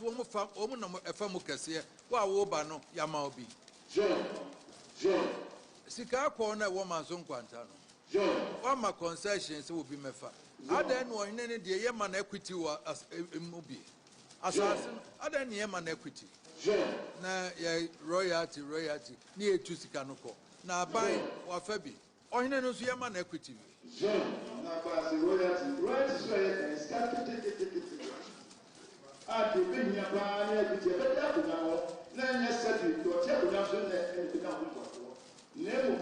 woman farm, woman a farm cassia, while Wobano, Yamaobi. John. Sika corner woman's own Quantano. John. One my concessions will be my fat. I don't know any dear Yemen equity as a movie. Assassin, I don't know Yemen equity. Na royalty near to Sikanoko. Now buy or Fabi. Or in no Yemen equity. John, royalty I do bring your body with your better now. Then you said you to tell you nothing and become never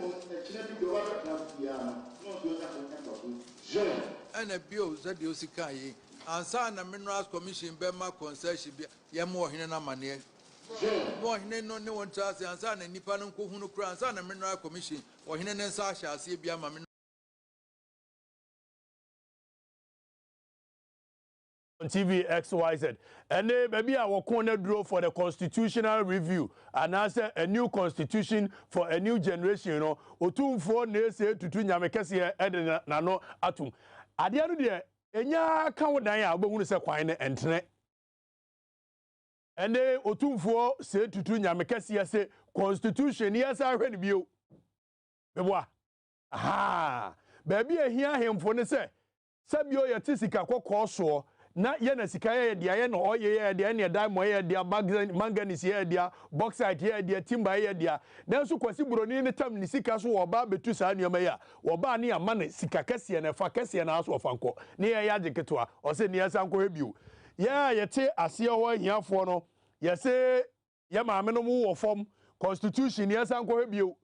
and a bill that you see, and sign a minerals commission, Bema concession, Yamo Hina Mania. More Hina no one tells and sign a Nippon Kuhunu Crans and a mineral commission, or Hina and Sasha, see Biama. On TV XYZ. And then maybe our corner draw for the constitutional review and answer a new constitution for a new generation. You know, Otum for Nese to Tunyamekasi Eden Nano Atum. At the end of the day, Enya can't die. But we say quite and then Otum for say to Tunyamekasi say constitution. Yes, I read you. Beboa. Aha. Baby, I hear him for the say. Sabio Yatisika Kokoso. Na yena sikaya dia yena oye dia ne diamond ye dia manganese ye dia bauxite ye dia timber ye dia nanso kwasi broni ne tam ni sika so oba betu saa nneoma ya oba ne ama ne sika kase ne fa kase na aso ofanko ne ye ya jeketoa o se ne ya sanko hebiu ya yete ase ho ahiafo no ye se ye maame no mu wo fom constitution ye sanko hebiu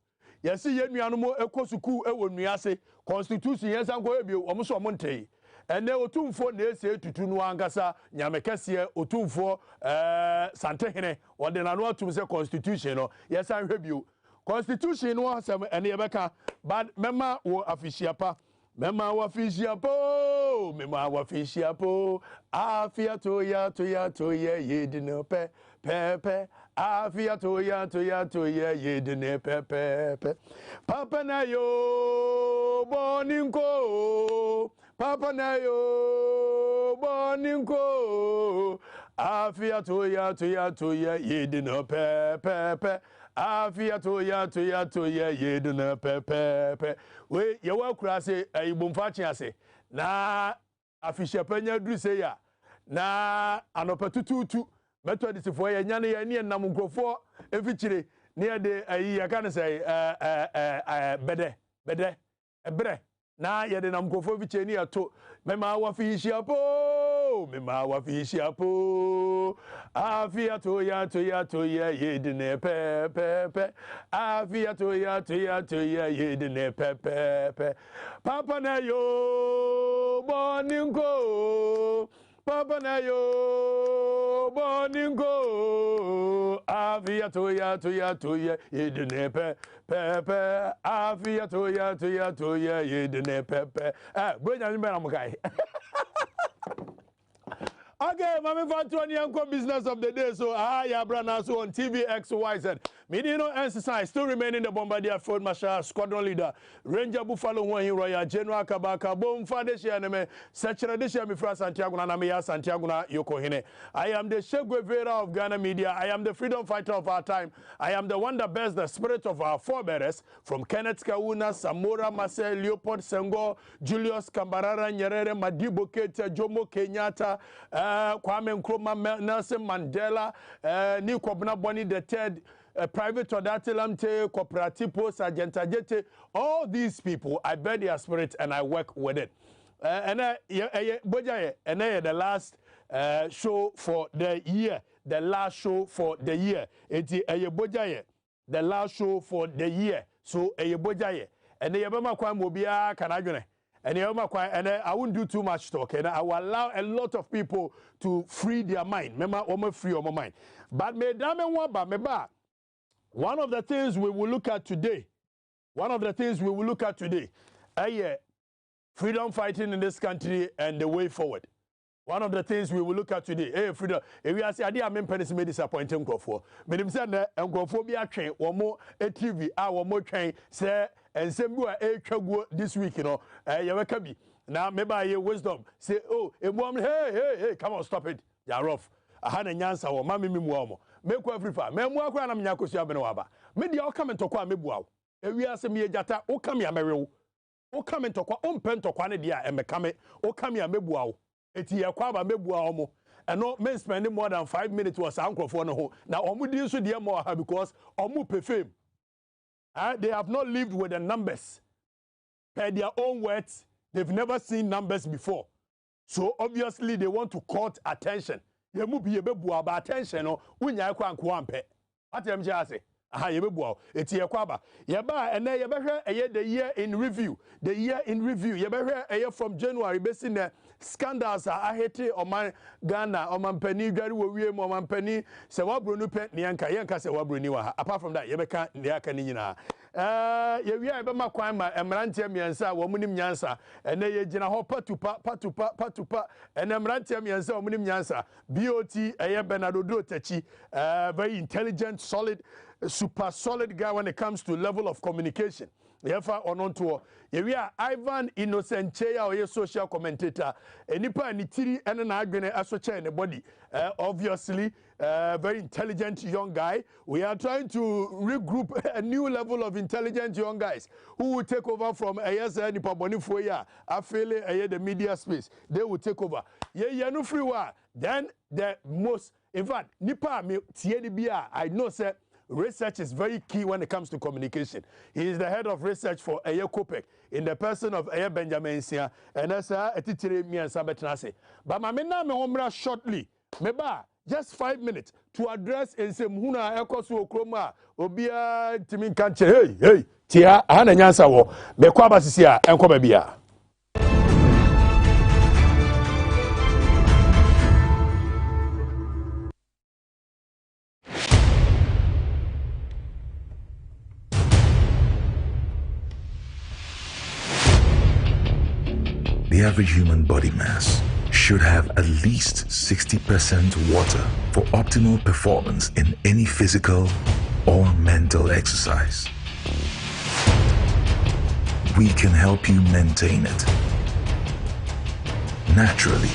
ye se ye nuano mo ekosuku ewo nuase constitution ye sanko hebiu o mo so mo ntei ene otumfo na ese tutu no angasa nyamekese otumfo santehene ode na no atum se constitution no yesan hwebio constitution no asem ene yebeka but mema wo afishiapa mema wo afishiapo afia to ya yedino pe afia to ya yedine pe papa na yo boninko Papa na yo boninko afia to ya yedina pe afia to ya yedina pe we ye wa kura se ayibomfa chiase na afisha panya duru se ya na anopetututu metodisifo ye nyane ye ne nam nkrofo efichire ne de ayi ya kan se bede ebre na yede nam kofo bi cheni ato mema wa fishiapo afia to ya yede ne pe afia to ya yede ne pe papa na yo boninko papa na yo boninko afia to ya yede ne pe afia to ya yede ne pe bronya ni na mukai Okay, Mami Fatuani Uncle Business of the Day. So, Abranaso on TV XYZ. Medino exercise still remaining the Bombardier Field Marshal Squadron Leader. Ranger Buffalo One Royal General Kabaka Bom Fadeshi Anime. Sechera Desha Mifra Santiago Namia Santiago Yokohine. I am the Che Guevara of Ghana media. I am the freedom fighter of our time. I am the one that bears the spirit of our forebears. From Kenneth Kauna, Samora Marcel, Leopold Senghor, Julius Kambarara Nyerere, Madibo Keita, Jomo Kenyatta, Kwame Nkrumah, Nelson Mandela, Nico Bonaboni III, Private Odatilamte, Cooperative Post, Agent all these people, I bear their spirit and I work with it. And the last show for the year. The last show for the year. The last show for the year. So, and the Yabama Kwan will be a Canadian. And I won't do too much talk. And I will allow a lot of people to free their mind. Remember, free your mind. But one of the things we will look at today, freedom fighting in this country and the way forward. One of the things we will look at today, freedom. If we are saying, I am penny may disappointing Crawford. But him said that Crawford train one more a TV, one more train, say, and same go this week, you know, now maybe I hear wisdom. Say, oh, a woman, hey, come on, stop it. You're rough. aha na nyansa wo ma me mua mo me ko afrifa me mua kwa na me nyakosu abene waba me dia o come ntokwa me bua wo ewi ase me ejata o come ya merewo o come ntokwa o mpe ntokwa ne dia emekame o come ya me bua wo eti ye kwa ba me bua wo mo eno men spend more than 5 minutes was ankrofo no ho na omudi nso dia mo ha because omu pe fame. They have not lived with the numbers. Per their own words, they've never seen numbers before. So obviously they want to court attention. You must be able to attention no unya kwa nkwampe. Atem je ase. Aha ye bebu eti ye kwaba. Ye ba ene ye behwe eye the year in review. The year in review. Ye behwe eye from January besi ne scandals are ahete oman Ghana oman pani dwari wo wie mo oman pani se wabro nu pe ne yanka se wabro ni wa ha. Apart from that ye beka ne aka ni nyina. Ye wie be ma kwan ma emrantie miensa wo munim nyansa ene ye gina ho patupa ene emrantie miensa wo munim nyansa BOT eye Benadodro Tachi very intelligent super solid guy when it comes to level of communication. Yefa ononto ye Ivan Innocent Cheya or social commentator enipa ni tiri ene na adwene asoche ne body obviously very intelligent young guy. We are trying to regroup a new level of intelligent young guys who will take over from ASA nipa bonifo ya afele the media space. They will take over ye no free wa then the most in fact nipa me tie ni bia I know say research is very key when it comes to communication. He is the head of research for Aye Kopek in the person of Aye Benjamin Sia and that's etitire me and Sabetrase. But my mena me homra shortly. Meba just 5 minutes to address in some huna ekosu okroma obia timin kanche hey tia ana nyansa wo me kwa basisi a enko ba bia. The average human body mass should have at least 60% water for optimal performance in any physical or mental exercise. We can help you maintain it naturally.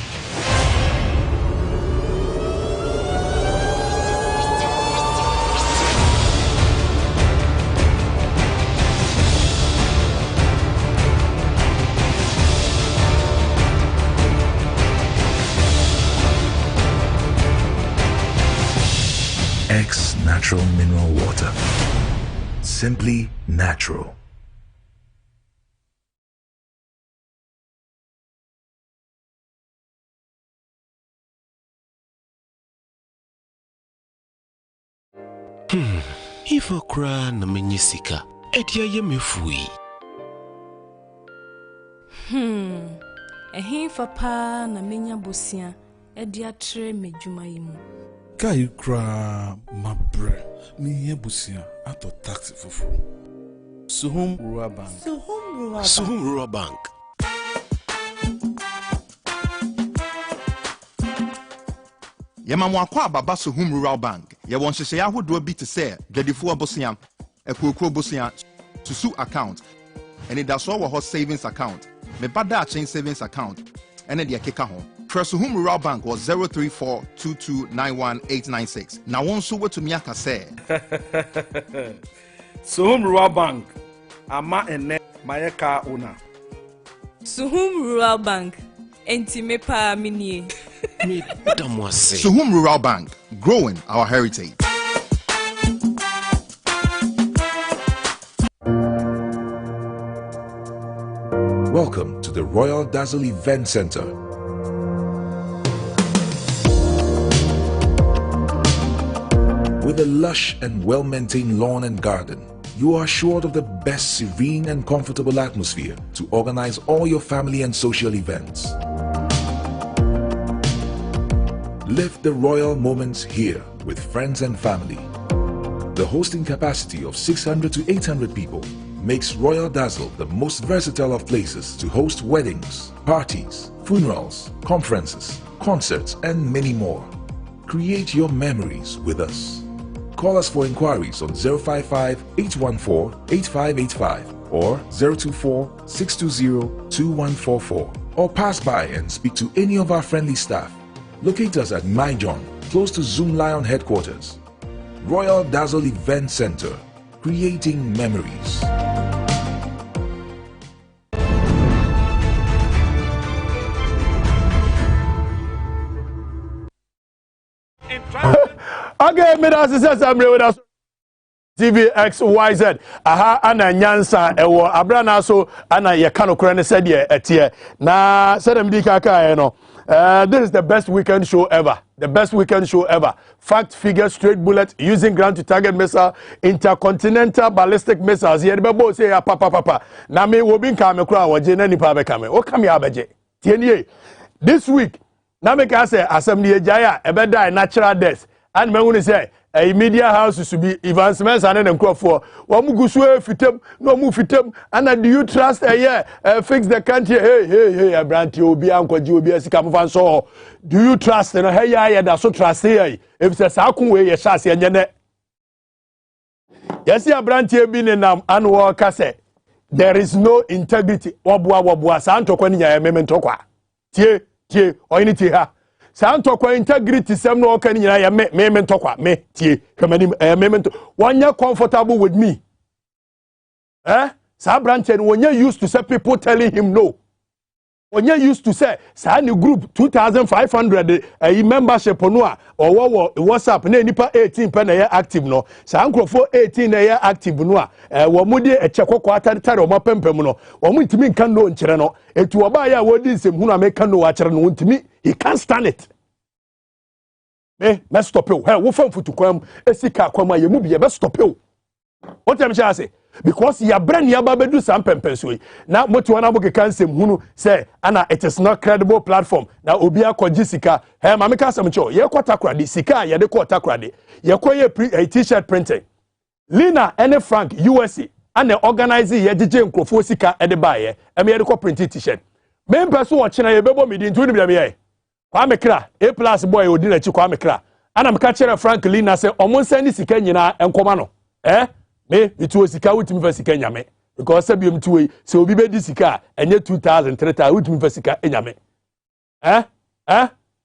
X Natural Mineral Water. Simply natural. Ifo kra na menyisika. Edia ye mefui. Ehinfa pa na menya bosia. Edia tre medjuma yimu. Kai kra mabre ni yebusia ato taxi fufu. Suhum Rural Bank. Suhum Rural Bank. Yema kwa baba Suhum Rural Bank. Ye won hye ya hodo bi te se dwadifo abosia, ekokro abosia, susu account. Eni da so wo ho savings account. Me bada chain savings account. Ene de keka ho. Suhum Rural Bank was 03422919896. Na won so wetu mi aka say. Suhum Rural Bank. Ama ene mayeka ona. Suhum Rural Bank. Enti me pa minie. Me damwase. Suhum Rural Bank, growing our heritage. Welcome to the Royal Dazzle Event Center. With a lush and well-maintained lawn and garden, you are assured of the best serene and comfortable atmosphere to organize all your family and social events. Live the royal moments here with friends and family. The hosting capacity of 600 to 800 people makes Royal Dazzle the most versatile of places to host weddings, parties, funerals, conferences, concerts, and many more. Create your memories with us. Call us for inquiries on 055-814-8585 or 024-620-2144 or pass by and speak to any of our friendly staff. Locate us at My John, close to Zoom Lion headquarters. Royal Dazzle Event Center, creating memories. Okay, I'm with us. TVXYZ. Aha, ana nyansa ewo Abranaso ana yekano kurene said ye etie. Na said kaka no. This is the best weekend show ever. The best weekend show ever. Fact, figure, straight bullet, using ground to target missile, intercontinental ballistic missiles. Ye bebo say ya papa. Na me wo bin kame kura waje na nipa be kame. O kame abeje. Tienye. This week, na me ka say assembly ejaya ebe die natural death. And me wuni say a media house to be advancements and then crop for one mugusu fitem no mu fitem and do you trust a year fix the country hey Abranti obi anko ji obi asika mfan so do you trust no hey ya da so trust here if say sa kun we ye chance enye ne yes Abranti bi ne nam anwo ka say there is no integrity wobua sa antokwa ni nya meme ntokwa tie oyini tie ha Santo kwa integrity sem no kan nyina ya me mentokwa me tie hwamani me mento wanya comfortable with me sa branch and wanya used to say people telling him no wanya used to say sa ni group 2500 membership no a owo WhatsApp na nipa 18 pe na ya active no sa ankrofo 18 na ya active no a wo mudi echekoko atare o mapempem no wo mutimi nkan no nkyere no etu oba ya wodi nsem hunu ameka no wa kyere no ntimi he can't stand it. Let's stop you. Hey, we find to come. Esika kwama ye mu bi be stop you. What am I say? Because ya brand ya ba do some pempenswe. Na moti wana bo keka nsem hunu say ana it is not credible platform. Na obi akwaji sika. Hey, ma meka asem cho. Ye kwata krade sika ye de kwata krade. Ye koye t-shirt printing. Lina ene Frank USA ana organize ye DJ nkrofo sika e de ba ye. E me ye de ko print t-shirt. Me mpeso wo chena ye bebo midi ntu ni bia me ye. Kwa mekra A+ boy odi na chi kwa mekra ana meka chere Franklin na se omo nsani sika nyina enkoma no me itu sika wutimi fa sika nyame because sabium tuwe se obi be di sika enye 2000 3000 wutimi fa sika enyame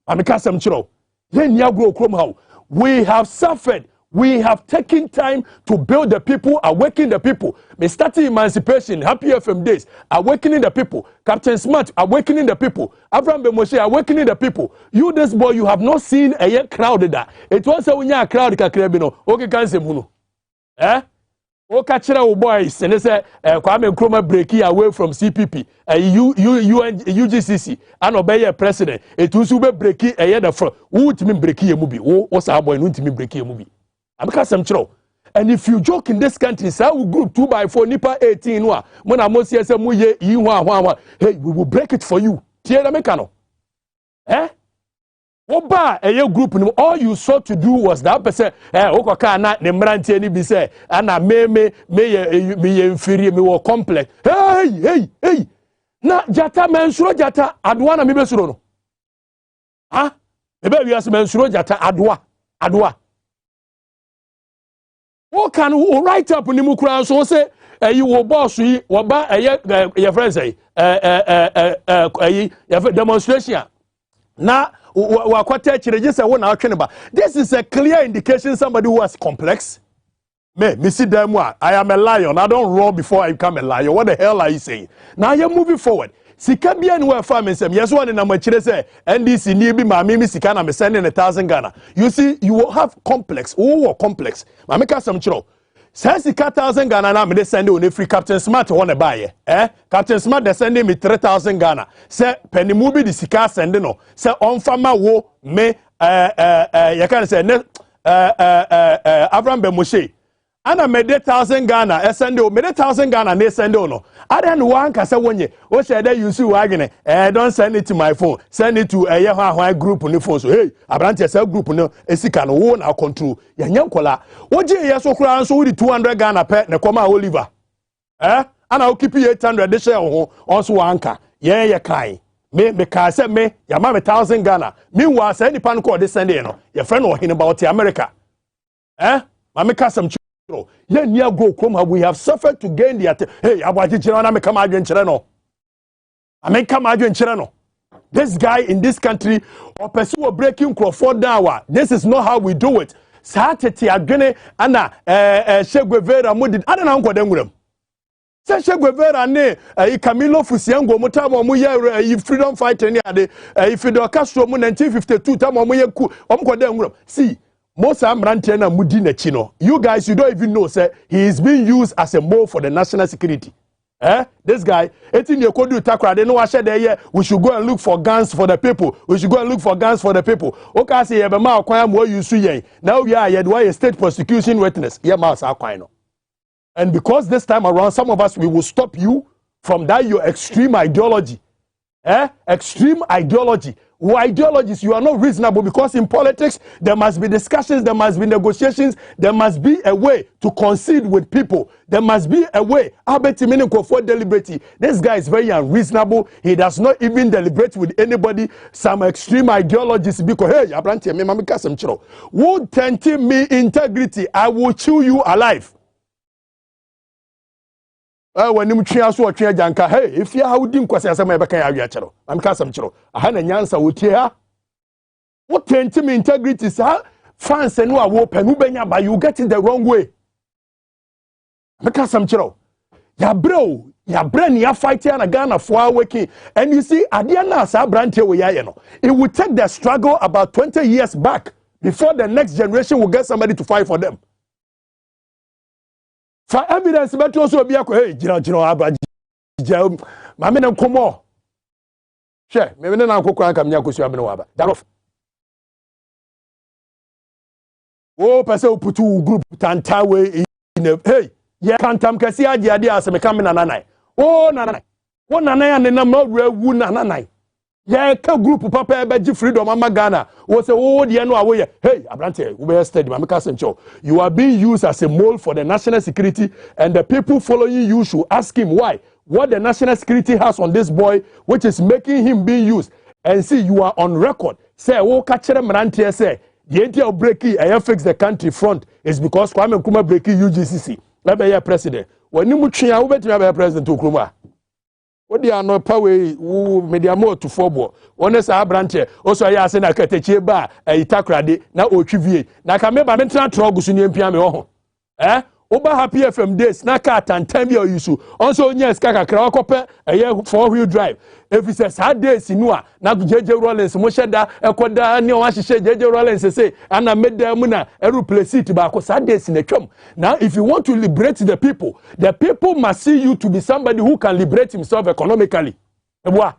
ameka sam chiro ye nia gro krom how we have suffered. We have taken time to build the people, awaken the people. Me starting emancipation, Happy FM days, awakening the people. Captain Smart, awakening the people. Abraham Bemoshe, awakening the people. You, this boy, you have not seen a yet crowd that. It was a winya crowd kakrebino. Okay, can say munu. O kachira o boys, and they say, Kwame Nkrumah breaking away from CPP, UGCC, and obey a president. It was ube breaking a year of who to me breaking a movie. What's our boy, to me breaking a movie. And if you joke in this country, say we group 2x4 nipa 18 when I must say hey, we will break it for you. Tiera mekano. Oba a group all you sought to do was that person okoka na ne mrantie ni bi say ana me inferior me wo complex. Hey. Na jata mensuro jata adwa na me besuro no. Ebe wi as mensuro jata adwa. What can write up in the Mukra so say you will boss you ba your friends say demonstration na wa kwata chire je say wona atwene ba. This is a clear indication somebody who has complex. Me see them I am a lion. I don't roar before I become a lion. What the hell are you saying? Now you're moving forward. Sika bia ni we farm sem yes one na machire say NDC ni bi ma me sika na me sending 1,000 Ghana. You see you will have complex. Complex. Ma make some chiro. Say sika 1,000 Ghana na me dey send on free Captain Smart one buy Captain Smart dey sending me 3,000 Ghana. Say penny mu bi di sika send no. Say on farmer wo me you can say Abraham Bemoshe ana made 1,000 Ghana send o made 1,000 Ghana na send o no ada no wan kasa wonye o say that you see wagene don't send it to my phone, send it to a group on the phone. So hey Abrante say group no esika no wo na control ya nyankola oje yeso kura so with 200 Ghana pe na koma Oliver ana o keep 800 de share ho also wanka ye kai me ka say me ya ma me 1,000 Ghana meanwhile say any pan call de send no your friend or hin about America ma me ka some yeah, near go come we have suffered to gain the hey, abaji chira na me come adwen chire no. I me come adwen chire no. this guy in this country or pursue breaking Crawford down. This is not how we do it. Satete adwene ana Che Guevara modid ana na nkwade nwuram. Se Che Guevara ne Camilo Fusiango motabo mo ye freedom fighter ne ade Fidel Castro mo 1952 tamo mo ye ku omkwade nwuram. See, most amrante na mudi na chi no. You guys, you don't even know say he is being used as a mole for the national security. This guy, 18 years old, we should go and look for guns for the people. We should go and look for guns for the people. Okay, say, now we are a state prosecution witness. And because this time around, some of us, we will stop you from that your extreme ideology. Extreme ideology. Ideologies, you are not reasonable because in politics, there must be discussions, there must be negotiations, there must be a way to concede with people. There must be a way. This guy is very unreasonable. He does not even deliberate with anybody. Some extreme ideologies because, hey, Abranaso, who tempt me integrity, I will chew you alive. When you try to janka, hey, if you how dim kwase asema ebeka ya wiachero. I'm kasam chero. Ahana nyansa wotia. What tempt me integrity sa fans no awo panu benya ba you get it the wrong way. I'm kasam chero. Ya bro, ya brain ya fight ya na Ghana for working. And you see adiana sa brand we ya no. It will take the struggle about 20 years back before the next generation will get somebody to fight for them. For evidence, but also be a hey, Abra, Mamma and Como. Share, maybe now cook and come Yakusu. That oh, Paso put two group Tantawe in a hey, yeah, can't come Cassia, the idea as a coming ananai. Oh, Nanai. One Nanai and the number of wood Nanai. Yeah, group papa beji freedom mama Ghana. Was a old yano away. Hey, Abrante, we are steady, Mama Casencho. You are being used as a mole for the national security, and the people following you should ask him why. What the national security has on this boy, which is making him being used. And see, you are on record. Say, oh, catch them Marante say, the idea of breaking I fix the country front is because Kwame Nkrumah breaking UGCC. Maybe your president. When you much you bet you president to Nkrumah. What they are not power media more to football. Honest Abrante, also I say na ketechi ba itakrade na otwivie. Na ka meba mentra trogusu ni empia me ho. Oba happy FM days na ka tantam bi oyusu. Also nya ska kakra akope four-wheel drive. If it says hard days nu a na JJ Rollins mo sheda ekoda ne o ahihye JJ Rollins say ana meda mu na replace it ba ko sad days na twam. Now if you want to liberate the people must see you to be somebody who can liberate himself economically. Eboa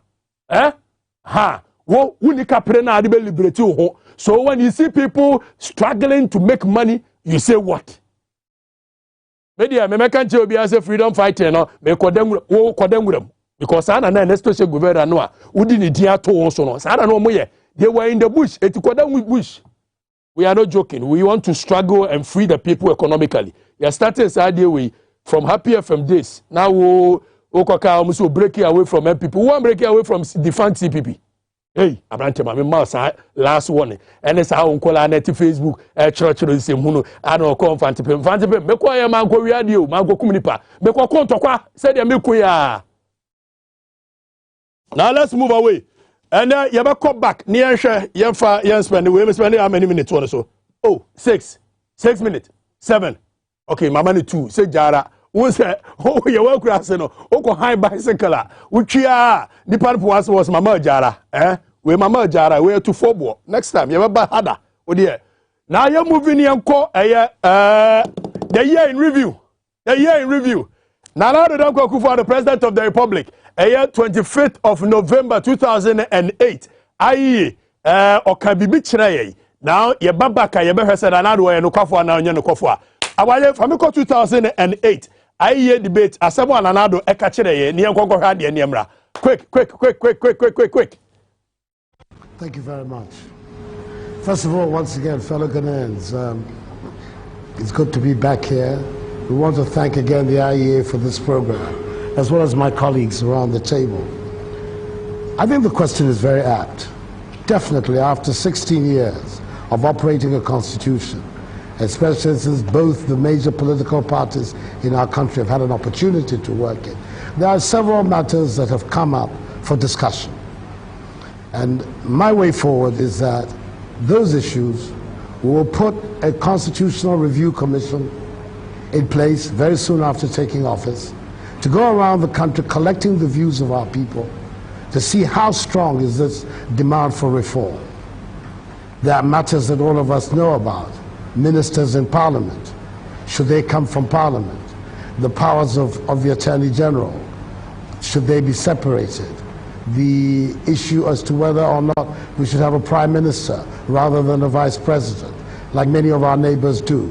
wo unika pre na ade be liberate ho. So when you see people struggling to make money, you say what? Media me can tell you as a freedom fighter no me kodem because ana na next Che Guevara no a udi ni dia to so no sana no moye they were in the bush eti kodem with bush. We are not joking. We want to struggle and free the people economically. You started Saturday way from Happy FM days. Now we almost breaking away from MPP. We want breaking away from defunct CPP. Hey, Abrante, my mouse last one. And it's how on Facebook, church the same huno. I don't come Fantipem. Fantipem, me kwa ya mango radio, mango kumunipa. Me kwa konto kwa said ya mekuya. Now let's move away. And you have come back. Near share, you spend how many minutes or so? Oh, 6 minutes. 7. Okay, my money 2. Say Jara. One say, oh, you're welcome. No, oh, high bicycle. Which the part was Mama Jara. We Mama Jara, we to football. Next time, you have a harder. Oh dear. Now you're moving in call the year in review. The year in review. Now the President of the Republic. 25th of November 2008. Aye, okabibi chire. Now ye babaka ye behwese na nado ye no kwafo na onye no kwafo. Awaye famiko 2008. Aye debate asemo ananado eka chire ye ne enkonko hwa de ne mra. Quick. Thank you very much. First of all, once again, fellow Ghanaians, it's good to be back here. We want to thank again the IEA for this program, as well as my colleagues around the table. I think the question is very apt. Definitely, after 16 years of operating a constitution, especially since both the major political parties in our country have had an opportunity to work it, there are several matters that have come up for discussion. And my way forward is that those issues, we will put a constitutional review commission in place very soon after taking office to go around the country collecting the views of our people to see how strong is this demand for reform. There are matters that all of us know about. Ministers in Parliament, should they come from Parliament? The powers of the Attorney General, should they be separated? The issue as to whether or not we should have a Prime Minister rather than a Vice President, like many of our neighbors do.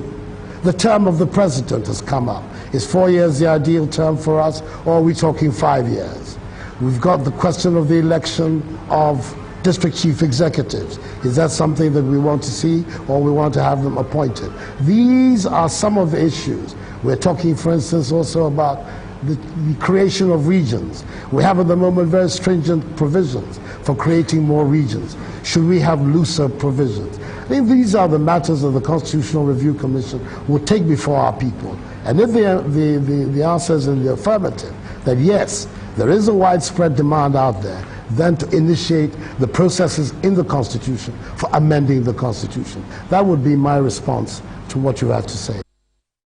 The term of the President has come up. Is 4 years the ideal term for us, or are we talking 5 years? We've got the question of the election of district chief executives. Is that something that we want to see, or we want to have them appointed? These are some of the issues. We're talking, for instance, also about the creation of regions. We have at the moment very stringent provisions for creating more regions. Should we have looser provisions? I think these are the matters that the Constitutional Review Commission will take before our people. And if the answer is in the affirmative, that yes, there is a widespread demand out there, then to initiate the processes in the Constitution for amending the Constitution. That would be my response to what you have to say.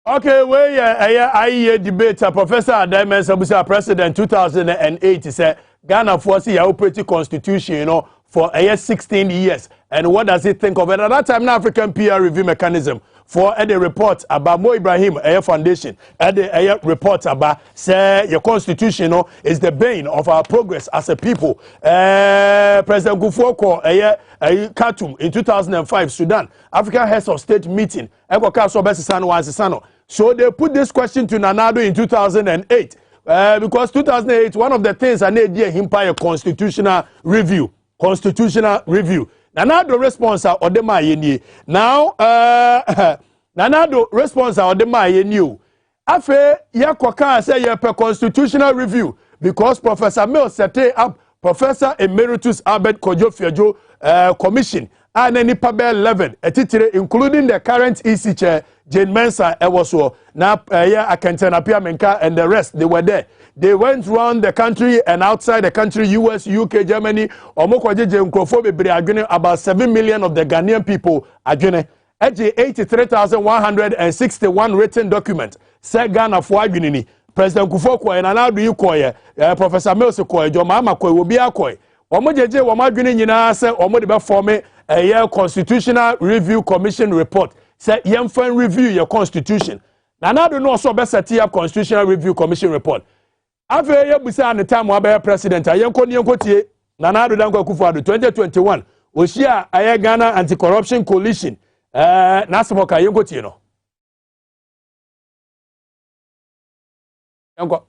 Okay, I debate Professor Adamen Sabusa President 2008 said Ghana force a operating constitution, you know, for 16 years. And what does he think of it? At that time, the African peer review mechanism for the report about Mo Ibrahim Foundation, the report about say your constitution, you know, is the bane of our progress as a people. President Kufuor Khartoum in 2005, Sudan, African Heads of State meeting. So they put this question to Nana Addo in 2008 because 2008, one of the things I need here him a constitutional review. Constitutional review. Nana Addo response or the my now Nana Addo response or the my new. Afe ya kwaka say ya per constitutional review because Professor Mills set up Professor Emeritus Albert Kojo Commission and any Pabel 11 including the current EC chair Jane Mensah Ewoso now Akentena Piamenka and the rest they were there. They went around the country and outside the country, US, UK, Germany, about 7 million of the Ghanaian people are 83,161 written documents. Say Ghana for Guinea. President Kufuor and Nana Addo Professor Mills Jomama will be a koi. Omojeje Wamaguni Nina say Omodiba form a constitutional review commission report. Say Yemfen review your constitution. Nana Addo no so best set up constitutional review commission report. After you busa the time wa president ayenko tie Nana Addo Dankwa Akufo-Addo 2021 Oshia Ghana Anti-Corruption Coalition Nasamoka ayenko tie no Yanko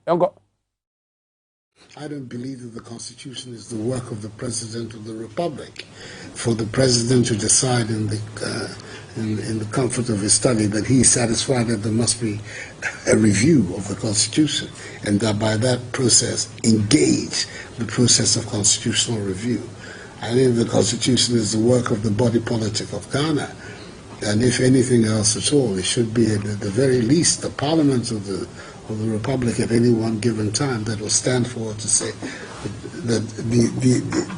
I don't believe that the Constitution is the work of the President of the Republic. For the President to decide in the comfort of his study that he is satisfied that there must be a review of the Constitution, and that by that process engage the process of constitutional review. I think the Constitution is the work of the body politic of Ghana, and if anything else at all, it should be at the very least the Parliament of the Republic at any one given time that will stand forward to say that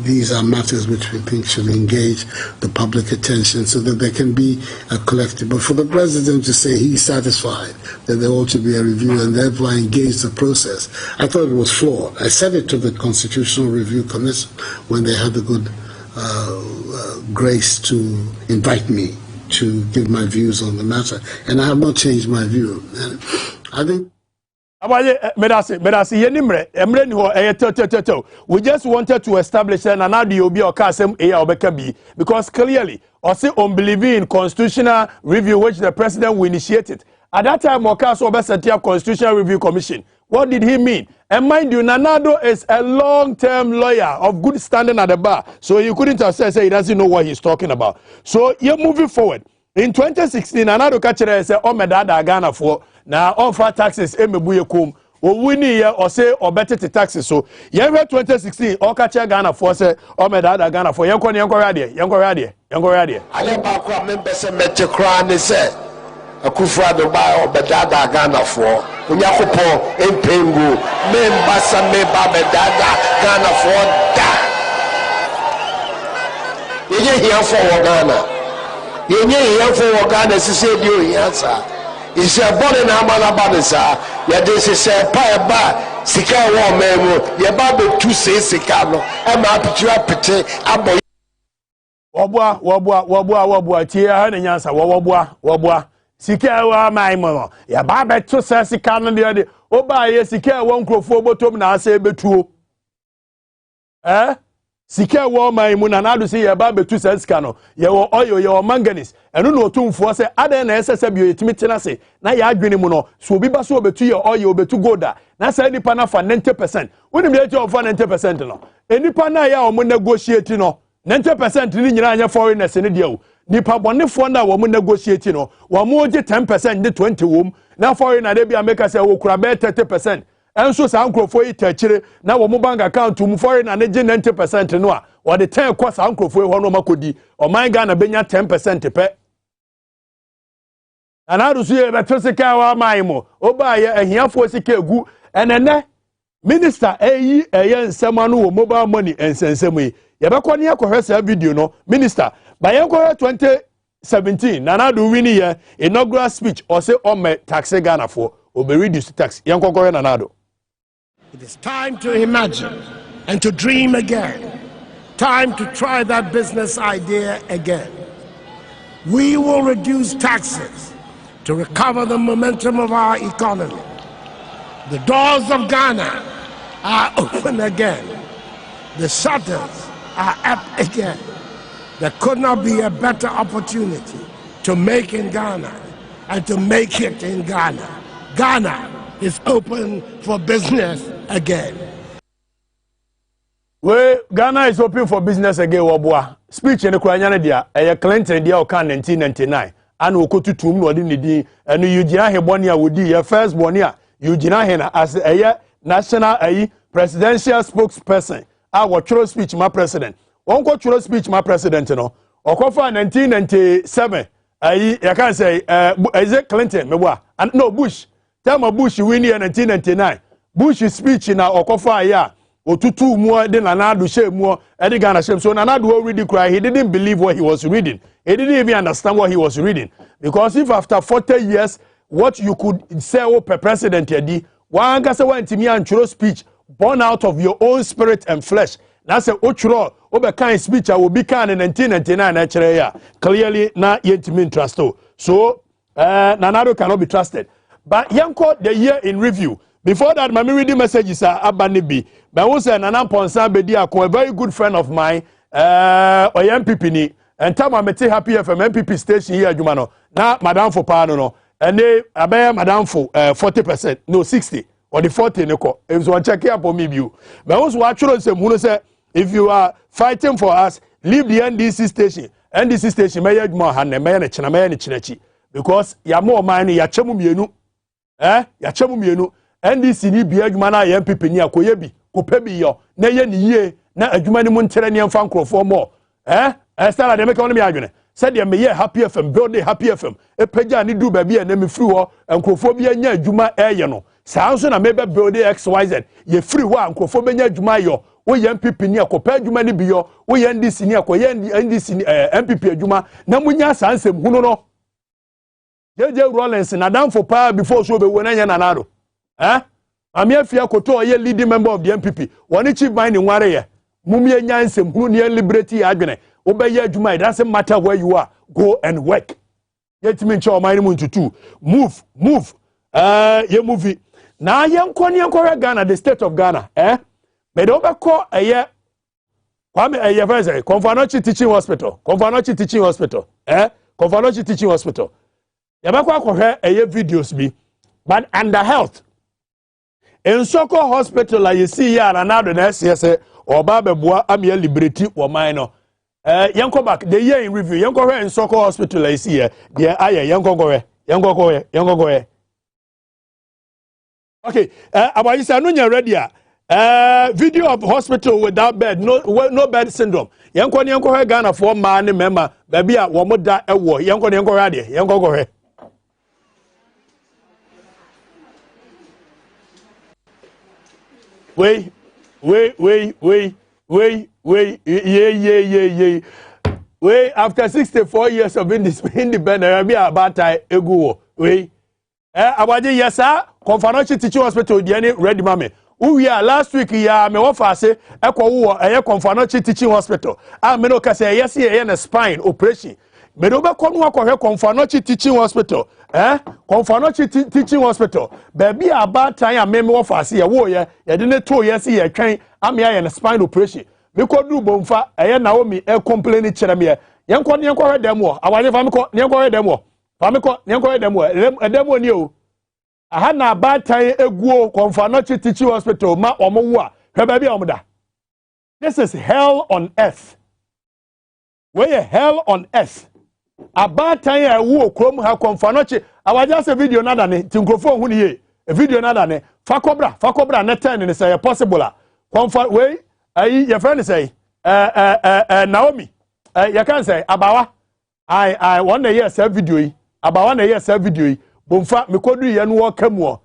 these are matters which we think should engage the public attention so that there can be a collective. But for the President to say he's satisfied that there ought to be a review and therefore engage the process, I thought it was flawed. I said it to the Constitutional Review Commission when they had the good grace to invite me to give my views on the matter, and I have not changed my view. And I think we just wanted to establish an Addo Obi or Kasem Obekabi because clearly or say unbelieving in constitutional review which the president will initiate it. At that time Okaso Obesetia Constitutional Review Commission. What did he mean? And mind you, Nana Addo is a long-term lawyer of good standing at the bar. So you couldn't have said he doesn't know what he's talking about. So you're moving forward. In 2016, Nana Addo Kachere said, "Oh, medada Ghana for now offer taxes emebuye kum o wini ye or say or better taxes." So year 2016, all Kachere Ghana for say, "Oh, medada Ghana for yanko radie." Ale ba kwa member se mete kra ne se Akufo-Addo ba obedada Ghana for Onyakopo empengu member se meba bedada Ghana for da. Yenye here for Ghana. Yenye here for Ghana, say you answer. It's a body na banisa. Ya this is a pa sika wo memo. Ya ba be tu say sika no. E ma pitua pete abo. Wabua tie ha na nyansa wabua sika wa mai mo ya ba be to say sika no de oba ye sika wo nkrofo botom na asa ebetuo sika wo mai mu na nado se ya ba be to say sika no ye wo oil ye wo manganese eno no otumfo se adan na esese bi yetimi tena se na ya adwene mu no so obi ba so obetu ye oil obetu golda na sa nipa na fa 90% wonim ye of 90% no enipa na ya o mo negotiate no 90% ni nyina anya foreigners ni dia o nipa bonefo na wo mo negotiate no wo mo je 10% de 20 wom na foreigner de bia make say wo kura be 30% enso sa nkrofo yi tachire na wo mo bank account mu foreigner ne je 90% no a wo de 10 kwa sa nkrofo ho no makodi o man Ghana benya 10% pe anadu so ye beto sika wa man mo oba ye ahiafo sika egu enene minister eyi eye nsema no wo mobile money ensensem yi yebekọ ne yakọhwe sa video no minister by yakọhwe 2017 nanado wini ye inaugural speech or say on tax Ghana for obe reduce tax yankọkọhwe nanado. It is time to imagine and to dream again. Time to try that business idea again. We will reduce taxes to recover the momentum of our economy. The doors of Ghana are open again. The shutters are up again. There could not be a better opportunity to make in Ghana and to make it in Ghana. Ghana is open for business again. Ghana is open for business again, Wabua. Speech in the Kuranyana dia, Clinton dia okan 1999. Anu okotu tum no odi nidi, anu Eugenia Hebonia wodi, your first bonia, Eugenia Hena as a national presidential spokesperson. Our choro speech my president. One go choro speech my president no. Okofa 1997. You can say is it Clinton mebwa? And no Bush. Tell my Bush win in 1999. Bush speech na Okofa ya otutu more than Nanado shame more Ghana shame. So Nanado already cry. He didn't believe what he was reading. He didn't even understand what he was reading. Because if after 40 years what you could say per president yedi, one gase wa ntimi an choro speech born out of your own spirit and flesh. That's a ochro obe kind speech I will be kind in 1999 actually yeah. Clearly na yetimi trust. So Nanado cannot be trusted. But yanko the year in review. Before that, my reading messages are Abanibi. But also Nana Ponsa Bedia, a very good friend of mine, MPP ni. And time I met happy FM MPP station here, Jumano. Now Madame for Pano, and they abaya Madame for 40%, no 60. Or the 40 neko. If you want to check up on me view. But also actually say if you are fighting for us, leave the NDC station. NDC station may more hand may chinechi. Because ya more money ya chemu mienu. Ya chemu mienu. NDC ni bi adwuma na MPP ni akoye bi kopebi yo na ye ni yie na adwuma ni mu ntere ne mfa nkrofo mo start de make on me adwene said de me ye happy FM build happy FM e pagya ni du ba bi na me free ho nkrofo bi anya adwuma ye no saa nso na me be build XYZ ye free ho nkrofo be nya adwuma yo wo ye MPP ni akopa adwuma ni bi yo wo ye NDC ni akoye NDC ni MPP adwuma na munya saa nsem hunu no JJ Rollins na dan for power before so be wona nya nanado Amiafia Koto ye leading member of the MPP. One chief mine in Warrior. Mumia Nyansem, who near liberty agony. Obey your Juma, it doesn't matter where you are. Go and work. Yet me chow my moon to two. Move. Ye movie. Now young Kwanya Ghana, the state of Ghana, But over call a year. Kwame a year verse. Confanochi teaching hospital. Confanochi teaching hospital. Confanochi teaching hospital. Yabakwa a year videos be. But under health. In Soko Hospital, like you see here, another nurse, yes, or Babeboa, Amia Liberty, or minor. Yanko back, the year in review, Yanko in Soko Hospital, I see here, dear Aya, Yanko go. Okay, about you say, no, ready. Video of hospital without bed, no bed syndrome. Yanko Ghana for man, member, baby, one more that a war, Yanko ready, Yanko go. Wait. Yeah. we after 64 years of independence be about time egu we abaje yesa Confanochi Teaching Hospital diani ready mame we are last week ya me wo fa se ekwo wo eye Confanochi Teaching Hospital me no ka say yes ye na spine operation me do be kono akwohwe Confanochi Teaching Hospital Confanochi Teaching Hospital baby about time me wo fa se ye wo ye de ne to yes ye twen ame ye na spine operation me ko du bomfa eye Naomi complain kire me yenko ne yenko hwe dem wo awaje fa me ko ne yenko hwe dem wo fa me ko ne yenko hwe dem wo dem wo ni o aha na bad time eguo Confanochi Teaching Hospital ma omowo a hwe ba bia omoda. This is hell on earth. Where hell on earth. A bad time ewo krom ha Confanochi awaja se video nada ne tinkrofo hu ne ye a video nada ne fakobra na 10 ne say possible a Confan we ayi your friend say Naomi you can say abawa I want to hear self video yi abawa na hear self video yi bomfa mekodu ye no wakamu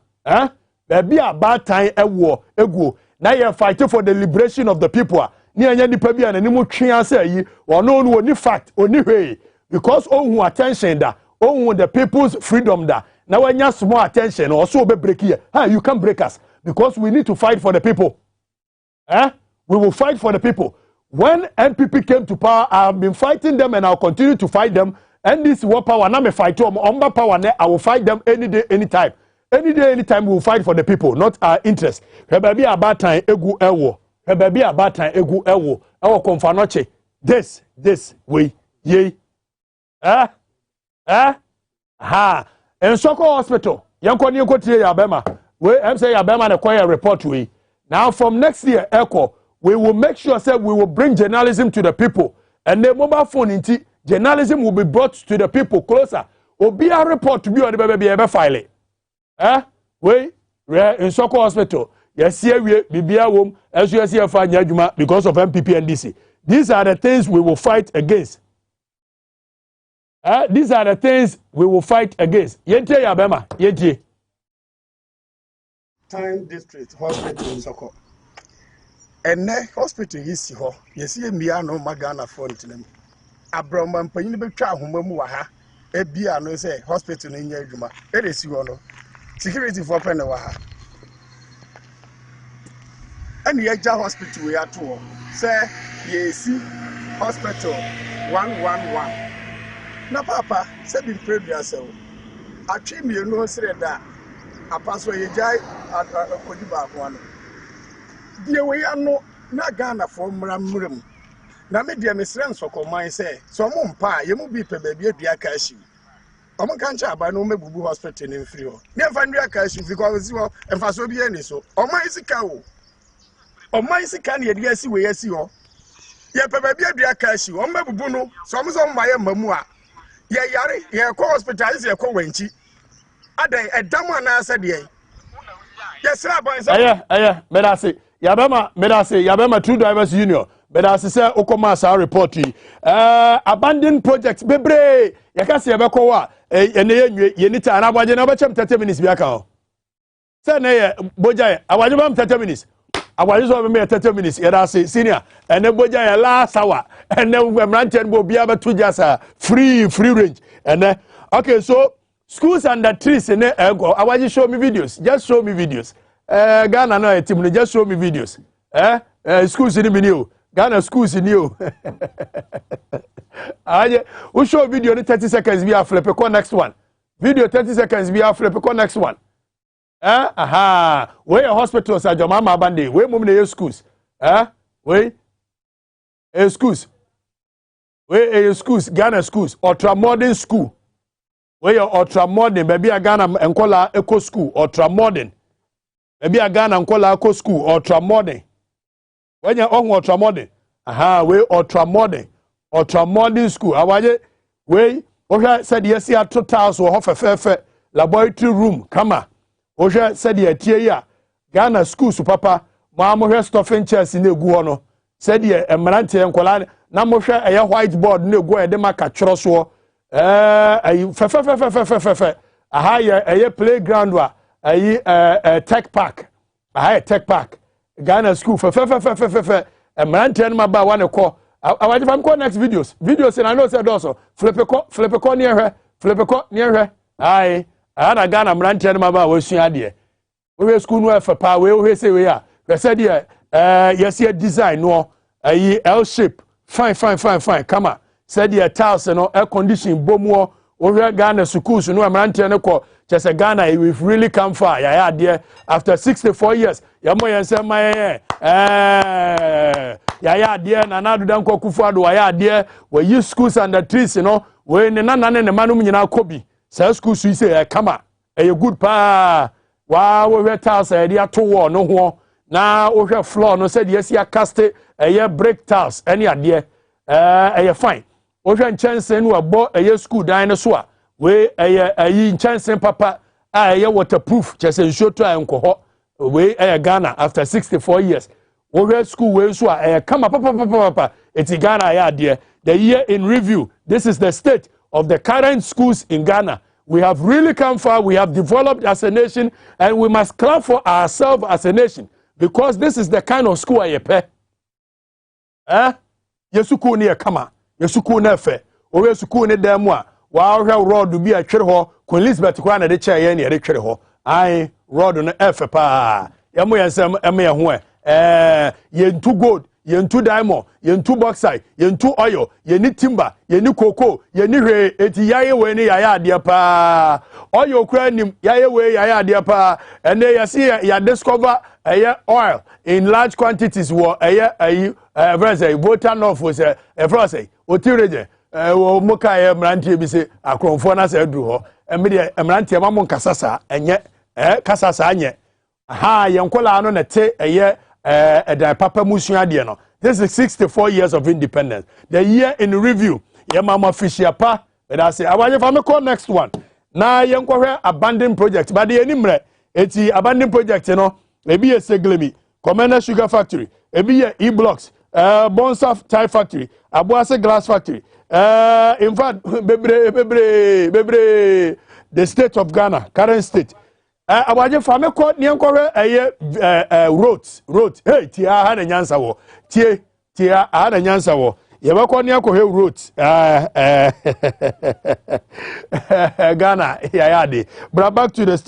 baby a bad time ewo eguo na ye fight for the liberation of the people ni anya nipa bia na nimu twen ase yi ono no ni fact oni hwe because ohun attention da ohun the people's freedom da na wanya small attention also be break here you can break us because we need to fight for the people we will fight for the people. When NPP came to power, I have been fighting them and I'll continue to fight them. And this war power, now me fight them. Omba power, I will fight them any day, anytime. Any day, anytime we will fight for the people, not our interest. Baby about time egu ewo. Baby about time egu ewo. Ewo Confanochi. This way, ye. Ha. And Soko Hospital. Yanko ni yanko tiye Yabema. We say Yabema na kwaya report we. Now from next year, Echo, we will make sure that we will bring journalism to the people. And the mobile phone inti journalism will be brought to the people closer. Obi a report to be on the baby ever file. We in Soko Hospital. Yes, here we bibia wom SUSF Nyajuma because of MPP and DC. These are the things we will fight against. These are the things we will fight against. Yentie Yabema, yentie. Time District Hospital in Soko. And hospital is here. You see, Miano Magana front them. Abraham Penny Betra, whom Waha, a beer no say hospital in Yajuma. It is you know. Security for Penawaha. And Yaja Hospital we are to say, ye see, hospital 111. Na Papa said in previous so. I treat me, you know, said that. A pass where you jai at a Kodiba one. Dear way I know not Ghana from Ramurum. Now, me dear Miss Ransford, my say, so mum pa, you will be per baby at the Akashi. I'm a cancer by no Mebu hospital in Frio. Never find the Akashi because you are and for so be any so. Oh, my is a cow. Oh, my is a canny, yes, you will see you. Yeah, per baby at the Akashi, or Mebuno, some on my mamma. Yeah, Yari, yeah, co hospitalize your co wenchi. A damn answer, dear. Yes, sir, boys. Medasi. Yabema Two Drivers Union. Medasi say Okomasa report to abandoned projects. Bebre, Yakasi Abakoa, Yenita, and Abajan Abacham 30 minutes. Biaka. Say, Bojay, Awajam 30 minutes. I was over me 30 minutes. Yadasi, senior, and then Bojay last hour, and then we ranted will be able to just free range. And then, okay, so. Schools under trees in I want you show me videos. Just show me videos. Ghana no team. Just show me videos. Schools in the Ghana schools in you. We show video in 30 seconds. We are flip. Next one. Video 30 seconds. We are flip. Next one. Where your hospitals are your mama bandi. Where mum the schools. Where schools. Where schools. Ghana schools. Ultra modern school. Where your ultra modern, maybe a Ghana and Kola Eco School, ultra modern. Maybe a Ghana and Kola Eco School, ultra modern. When you're on ultra modern, we ultra modern school. We said yes, you have 2,000 or half a laboratory room. Come on. Said ye tia Ghana school, so papa, Mamma stuffing chairs in the guano. Said ye a Marante and Kola, Namosha a whiteboard, no go at the Maca Troswo. A playground wa tech park tech park Ghana school a man ten ma ba one ko I want to call next videos and I know said also flip a call near her I had a gun I'm ranting about was she idea we school no for power we say we are they said yes here design no L shape fine come on said the tiles and air conditioning boom we Ghana schools no I'm ranting just a Ghana we've really come far yeah there after 64 years yamoya say my yeah there na na do dan Kufuado yeah there we use schools under trees we ne na ne manum nyina kobi say schools you say come on a good pa wow we tiles e dey to wall no ho na we floor no said yes ya cast e brick tiles any ade e fine we chance no abo e school dan no so a we ayi chance papa a waterproof just ensure to enko we Ghana after 64 years we school we so come papa it's Ghana ya there the year in review. This is the state of the current schools in Ghana. We have really come far, we have developed as a nation, and we must clap for ourselves as a nation because this is the kind of school I pay. Yesuku ni kama yesuku na fe o yesuku ni demwa wa hwe road bi a twere ho Queen Elizabeth kwa na de chair ye na de twere ho ai road no efe pa yemo yensem eme ho yentu gold yentu diamond yentu bauxite yentu oil yeni timber yeni cocoa yeni hwe eti yaye we ni yaye ade pa oil kura nim yaye we yaye ade pa ene yesi ya discover oil in large quantities wo Botanov was a frosty otireje wo muka mrantie bi se akronfo na sa aduru ho emede mrantie mamon kasasa enye kasasa anye ha yenkola no na te edan papa musua de no. This is 64 years of independence. The year in review ye mama official pa but I say abaje fa me call next one na yenkwohwe abandoned project but the animre eti abandoned project no ebi ye Seglemi Commander Sugar Factory ebi ye E-Blocks Bonsaf Tire Factory, Abuase Glass Factory. In fact, bebre, the state of Ghana, current state. Abaje fame ko niankore road. Hey, tia ha na nyansa wo. Tia ha na nyansa wo. Ye be ko niankohe road. Ghana, yeah. But back to the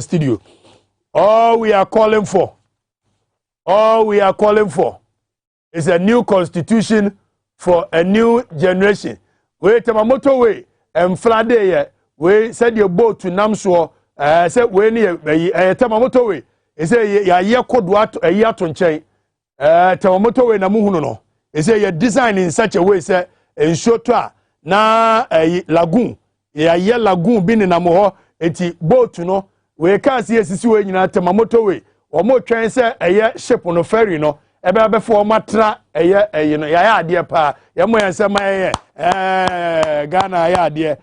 studio. All we are calling for is a new constitution for a new generation. We tamamoto we flade ye we said your boat to namso said we ni tamamoto we say ya ye kodwa a year to nchen tamamoto we na muhunu no say you design in such a way say ensure to na lagoon ya ye lagoon bi ni na mo ho eti boat no we ka see sisi we nyina tamamoto we omo twen say ship no ferry no ebe before matra no ya ade pa ya mo yanse ma Ghana ya ade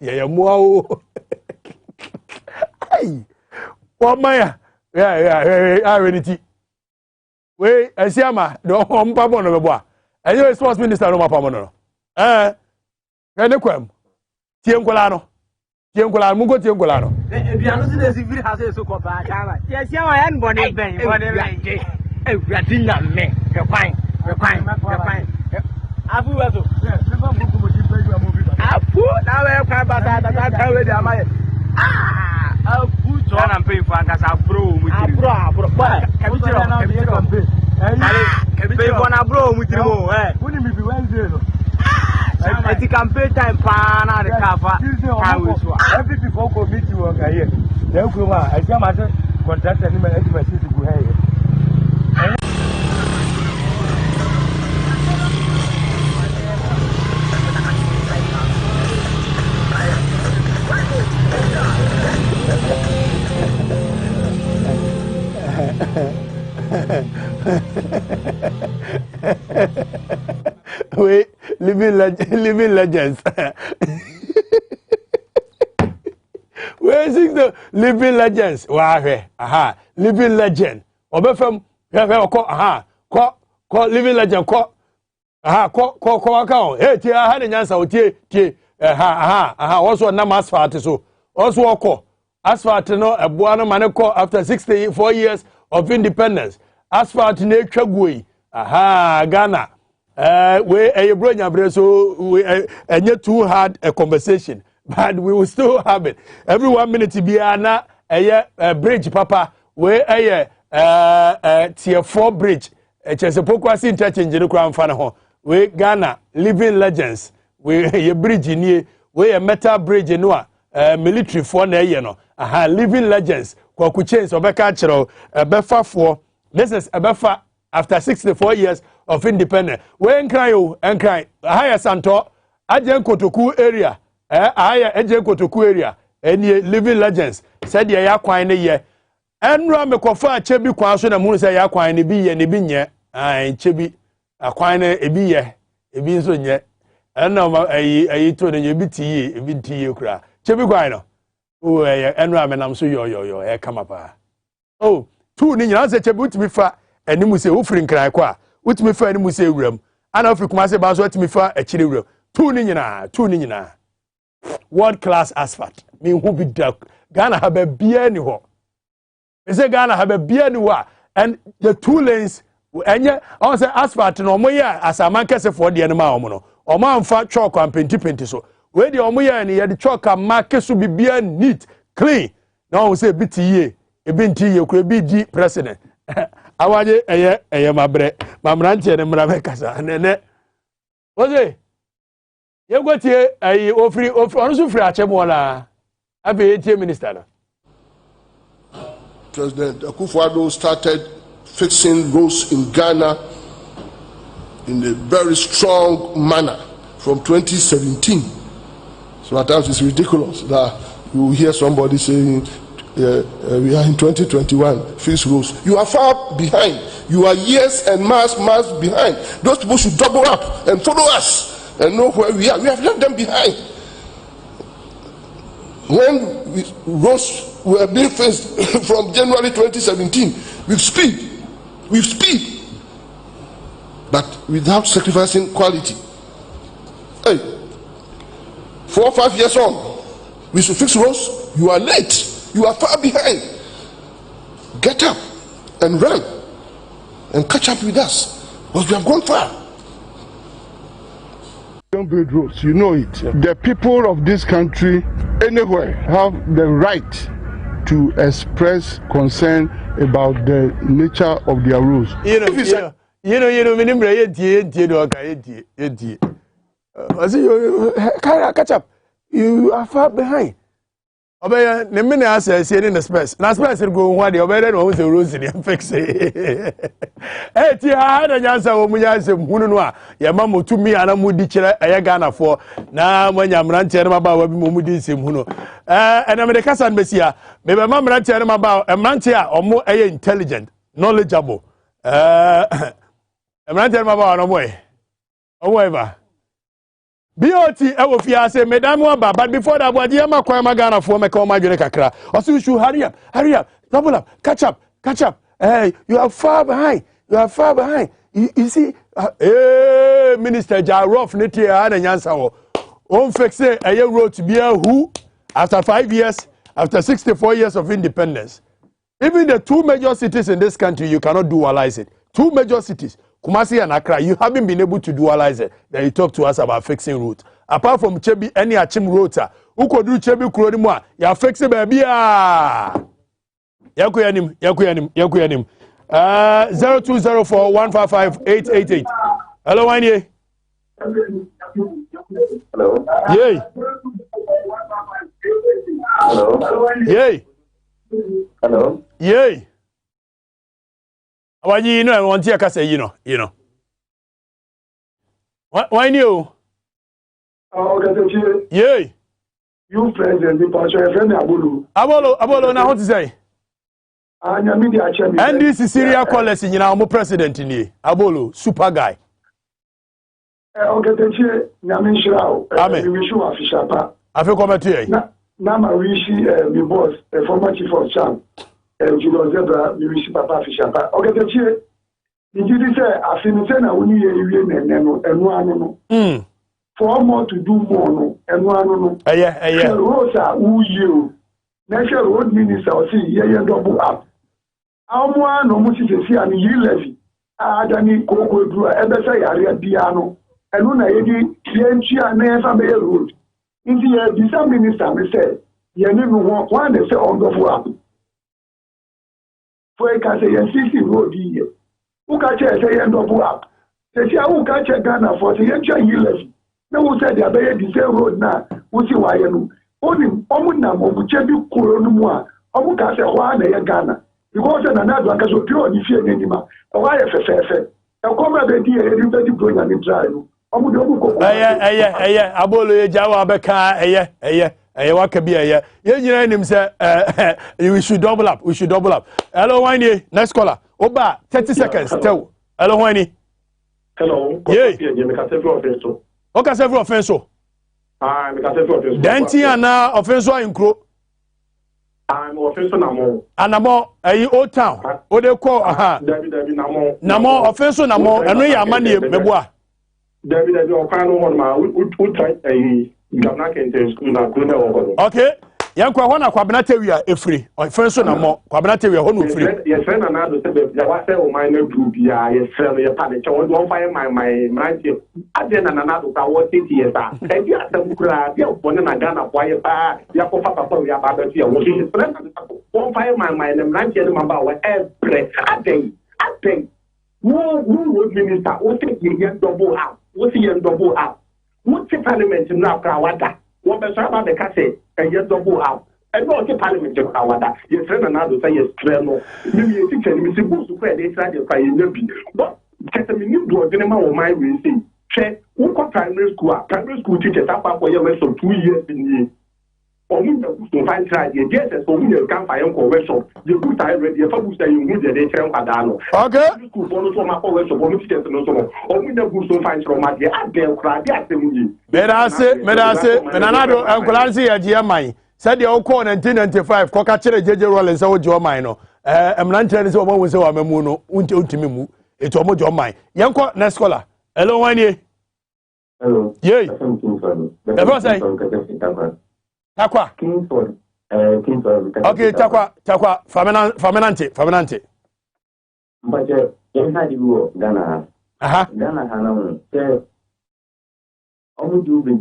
ya mo awo ai o maya ya reniti we asiama do mpa bo no bebo a enyo sports minister no mapa mo no ene kwam tie nkola no mungo tie nkola no biano si de civil house so ko pa kama tie sia wa yan bone ben ewurade nyame kwan afu waso never move mo ji peju amobi afu na we kwa bata ta we de amaye afu to na pay for ankasa bro mu tiri bro pay for na bro mu tiri mo woni mi bi Wednesday no eti campaign time pa na de kafa we so every people go meet you on here dem ko ma I say ma contractor ni ma eti ma see go here we living legends. Where is the living legends? Aha, living legend. Obefem, call living legend, call account. Hey, tia, I had an answer, tie, also a number asphalt, so also call asphalt, no, a buano manico after 64 years of independence. asphalt na etwagoi aha Ghana we bro nyabre so we enye too hard a conversation but we will still have it every 1 minute bia na bridge papa we tier 4 bridge chese pokwasi interchange no kra mfa ne ho we Ghana living legends we bridge ni we metal bridge no military for na no aha living legends kwaku chains obeka kire befa for this is befa after 64 years of independence we enkran higher santo ajen kotoku area higher ajen kotoku area any living legends said ya kwan ne ye enra mekofa achebi kwan so na mu se ya kwan ne bi ye ne bi nye chebi akwan ne ebi ye ebi nso nye enna ayi to ne ebi tiye ebi tiye kura chebi kwan no o enra menam so yo e kama pa oh tu ni nyina se chebi utimi fa enimu se ofiri nkran kwa utimi fa enimu se ewuram ana ofiri kuma se ba so utimi fa akire ewuram tu ni nyina world class asphalt me hu bi da Ghana have bia ni ho e say Ghana have bia ni wa and the 2 lanes enye on say asphalt no moya asaman kese for de ma omo no omo amfa chalk and penti so we de omo ya ni ye de chalk and mark so bibia neat clean no say bitiye e bintiye ko bi di president awaje eye mabre mamrantie ne mra bekasa nene oze yegotie ayi ofri onso fri achemo na abe tie minister na President Akufo-Addo started fixing roads in Ghana in a very strong manner from 2017. So at times it's ridiculous that you hear somebody saying we are in 2021, fix roads. You are far behind. You are years and months behind. Those people should double up and follow us and know where we are. We have left them behind. When roads were being fixed from January 2017 with speed, but without sacrificing quality. Hey, 4 or 5 years on, we should fix roads. You are late. You are far behind. Get up and run and catch up with us, because we have gone far. Don't build roads, you know it. The people of this country anywhere have the right to express concern about the nature of their roads. You catch up. You are far behind. Obey the minute I say in the space. Now space go one day. Obey no the rules in fix it. Eh, ti ha na nyansa wo munya se hunu no a ye mamu to me ana mu di kire Ghana for na manya mrantie na ba wa bi mu di nsem hunu. Na me de kasa mesia me be mrantie na ba mrantie a omo intelligent, knowledgeable. Mrantie na ba no mo e. Omo eba. BOT ewo fia say madam wa but before that boy dey ma kwan ma Ghana for me come adwene kakra also you should hurry up double up catch up hey you are far behind you see minister Jaroff netie na nyansa wo on fix say road to be who after 5 years after 64 years of independence even the 2 major cities in this country you cannot dualize it 2 major cities Kumasi and Accra, you haven't been able to dualize it. Then you talk to us about fixing roads. Apart from Chebi, any Achim roads, who could do Chebi Kurodimwa? You fix it, baby. Yakuyanim. 0204-155-888. Hello, Wanye. Hello. Yay. Hello. Yay. Hello. Yay. Why you know I want to say you know. Why you? Yay. You president the pastor friend Abolo na what to say? Anya me dia chairman. And this is Syria callers in our president ni. Abolo super guy. Ogetechi nyame nshirao. Amen. We wish you official pa. Afi comment here. Na ma wish me boss, former chief of staff. Julius Zebra, we wish papa official pa. Ogetechi did you say affinity na woni ye enu anu no. For more to do more no enu anu no. Rosa who you. Next road minister will see ye double up. Amwa no musisi ani yilevi. Adani koko dura ebesa yare biano. Enu na yedi yentia na efa be road. Inti ye bisa minister me say ye ni no one say on the floor. For ka say ye 60 road here. Who ka say ye ndo up. Say who ka che Ghana for say yentia yilevi. Na who say they be the same road na who see why you. Oni omu na mo buche bi kuro no mu a omu ka say wa na ye Ghana. Because na na do aka so pure ni fie n'anima o wa ye fefefe e ko ma be di e ri be di program ni try no omu de omu ko abolo ye jawa abeka wa ka bi ye nyina nim say we should double up hello wani next caller oba 30 seconds tell hello wani hello me ka say for offense o ka say for offense me ka say for offense denti ana offense wa inkro I'm offense namo. Anamo, Old Town. O de call, David Namo. Namo, offense Namo, and we are money, Mebois. David, I can't one man who tried a Ghana school now. Okay. Yankwa wana kwa banateria e free. Offense Namo, kwa banateria honu free. Yes, friend and I said that was a minor group. Yeah, yes, friend, your panic. I won't fire my mind. I then another was 8 years. And you are the crowd, you're one in a Ghana, why you are Papa, you are about to won't fire my mind and land your number every day. Who would minister? What think you get double up? What's the double up? What's the parliament in Nakrawada? What the Shabbat the Casse and get double up? And not the parliament in Kawada. Your friend and I say yes, Treno. Maybe you think you supposed to credit they try to cry in the but get a minute to a minimum of my will say. Check who got primary school teachers up for your rest of 2 years in the Omu to find try the yes, so we can find conversion. The good I read the focus that you need the term Padano. Okay. School for so much conversion, or teachers no so. Omu the good to find from the Adel Crad, the Assembly. Medase, Menanado, Uncle Ansi, a GMI. Said the old corn 1995, Cocachere, JJ Rollins, or Joe Mino. I'm not telling you what was our Memuno, Untimu, it's almost your mind. Yanko, next caller. Hello, one year. Hello. Yay. Takwa. Okay, Takwa, Faminante. But you had you Ghana. Ghana Hana said, "Oh, you be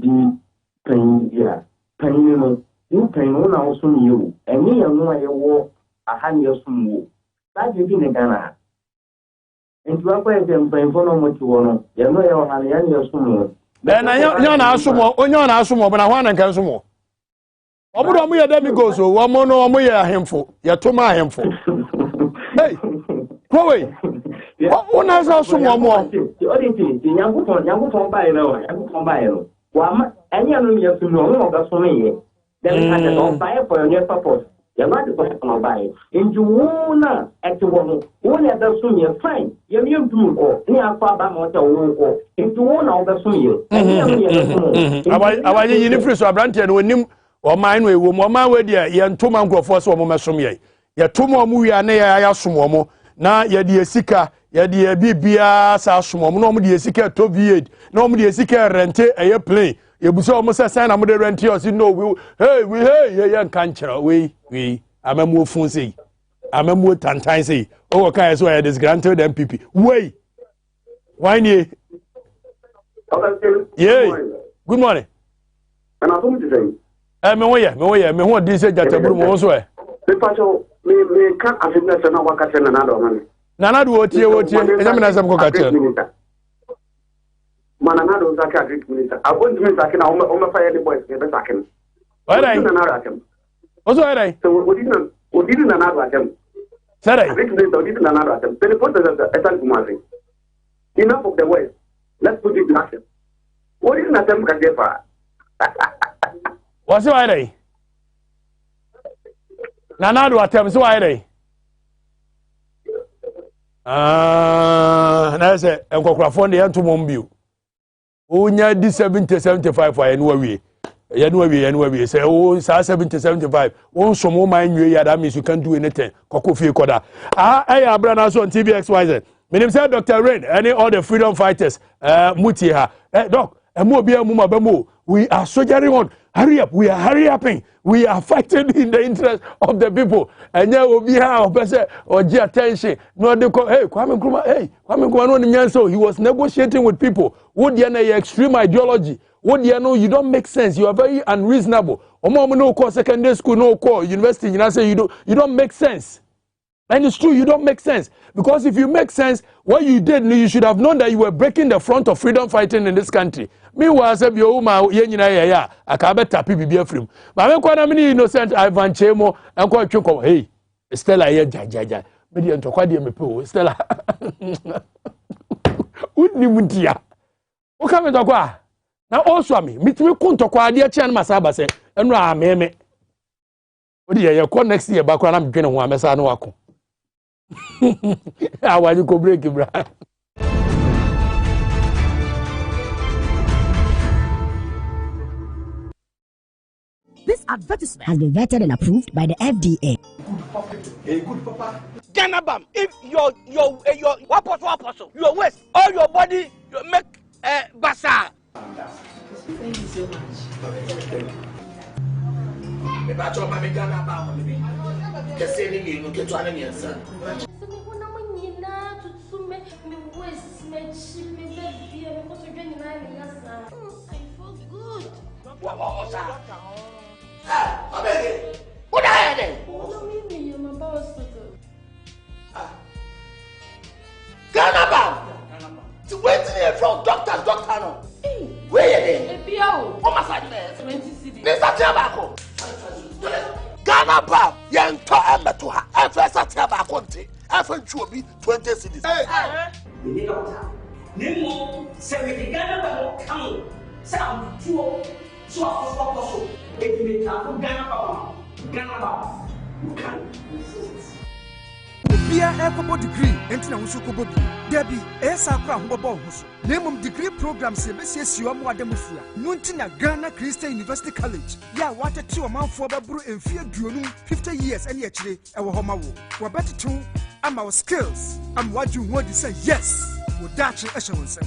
paying, yeah, paying you paying one also you, and me and no war a hand your soon. That you in Ghana. And you are quite them paying for no much you want. You know your hand and your soon. Then I assume, but I want to cancel. Omu ya demi go so omu no omu ya hemfo ya toma hemfo hey kowe ona za so omu oditi nyankopon bae no wa anya no ya so no omu ga so me then ka de don bae for your purpose ya ma de ko no bae inju na eti wo na da so me fine ya mi ntum ko ni akwa ba mo ta wo ko inju na wo ga so me anya no ya so abaye yini free so abrante no onim o man we wo mo man we dia ye ntoma nkrofo so mo mesom ye toma mo wi ane ya som mo na ye de esika ye de bibia sa som mo no mo de esika to V8 no mo de esika rente eye plane ye buso mo se sign na mo de rente o si no we ye nkan kire we amamu ofun sei amamu tantan sei o kan so ye disgranted MPP we why nie yeah good morning and I told you today me ho di se jataburu mo so e me pacho me kan afidna se na wakati na nado man nanado wotie enya me na sem ko kache mana nado zaki agreement minister abon me zaki na o me fire the boys be zaki why dai na nado akem oso why dai so odidi na nado akem sare agreement odidi na nado akem the report is etan kumasi enough of the west let's put it in action odidi na tem ka jefa what's why dai nanado atem so why dai na say enkokrafo ne yantomom bio onya di 70-75 for yenu say oh 70-75 won somo man nwe ya that means you can do anything kokko fie koda Abranaso on TVXYZ menim say Dr. Rain and all the freedom fighters muti ha doc emu obi emu mabamo we are soldiering on Hurry up, we are hurry upping. We are fighting in the interest of the people. And then we'll be here, or G attention. No, they call, hey, Kwame Nkrumah, so he was negotiating with people. What do you know, extreme ideology? What do you know? You don't make sense. You are very unreasonable. No call secondary school, no call university. You know, say you don't make sense. And it's true, you don't make sense. Because if you make sense, what you did, you should have known that you were breaking the front of freedom fighting in this country. Meanwhile, I said, I can't bet happy be a film. But I'm quite innocent, Ivan Chemo, and quite choco. Hey, Stella, Jaja, Median to quite me, Stella. Wouldn't you? What come to go? Now, also, me, meet me, Kunto, dear Chan Masaba say, and Rameme. What do you call next year? Background, I'm going to want Messano. How are you go break it, bro? This advertisement has been vetted and approved by the FDA. Hey, good papa. Ganabam, if your what apostle, your waist, all your body, you make bazaar. Thank you so much. Thank you. Ghana Bam, young Toa to her, and first at Tabaconte, and for 20 cities. The doctor, Nemo, say, Ghana come, sound two, so also, if you come from Ghana, you can resist. Bia Ecobo degree, Entina Usukobo, Debbie, Esakra, Bobo, Name degree programs, CBCS, you are more demofua. Nuntina Ghana Christian University College. Ya, what a 2 amount for Babru and fear Drunu, 50 years, and actually, our Homawo. We're better too, I'm our skills. I'm what you want to say, yes, with that assurance.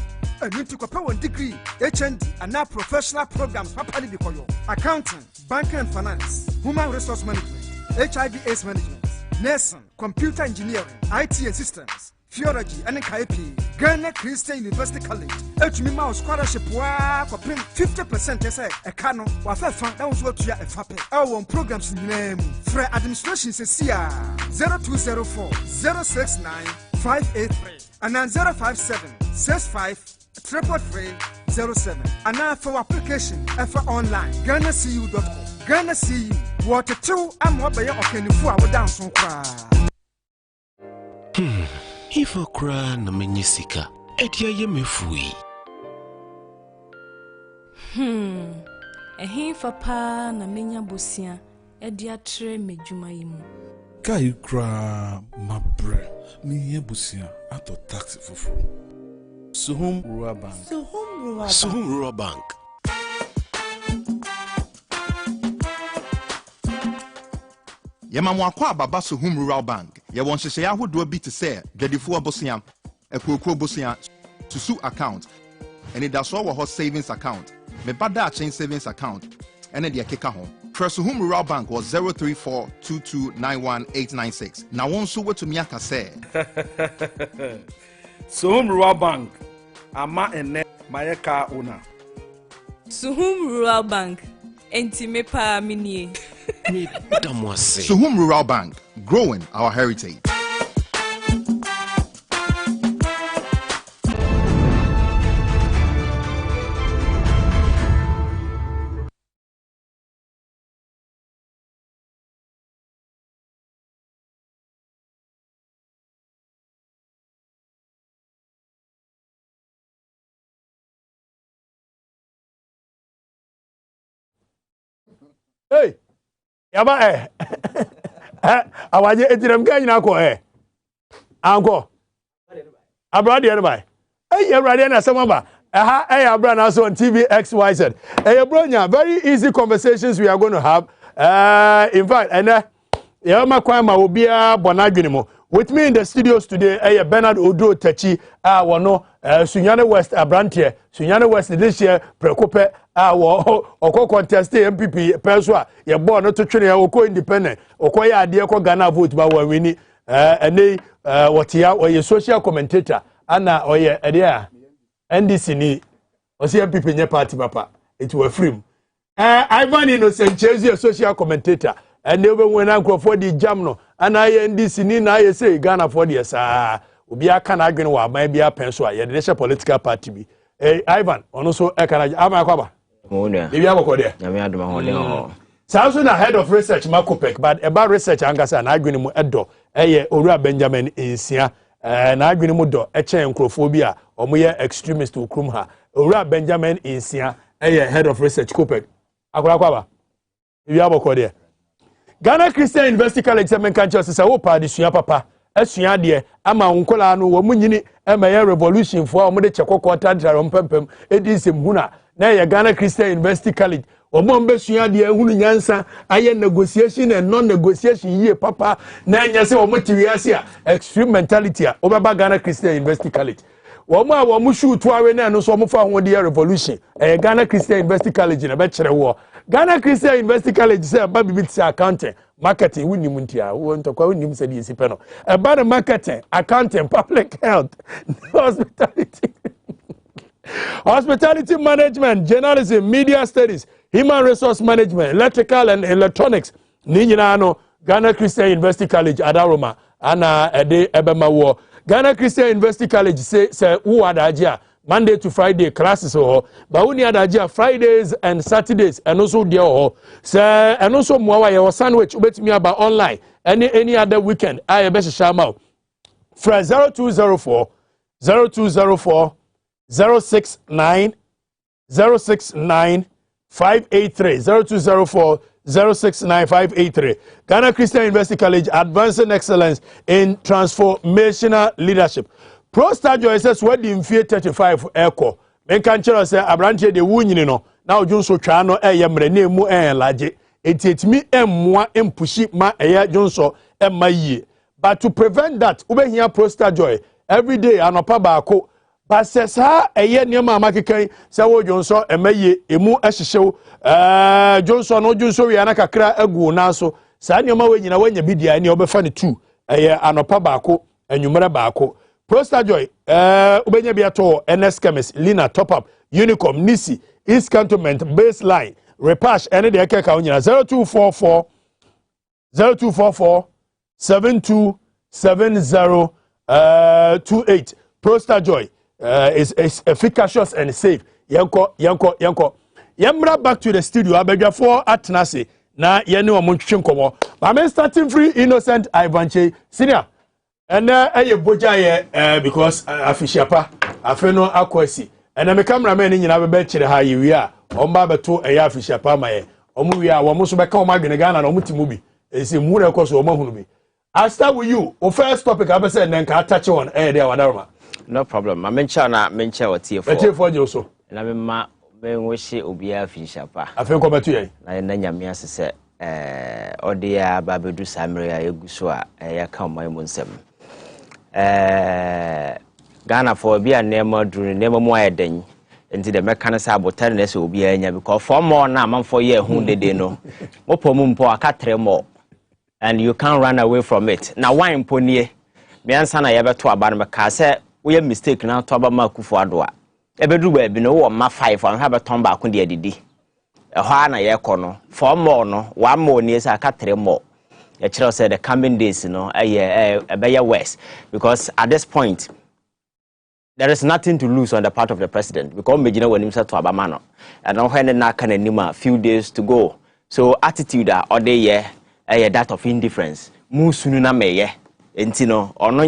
And you took a power degree, HND, and now professional programs, Papa Bikoyo, accounting, banking and finance, human resource management, HIV/AIDS management. Nursing, computer engineering, IT and systems, theology, and KP. Ghana Christian University College. HMI scholarship, 50% as a canon, or that was what you are a fappy. Our programs in name. For administration, says 0204 069 583 and then 057 65 33307. And now for application, for online, GhanaCU.com. Ghana CU. Water 2 and what by your can you our dance on cry. If I cry na menyisika, etia ye mefui. Ehin fa na menya bosia, edia tre medjuma yimu. Kai kra mabre, mi ye busia ato taxi fufu. Suhum Rural Bank. Suhum Rural Bank. Yema kwa baba Suhum Rural Bank. Ye won hyehyɛ ahodo bi te sɛ dwadefo abosia, ekokro bosia, susu account. Ene da so wɔ hɔ savings account. Me bada chain savings account. Ene de keka ho. Suhum Rural Bank was 03422919896. Na won so wetumi aka sɛ Suhum Rural Bank. Ama ene mayeka owner. Suhum Rural Bank. Enti me pa minie. Suhum Rural Bank, growing our heritage. Hey! Yaba awaje etirem ga nyina ko anko abrade ere bai abrade na samaba Abranaso on TV XYZ. Bronya, very easy conversations we are going to have. In fact, and with me in the studios today, Bernard Odo Techi, Sunyane West Abrantie, Sunyane West this year prekope oko contest MPP perswa ye born to train oko independent oko ya ade ko Ghana vote ba wa wini ene wotia oye social commentator ana oye ede NDC ni osi MPP nye party papa it were free Ivan Innocent Chezi social commentator and they when uncle for the jam no and I NDC ni na say Ghana for the sa obi aka na adwene wa man bia penso a ye de political party bi Ivan ono so e kana ama kwaba mo nua bia boko de nyame adoma ho de ho so na head of research Makopek but about research angasa na adwene mu edo eye Owura Benjamin Nsia na adwene mu do e chen nkrofo bi a omo ye extremist ukrum ha Owura Benjamin Nsia eye head of research Kopek akora kwaba bia boko de Ghana Christian University College Semen Kancho say wo pa de sua papa asua de ama nkola no wo munyini emaye revolution fo omo de chekoko tadra mpempem edisem huna na ye Ghana Christian University College omo mbesua de hunu nyansa aye negotiation and non negotiation yie papa na nya se omo tiwiase a extreme mentality a obeba Ghana Christian University College womo a womo shoot awe na no so omo fa ho de revolution Ghana Christian University College na be kire wo Ghana Christian University College say ba bibiti accounting marketing we nim ntia wo ntokwa we nim say di sipe no about the marketing accounting public health hospitality management journalism media studies human resource management electrical and electronics ni nyina no Ghana Christian University College Adaroma ana ede ebema wo Ghana Christian University College say who adagea Monday to Friday classes or but only adagea Fridays and Saturdays and also there or say and also mwa your sandwich ubetimi about online any other weekend I best shama fra 0204 069 583 0204 069 583 Ghana Christian University College advancing excellence in transformational leadership. Pro Star Joy says what the infie 35 echo. Men can tell say Abrante de wunyini no. Now Johnso twa no mre na mu laje. Etimi emwa empushi ma Johnso emma yie. But to prevent that, ube here Pro Star Joy every day anopa baako. But says ha niema amakekan say wo Johnso emma yie emu ehyehew Johnso no Johnso wi ana kakra agu na so. Sa niema we nyina wanya bidia ne obefa ne 2 anopa baako anwumere baako. Pro Star Joy, Ubenya Biato, NS Chemist, Lina, Top Up, Unicom, Nisi, East Cantonment, Baseline, Repash, any de Keka 0244 727028. Pro Star Joy is efficacious and safe. Yanko. Yamra back to the studio. Abegya for Atnase. Na yeni wa munchim komo. I'm starting free innocent Ivanche Senior. And boja ye because afishiapa afeno akwasi and me cameraman nyina be chire ha ye wi a omba beto afishiapa ma ye omu wi a wo mo so be ka o magene Ghana na omutimu bi esi mu re koso o mahunu bi. I start with you. O first topic I be say then ka touch on there wadaroma. No problem. Ma mencha na mencha watie for. Watie for je so. Na me ma me wohye obi afishiapa. Afen ko beto ye. Na nyame asese odia babedu samre ya eguso a ya ka oman mu nsem. Ghana for be a name or dream, never more than into the mechanics abotanness will be anya because 4 more now, man for year whom they know. Mopomumpo a catre more, and you can't run away from it. Now, wine pony, me and son I ever to about Macassa, we are mistaken now to about Makufuadua. Ever do we be no my 5 and have a tomb back on the DD. A hana yakono, 4 more no, 1 more nears a catre more. The child said the coming days, you know, a better west because at this point there is nothing to lose on the part of the president because we know when himself to Abamano and now when na can anima few days to go. So attitude or they that of indifference. Musuna meye entino or no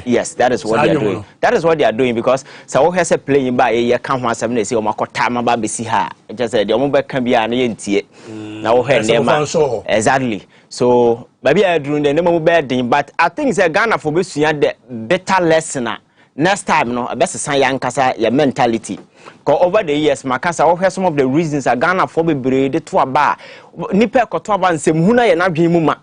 yes, that is what they are doing. That is what they are doing because so has a playing by a count 1 say o makotama ba besi ha. Just said the mobile can be an entie. Now exactly. So maybe I drew the name of bedding, but I think the Ghana for the better lesson. Next time, no, a best sign kasa your mentality. Because over the years, Makasa have some of the reasons a Ghana for be braided to a bar. Nipe kotoba and semhuna ye na dreamuma.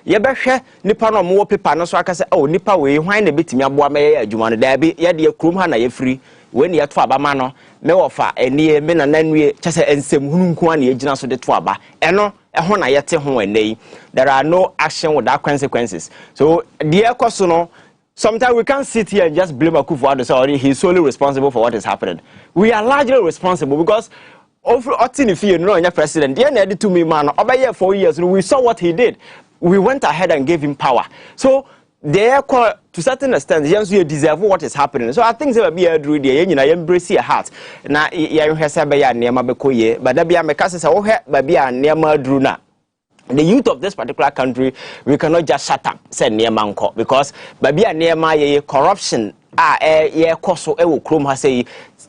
yɛbɛhwɛ nipa no mo paper no so aka sɛ oh nipa we hwan na betimi aboa me adwuma no da bi ye de krom ha na ye free we ne yeto aba ma no me wofa enie me na nanue kyese ensem hunu nko na ye gina so de to aba eno ho na yete ho enei there are no action without consequences so the ekoso no sometimes we can't sit here and just blame Akufo-Addo say he's solely responsible for what is happening. We are largely responsible because over if you know your president, the end to me man, over here 4 years, we saw what he did. We went ahead and gave him power. So they to certain extent, yes, you deserve what is happening. So I think there will be a drew there, you know, embrace your heart. Now you have said by near Mabekoye, but there be a mecassis oh baby and near Madruna. The youth of this particular country, we cannot just shut up, say near Manko, because baby and near my corruption, koso ewo krom ha say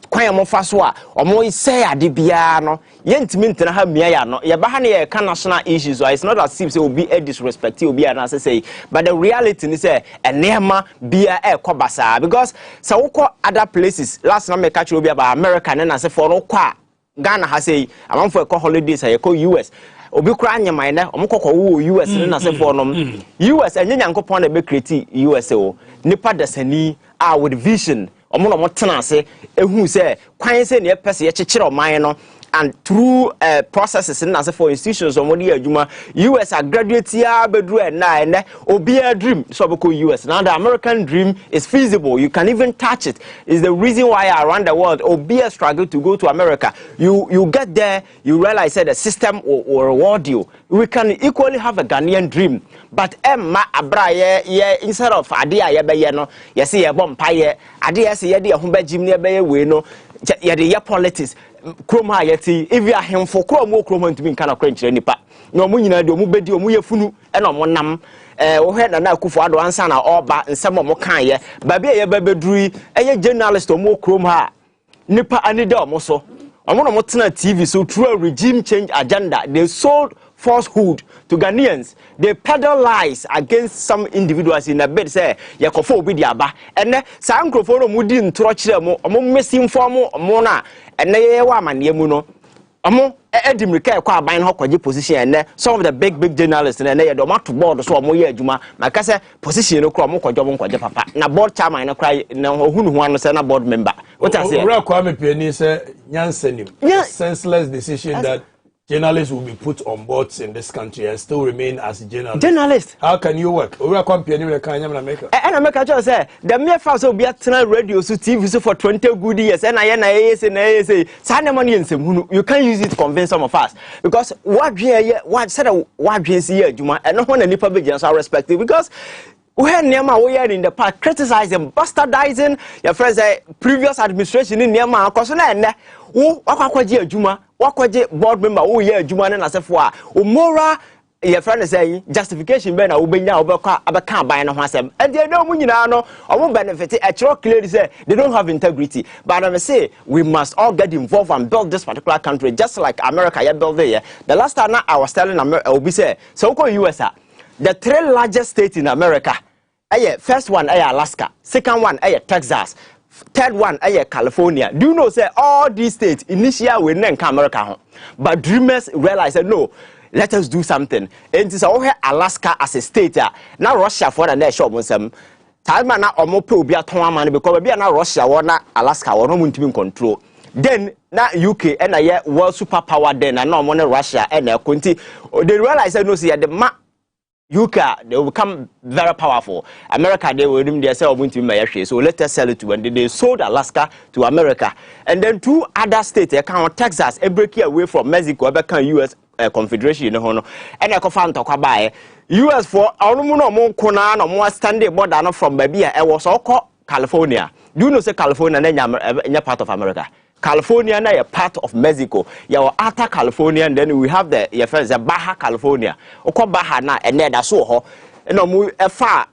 kwan mo fa so a omo say ade bia no yentimi ntena ha mia ya no ye ba ha na ye ka national issues so it's not as if say obi disrespect obi and say but the reality is say enema bia kobasa because say woko other places last na me catch obi about America na say for no kwa Ghana ha say amanfo e holidays e US obi kura anyama na omukokọ wo US na say for no US enye nyankopon na be create US o nipa dasani with vision omo no tena ase ehu se kwan se ne pese ye kekere oman no and through processes in as for institutions omo dey adwuma US are graduate ya bedru na obi a dream so be US now the American dream is feasible you can even touch it is the reason why around the world obi a struggle to go to America you get there you realize that the system will reward you we can equally have a Ghanaian dream but emma abraye ye instead of ade a ye be ye no ye say ye bom paye ade ye say ye de ho ba jim ne be ye we no ye de ye politics kroma yeti if you are him for kromo kromo ntumi nka na kwankyere nipa na omu nyina de omu bedi omu yefunu e na omu nam wo he na Akufo-Addo ansa na oba nsem omu kan ye ba bia ye babeduru eye journalist omu krom ha nipa anide omu so omu no motena TV so through a regime change agenda they sold falsehood to Ghanaians they peddle lies against some individuals in a bid say yakofo obi di aba ene sa nkrofo no mudi ntro kire mo omo misinform mo na ene ye wa amane mu no omo edimrika ekwa aban ho kwaje position ene some of the big journalists ene ye do mato board so omo ye adwuma maka say position no kro omo kwaje papa na board chairman no kra na ohunu ho ano say na board member what I say ora kwa me piani say nyansanim senseless decision that journalists will be put on boards in this country and still remain as journalists. How can you work? We are comparing with America. And America just say the mere fact of being radio so TV so for 20 good years and I say send money in some you can use it to convince some of us because what said what here Juma and no one any public are respected because we had Nema we are in the past criticizing bastardizing your friends previous administration in Nema because na wo akwaje Juma wakwaje board member wo ye adwuma na nasefo a omora ye friend say justification be na wo benya obeka abeka aban no ho asem e de no mu nyina no omo benefit e kiro clearly say they don't have integrity but I say we must all get involved and build this particular country just like America you build there the last time I was telling America obi say so ko US the 3 largest states in America first one Alaska second one Texas third one California. Do you know say all these states initially we name America but dreamers realize that no let us do something and this all Alaska as a state now Russia for the next shop some time na omo pe obi aton man because be na Russia na Alaska no muntimi control then na UK and world superpower then na omo na Russia and konti they realize that no say the UK, they will become very powerful. America, they will they say so let us sell it to when they sold Alaska to America. And then 2 other states, Texas, break away from Mexico, become US Confederation, you know, and I can find US for more Kona no more standing border from baby. I was all called California. Do you know say California is part of America? California is a part of Mexico. You are Alta California, and then we have the Baja California. Oko Baja na and that's so no mu far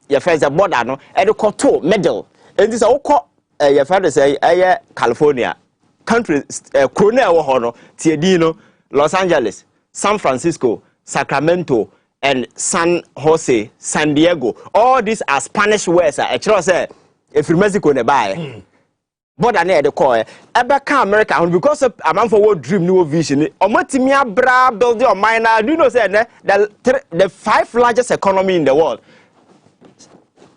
your friends the border no and the middle. And this oko your friend say California country Cornell hono Tiedino, Los Angeles, San Francisco, Sacramento, and San Jose, San Diego. All these are Spanish words. Actually say if Mexico nearby. border near the core. Ebeka America, because a man for what dream, no vision. Omotimia bra building or minor. Do you know say the 5 largest economy in the world?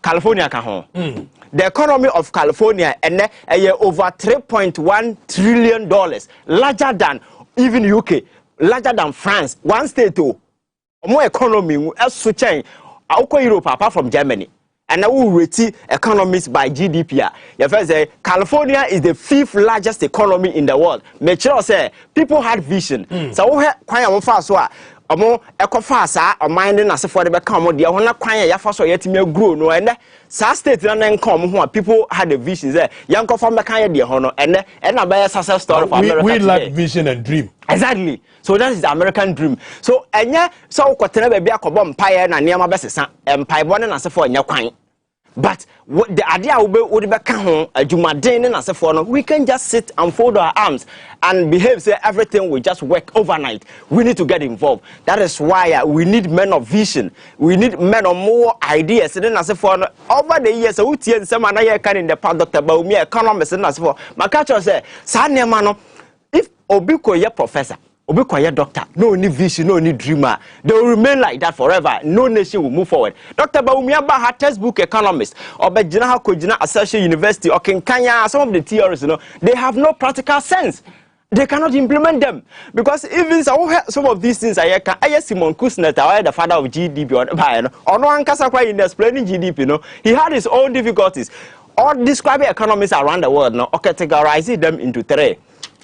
California can home. The economy of California and over $3.1 trillion, larger than even UK, larger than France. One state too. More economy as switching. Europe apart from Germany. And now we rate economies by GDP. Your first say California is the 5th largest economy in the world. Make sure say people had vision. So we quite fast so amo ekofasa o mind na se for the become de ho na kwan ya fa so yetime grow no and sa state na come ho people had a vision say yankofa meka ye de ho no and na be success story for America. We lack vision and dream. Exactly. So that is the American dream. So enye so kwotena ba bia kobo mpaye na niam abesesa empire bo na se for enya kwan. But the idea would be we can just sit and fold our arms and behave, say everything will just work overnight. We need to get involved. That is why we need men of vision. We need men of more ideas. And then as for over the years, some can in the past, Dr. Baumi, economists, and as for my culture say, if Obiko ye professor, Obiko doctor, no need vision, no need dreamer. They will remain like that forever. No nation will move forward. Dr. Baumiaba had textbook economist, or Bejina Kojina Associate University, or Kenkanya, some of the theories, they have no practical sense. They cannot implement them. Because even some of these things, I Simon Kusnet, the father of GDP, or no one can in explaining GDP, he had his own difficulties. Or describing economies around the world, or categorizing them into 3.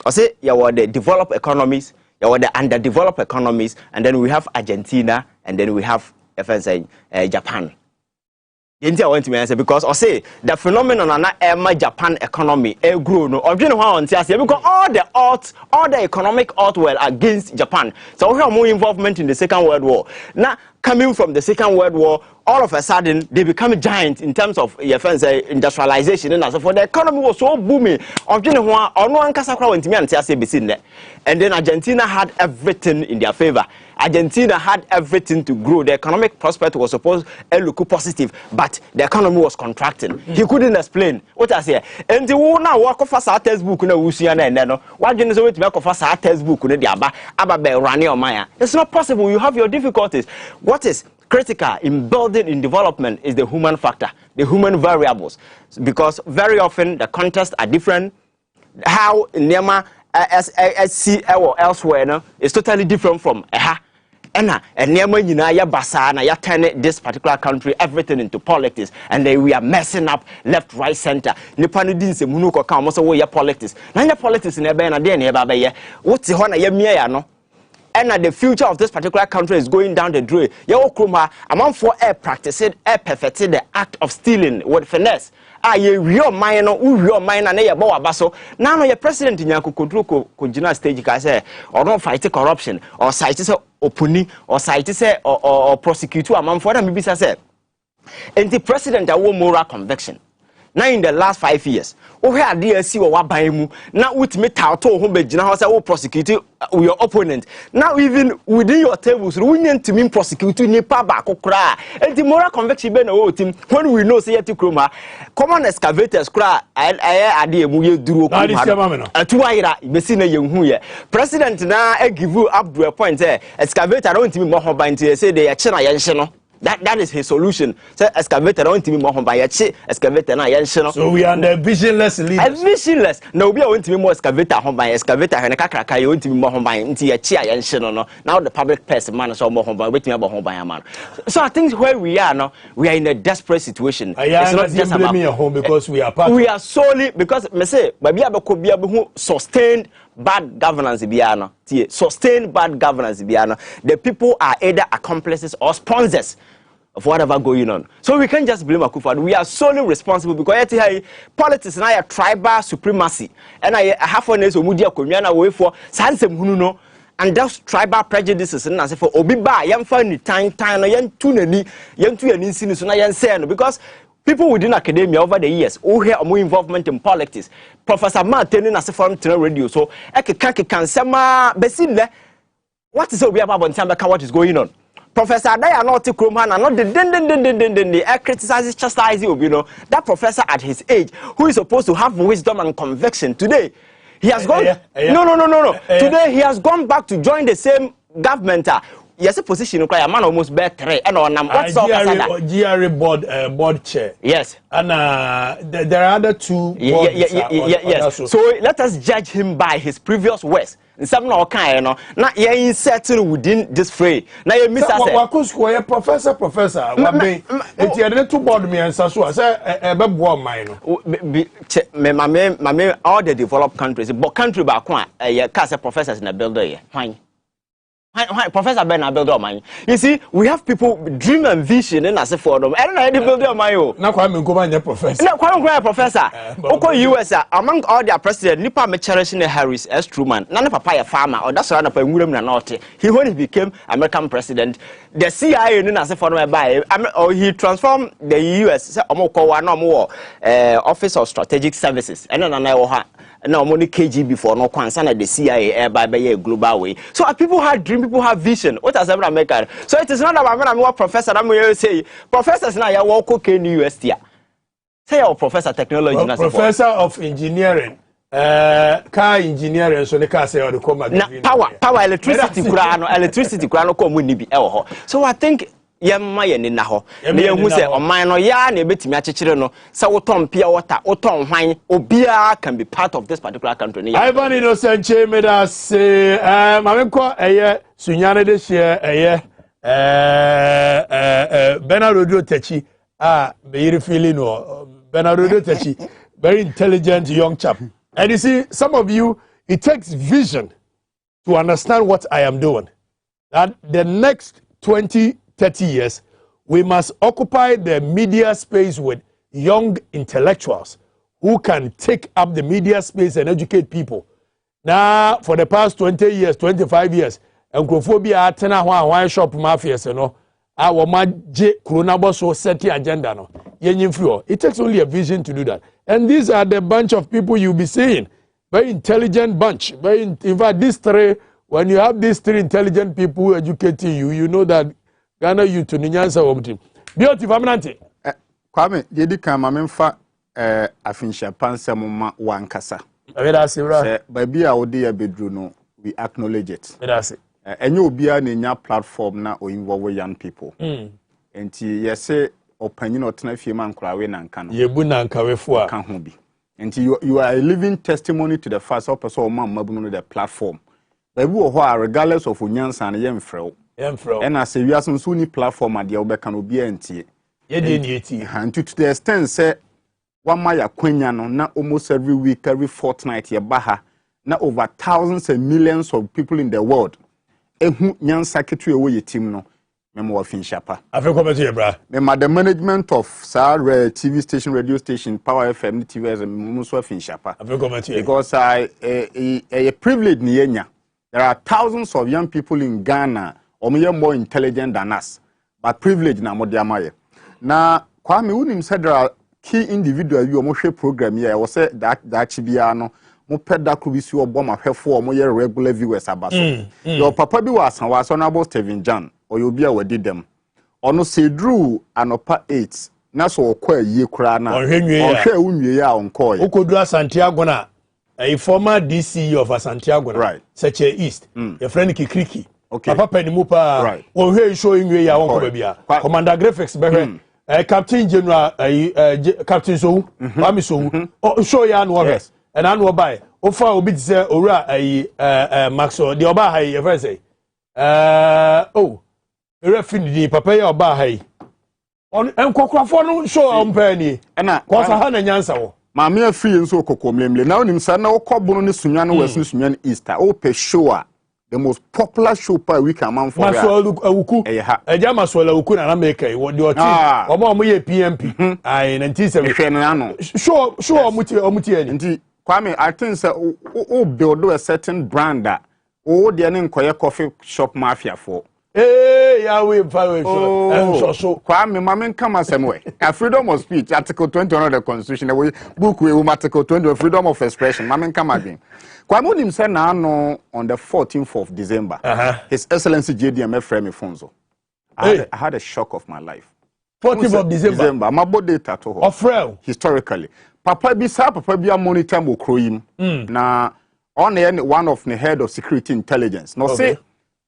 I say, the developed economies, the underdeveloped economies, and then we have Argentina, and then we have Japan. I want to answer because I say the phenomenon na Japan economy grow no. Because all the economic odds were against Japan. So we have more involvement in the Second World War. Now coming from the Second World War, all of a sudden they become giant in terms of industrialization and so for the economy was so booming. And then Argentina had everything in their favor. Argentina had everything to grow. The economic prospect was supposed to look positive, but the economy was contracting. He couldn't explain what I say. And the one now work for our textbook na Usiana and then what you know to make for our textbook na diaba ababe rani or maya. It's not possible. You have your difficulties. What is critical in building in development is the human factor, the human variables, because very often the contexts are different. How Nema SC or elsewhere is totally different from and Nema ya basa na ya turn this particular country everything into politics, and then we are messing up left, right, center. Nipanu din se munu ko kan mo so we ya politics. Na ya politics na be na dey na ba ye. What ti ho na ya mie ya no. And the future of this particular country is going down the drain. Yo kroma among for practicing perfected the act of stealing with finesse. Ye real mine no real mine na ye ba wabaso. Now your president nyanko control ko jina stage ka say or don't fight corruption or cite say opuni or cite say or prosecute among for them be say. And the president that moral conviction. Now in the last 5 years, we had DSC or Wabaymu. Now with me Tato who be house will prosecute your opponent. Now even within your tables, we need to mean prosecute ni pa back cry. And the moral conviction be no team when we know say Kroma common excavators cry I mu duro kuma. Atuwaira besi na yenhu ye. President na give you up to a point say excavator don't mean more ban say they chena yenhye no. That is his solution. So excavator don't me more by excavator na yenhye. So we are the visionless leaders. Visionless. No be want me more excavator home by excavator and kakraka you want me more home by nti ya chia yenhye no. Now the public person man so more home by wait me about home by man. So I think where we are now, we are in a desperate situation. It's not just about me at home because we are part. We are solely because me say baby abeko bia be sustained bad governance biano. Sustained bad governance biano. The people are either accomplices or sponsors of whatever going on. So we can't just blame Akufo-Addo. We are solely responsible because politics now a tribal supremacy. And I have one is omudia komyana way for sansem hunu no. And those tribal prejudices and as for obiba yam find time no yan tu nani yan tu yanin sinu so na yan say no because people within academia over the years who hear more involvement in politics. Professor Martin as a foreign radio so eke sema besin le what is obi about what is going on? Professor Adaya not to Krumhan and not the criticizes chastising you know that professor at his age who is supposed to have wisdom and conviction today he has gone no today he has gone back to join the same government yes a position a man almost bear 3 and on what's GRA board chair yes and there are other 2 boards yes so let us judge him by his previous words. Some no kind no na ye insert within this fray na ye miss us professor wabe enti ye dey 2 board me answer so say e be bo man no me all the developed countries but country ba ko ye ka say professors na builder ye why Professor Ben builder man you see we have people dream and vision and as for them I don't know the builder man yo na kwa me nko ba professor na kwa me professor oko US among all their president nipa me cherishing Harris S Truman na papa ya farmer or that's why na pa nwuram na north he when he became American president the CIA no as for them buy or he transformed the US say omoko wa na omo office of strategic services and na wo ha na money KGB for no kwansa na the CIA by a global way so people have dream people have vision what has ever America so it is not about when I'm professor I'm say professors now you work okay in university say your professor technology professor of engineering car engineering so the car say or the come power electricity kura no come ni bi so I think yemma ye ni na ho na yehu se oman no ya na ebetimi akekere no se woton pia water woton hwan obia can be part of this particular country Ivan Innocent Chemeda say mameko eye sunyane de share Benarodo Techi be feeling no Benarodo Techi very intelligent young chap and you see some of you it takes vision to understand what I am doing that the next 20-30 years, we must occupy the media space with young intellectuals who can take up the media space and educate people. Now, for the past 20 years, 25 years, Nkrophobia atena hwan shop mafias no, our maje kronabo so set the agenda no. It takes only a vision to do that. And these are the bunch of people you'll be seeing. Very intelligent bunch. In fact, these 3, when you have these 3 intelligent people educating you, you know that Ghana you to Ninyansa Omti. Beauty Faminante. Kwame, yedi kan ma memfa afinsha pansa moma wankasa. That's it. Baby a odi ya bedru no, we acknowledge it. That's it. Enye obia na nya platform na o involve young people. Enti yese opanyin otena fie man krawe na nka no. Yebu na nkawefo a kan ho bi. Enti you are a living testimony to the fact of person man mabu no the platform. Baby wo ho regardless of onyansa na yemfrɛ. And as a Yasun platform at the Obekan Obi antie. And to the extent say one Maya Quenyano, not almost every week, every fortnight, ya baha, not over thousands and millions of people in the world. And who young secretary away team no memo of Finshapa. I feel come to bra. Member the management of TV station, radio station, Power FM, TV as a Muso Finshapa. I feel come to because a privilege nienya. There are thousands of young people in Ghana. Omo more intelligent than us, but privileged na modiamaye. Na Kwame unim said there are key individuals you omo program here. Was say that chibia no mo peda kubisi obo ma hwefo omo ye regular viewers abaso. Your papa bi was honorable Stephen John or you be a wedi dem. Ono se drew anopa 8 na so okwa ye kura na. Ohwe unwie ya onkoy. Okodua Santiago na a former DC of Santiago na. Right. Such a East. Your friend Kikriki. Okay. Papa Penimupa, right. Or here showing you your uncle Babia. Commander Graphics, Captain General, Captain So, Mami So, or show ya and yes. And I know by. Ofa obit say ora Maxo, the Oba Hay, ever say. Oh, refinity, Papa Oba Hay. On Encocrafon show on penny. And I was a hand and answer. Mamma free and so cocomlemle. Now in Sana or Cobbon Sunyano West Sunyan Easter. Oh, Peshoa. The most popular show per week among for Uku, a Jamaswell Uku and America, what your team, or more PMP, I 1970. Sure, Muti, Kwame, I think so. Oh, build a certain brand that oh, the Nkoya coffee shop mafia for. Hey, yeah, we follow so Kwame, Mamma come as some way. A freedom of speech, Article 20 of the Constitution, we book with Article 20 of freedom of expression. Mamma come again. Kwame himself now on the 14th of December. His Excellency JDMF Fremi Fonzo. I had a shock of my life. 14th of December. I'm about data to her. Of real. Historically. Papa be a monitor mo kroim. Na on one of the head of security intelligence. Now say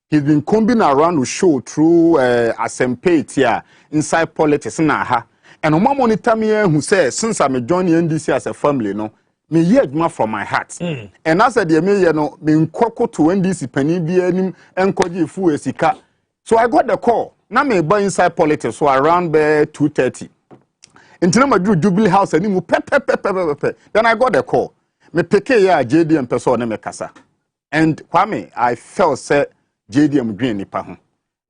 he's been combing around to show through assembly here inside politics na ha. And one monitor me who says since I'm joining NDC as a family, no, me hear from my heart. And as I said, me nkoko to NDC penny be any encourage fu esika. So I got the call. Now me buy inside politics so around 2:30. Until I do Jubilee House and mu pepe. Then I got the call. Me peke ya JDM person me kasa. And Kwame, I felt say JDM green nipa ho.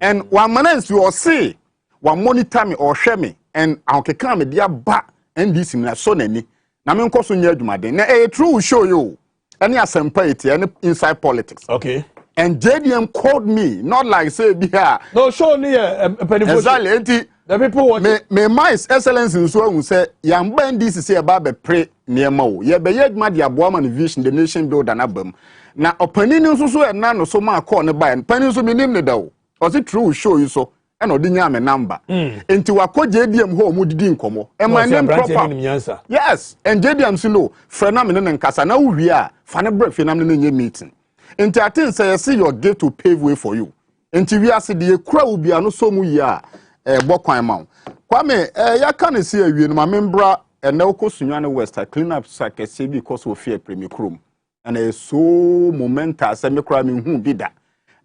And one man you say one monitor me or share me and I can me dia ba NDC na so nani. Na me nko so nya adwuma den. Na true show you. Any asempa any inside politics. Okay. And JDM called me, not like say here. No, show me exactly. The people watch. Me my excellence in so who say yamba this say about be pray near mo. Ye be yedma dia boama no vision the nation build an album. Na opani nso so na no so ma call ne buy. Pani so me nim ne da o. Was it true show you so? And odi nya me number. Enti wako JDM ho mu didi nkomo. E my name proper. Yes, and JDM so no. Frena me ne nkasa na wo wi a fa ne break na me ne meeting. Enti atin say see your gate to pave way for you. Enti we ase de ekura obi ano so mu yi a bokwan ma. Kwame ya kan see awie no ma membra na okosunwa ne west clean up sake say because of fear premier krom. And so momenta say me kura me hu bi da.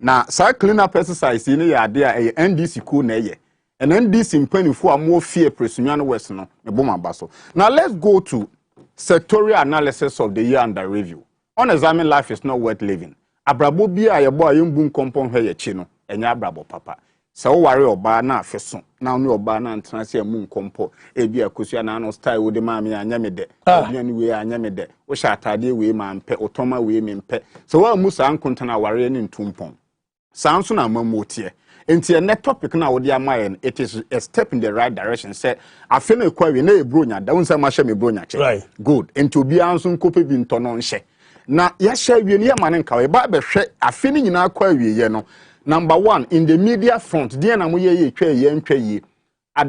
Na sa clean up exercise ni ya de a NDC ko na ye. And NDC mpanifo amo fear presunwa ne west no me bom abaso. Now let's go to sectorial analysis of the year under review. Unexamined life is not worth living. Abrabo bia ye boy yumbu kompon hwe ye chi no enya abrabo papa. Se wo ware oba na afeso na onu oba na ntena se mu nkompo e bia kosua na no style wo de ma me anya me de bia ni we anya me de wo sha atade we ma mpe otoma we me mpe se wo amu sa nkonta na ware ni ntumpon sanso na mamotie enti ne topic na wo de amaye it is a step in the right direction say afe na ekwa we na ebronya da won say ma hye me bronya che right good enti obi anso nkope bi ntono nhye na ya sha wie ne yama ne nka we ba be hwe afe ni nyina kwa wie ye no. Number one, in the media front, at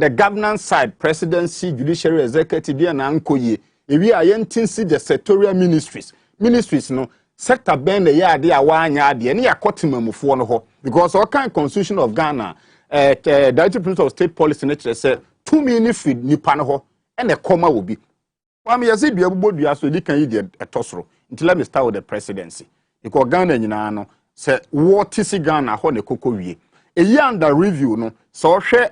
the governance side, presidency, judiciary, executive, we are yenting see the sectorial ministries. Ministries, no, sector bend the year, they are 1 year, and you are cutting them for no, because all kind of constitution of Ghana, Director Principal of State Policy, nature said 2 minutes feed Nipano, and a comma will be. Well, me, as if you have so you can eat a tossro until let me start with the presidency. Because Ghana, you know. Say what is Ghana ho ne kokowie e yi under review no so hwe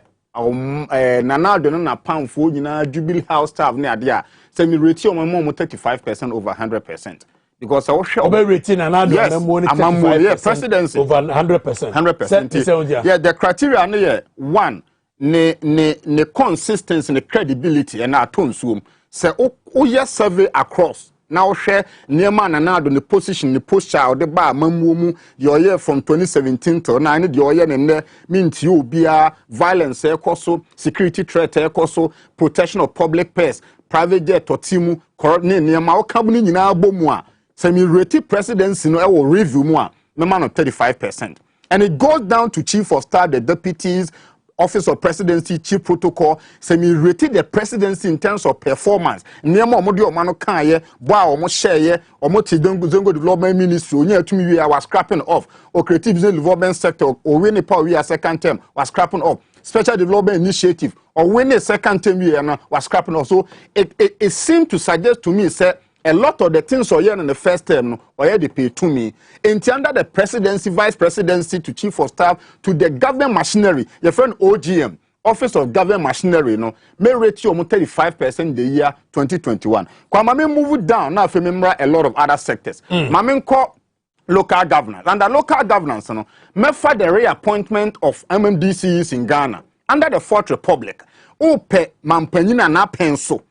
nanado no na pamfo nyina Jubilee House staff ne ade a say me rate o mo 35% over 100% because so hwe over rating nanado na mo 35% presidency over 100%. Yeah, the criteria no ye one ne consistency ne credibility and atonsuom say o ye survey across. Now share Niema Nanado the position, the posture, the bar, Mamumu, your year from 2017 to 9, your year and there means you be violence, also security threat, also protection of public purse, private jet or Timu, coordinate Niema, Kabuni in our Bomwa, semi-rated presidency, no, I will review more, no man of 35%. And it goes down to chief of staff, the deputies, Office of Presidency, Chief Protocol, semi-rated the presidency in terms of performance. Niamo Modi Omano Kanye, Boa Omo Share, Omo Zongo Development Ministry, near to me we are scrapping off, or creative business development sector, or winning power we are second term, was scrapping off. Special development initiative, or when a second term we are was scrapping off. So it seemed to suggest to me, sir, a lot of the things are here in the first term already paid to me. And under the presidency, vice presidency, to chief of staff, to the government machinery, your friend OGM, Office of Government Machinery, no, may rate you 35% the year 2021. Kwame move down now, if you remember a lot of other sectors. Mame call local governance. Under local governance, no, may for the reappointment of MMDCs in Ghana under the Fourth Republic. Ope mampenina na penso.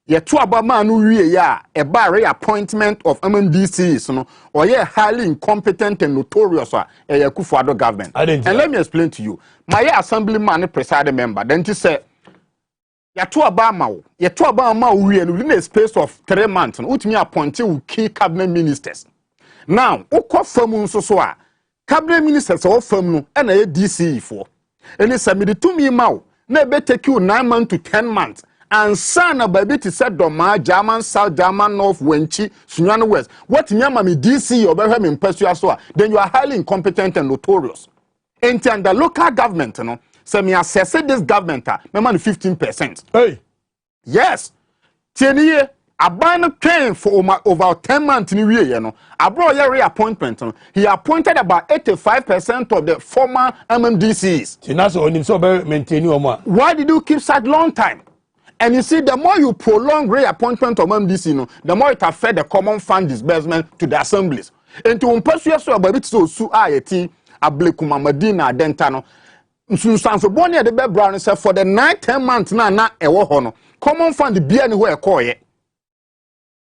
Ye two abama no wie ya a bar appointment of MMDCs no or ye highly incompetent and notorious a Kufuado government. And let me explain to you. My assemblyman presiding member then to say ye two abama we and within a space of 3 months and me appointing key cabinet ministers. Now, o ko famu so a cabinet ministers or firm no and a DCE for And it's a me mau. Never take you 9 months to 10 months. And son of baby to set Doma, German, South, German, North, Wenchi, Sunyana West. What Yamami DC or Beham in Persuasua, then you are highly incompetent and notorious. And the local government, you know, so me assess this government, me man 15%. Hey. Yes. 10 years. A ban came for over 10 months in a year, you know. I brought a reappointment. You know. He appointed about 85% of the former MMDCs. Why did you keep such long time? And you see, the more you prolong reappointment of MMDC, you know, the more it affects the common fund disbursement to the assemblies. And to pursue so about it so IAT, Ablekuma Medina, Dentano. Bonia the Beb Brown said for the 9-10 months na ewo hono. Common fund be anywhere call ye.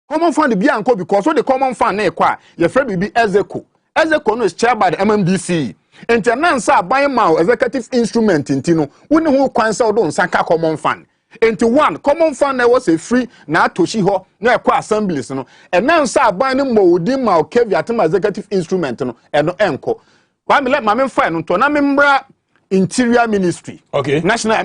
Common fund be anko because so the common fund na ekwa your friend be Ezeko. Ezeko no is chaired by the MMDC. Internansa buying ma executive instrument intino. Woni who kwan say do nsanka common fund. Into one common fund na was a free na atoshi ho na ekwa assemblies no. And now say buying mo udi ma caveat executive instrument no eno enko. Why me let my fine no to na membra Interior Ministry. Okay. National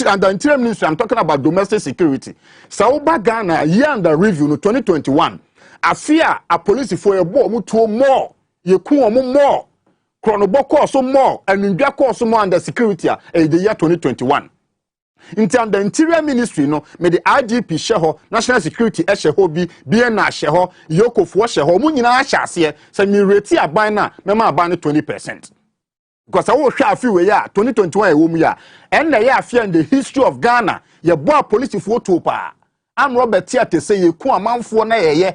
under Interior Ministry, I'm talking about domestic security. Sauba Ghana, year under review no 2021. I fear a police for a bo mutuo more. You cool more. Chronoboko so more. And in so more under security the year 2021. In the Interior Ministry, no, may the IGP sheho, National Security sheho bi, BNA sheho, Yoko for sheho, munina shasiye, se mi reti abana, mema abana 20%. Because I will share a few years, 2021 year, and the year fear in the history of Ghana, your boy police for topa. I'm Robert here to say you come man for na ye.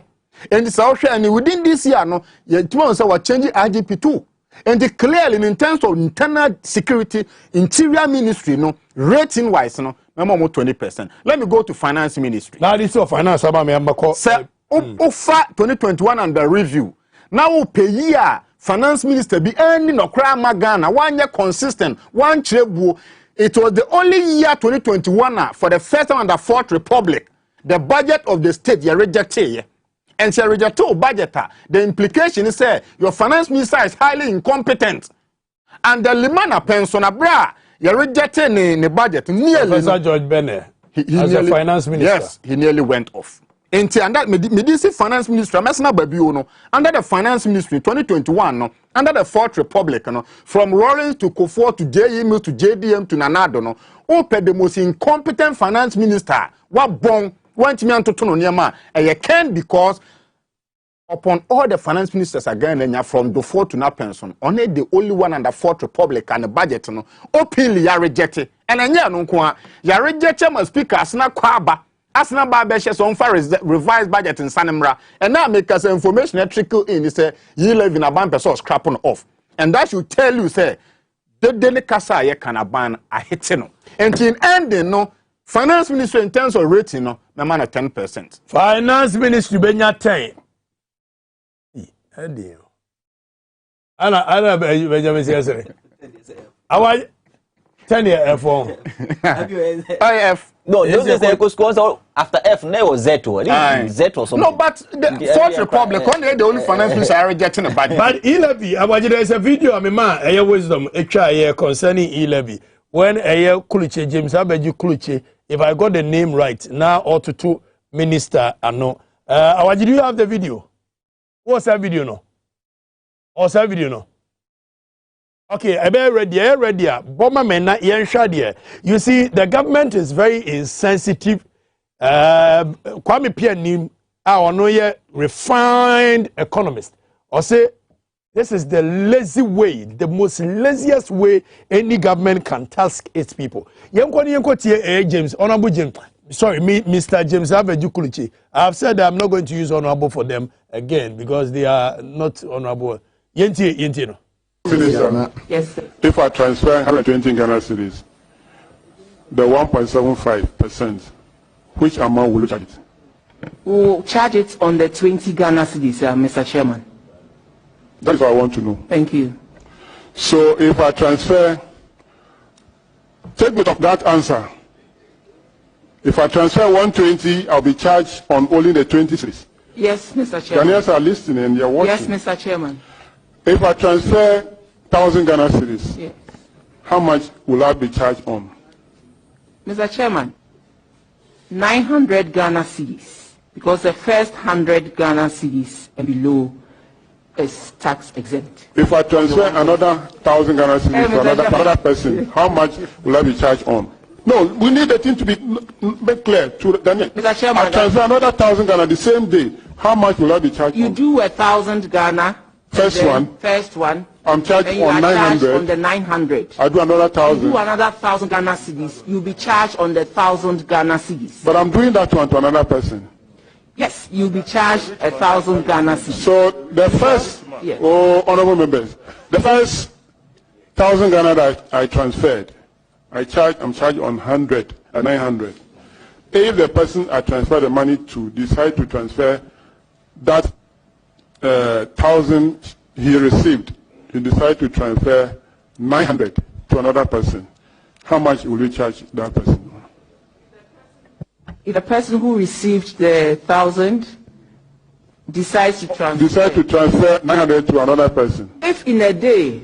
And this also and within this year, no, you say what changing IGP too. And clearly in terms of internal security, Interior Ministry, no, rating wise, no, more 20%. Let me go to Finance Ministry. Now this is finance about me. Say, offer 2021 under review. Now pay year. Finance Minister be earning no cry Ghana 1 year consistent 1 trebu. It was the only year 2021 for the first time under Fourth Republic the budget of the state you rejected and she rejected budget. The implication is say your finance minister is highly incompetent and the limana pension abra you rejected in the budget nearly. Professor George Benne as a finance minister. Yes, he nearly went off. And that medicine finance ministry, under the finance ministry 2021, no, under the Fourth Republic, no, from Rawlings to Kofor to JEM to JDM to Nanado, no, open the most incompetent finance minister. What bong went me to Tononiama, and you can because upon all the finance ministers again, from the fourth to now pension, only the only one under Fourth Republic and the budget, no, openly ya rejected, and then ya rejected my speaker as na kwaba. As number beshes on far revised budget in Sanimra, and now make us information that trickle in. He say you live in a ban person scrapping off, and that should tell you say the delicasa ye can ban a hitino. And in ending no finance ministry in terms of rating no man at 10%. Finance ministry benya 10. Ana Benjamin say I 10 year F1. IF. No, those is the scores after F now was Z or something. No, but the Fourth Republic, only the only finance minister are getting a budget. But E-Levy, there is a video, I mean, man, a wisdom, a try concerning E-Levy. When a Kuluche, James Abeju Kuluche, if I got the name right, now or to 2 minister, I know. Do you have the video? What's that video no? What's that video no? Okay, I be ready. Bomber mena yen. You see, the government is very insensitive. Kwame Pianim, our no refined economist, or say this is the lazy way, the most laziest way any government can task its people. James, Honorable James. Sorry, Mr. James Abeju Kuluchi. I have said that I'm not going to use honorable for them again because they are not honorable. Yenti no. Minister, yes, sir. If I transfer 120 Ghana cedis, the 1.75%, which amount will you charge it? We'll charge it on the 20 Ghana cedis, Mr. Chairman. That's what I want to know. Thank you. So if I transfer, take note of that answer. If I transfer 120, I'll be charged on only the 20 cedis. Yes, Mr. Chairman. Ghanaians are listening and you're watching. Yes, Mr. Chairman. If I transfer 1,000 Ghana cedis, yes, how much will I be charged on? Mr. Chairman, 900 Ghana cedis, because the first 100 Ghana cedis and below is tax exempt. If I transfer another 1,000 Ghana cedis to another person, how much will I be charged on? No, we need the thing to be made clear to Daniel. Mr. Chairman, I transfer another 1,000 Ghana the same day. How much will I be charged on? You do 1,000 Ghana. First one. I'm charged on 900. On the 900. I do another 1,000. You do another 1,000 Ghana cedis. You'll be charged on the 1,000 Ghana cedis. But I'm doing that one to another person. Yes, you'll be charged 1,000 Ghana cedis. So the first, honorable members, the first 1,000 Ghana that I transferred, I'm charged on 100 and 900. If the person I transfer the money to decide to transfer that 1,000 he received, he decide to transfer 900 to another person, how much will you charge that person? If the person who received the 1,000 decides to transfer 900 to another person, if in a day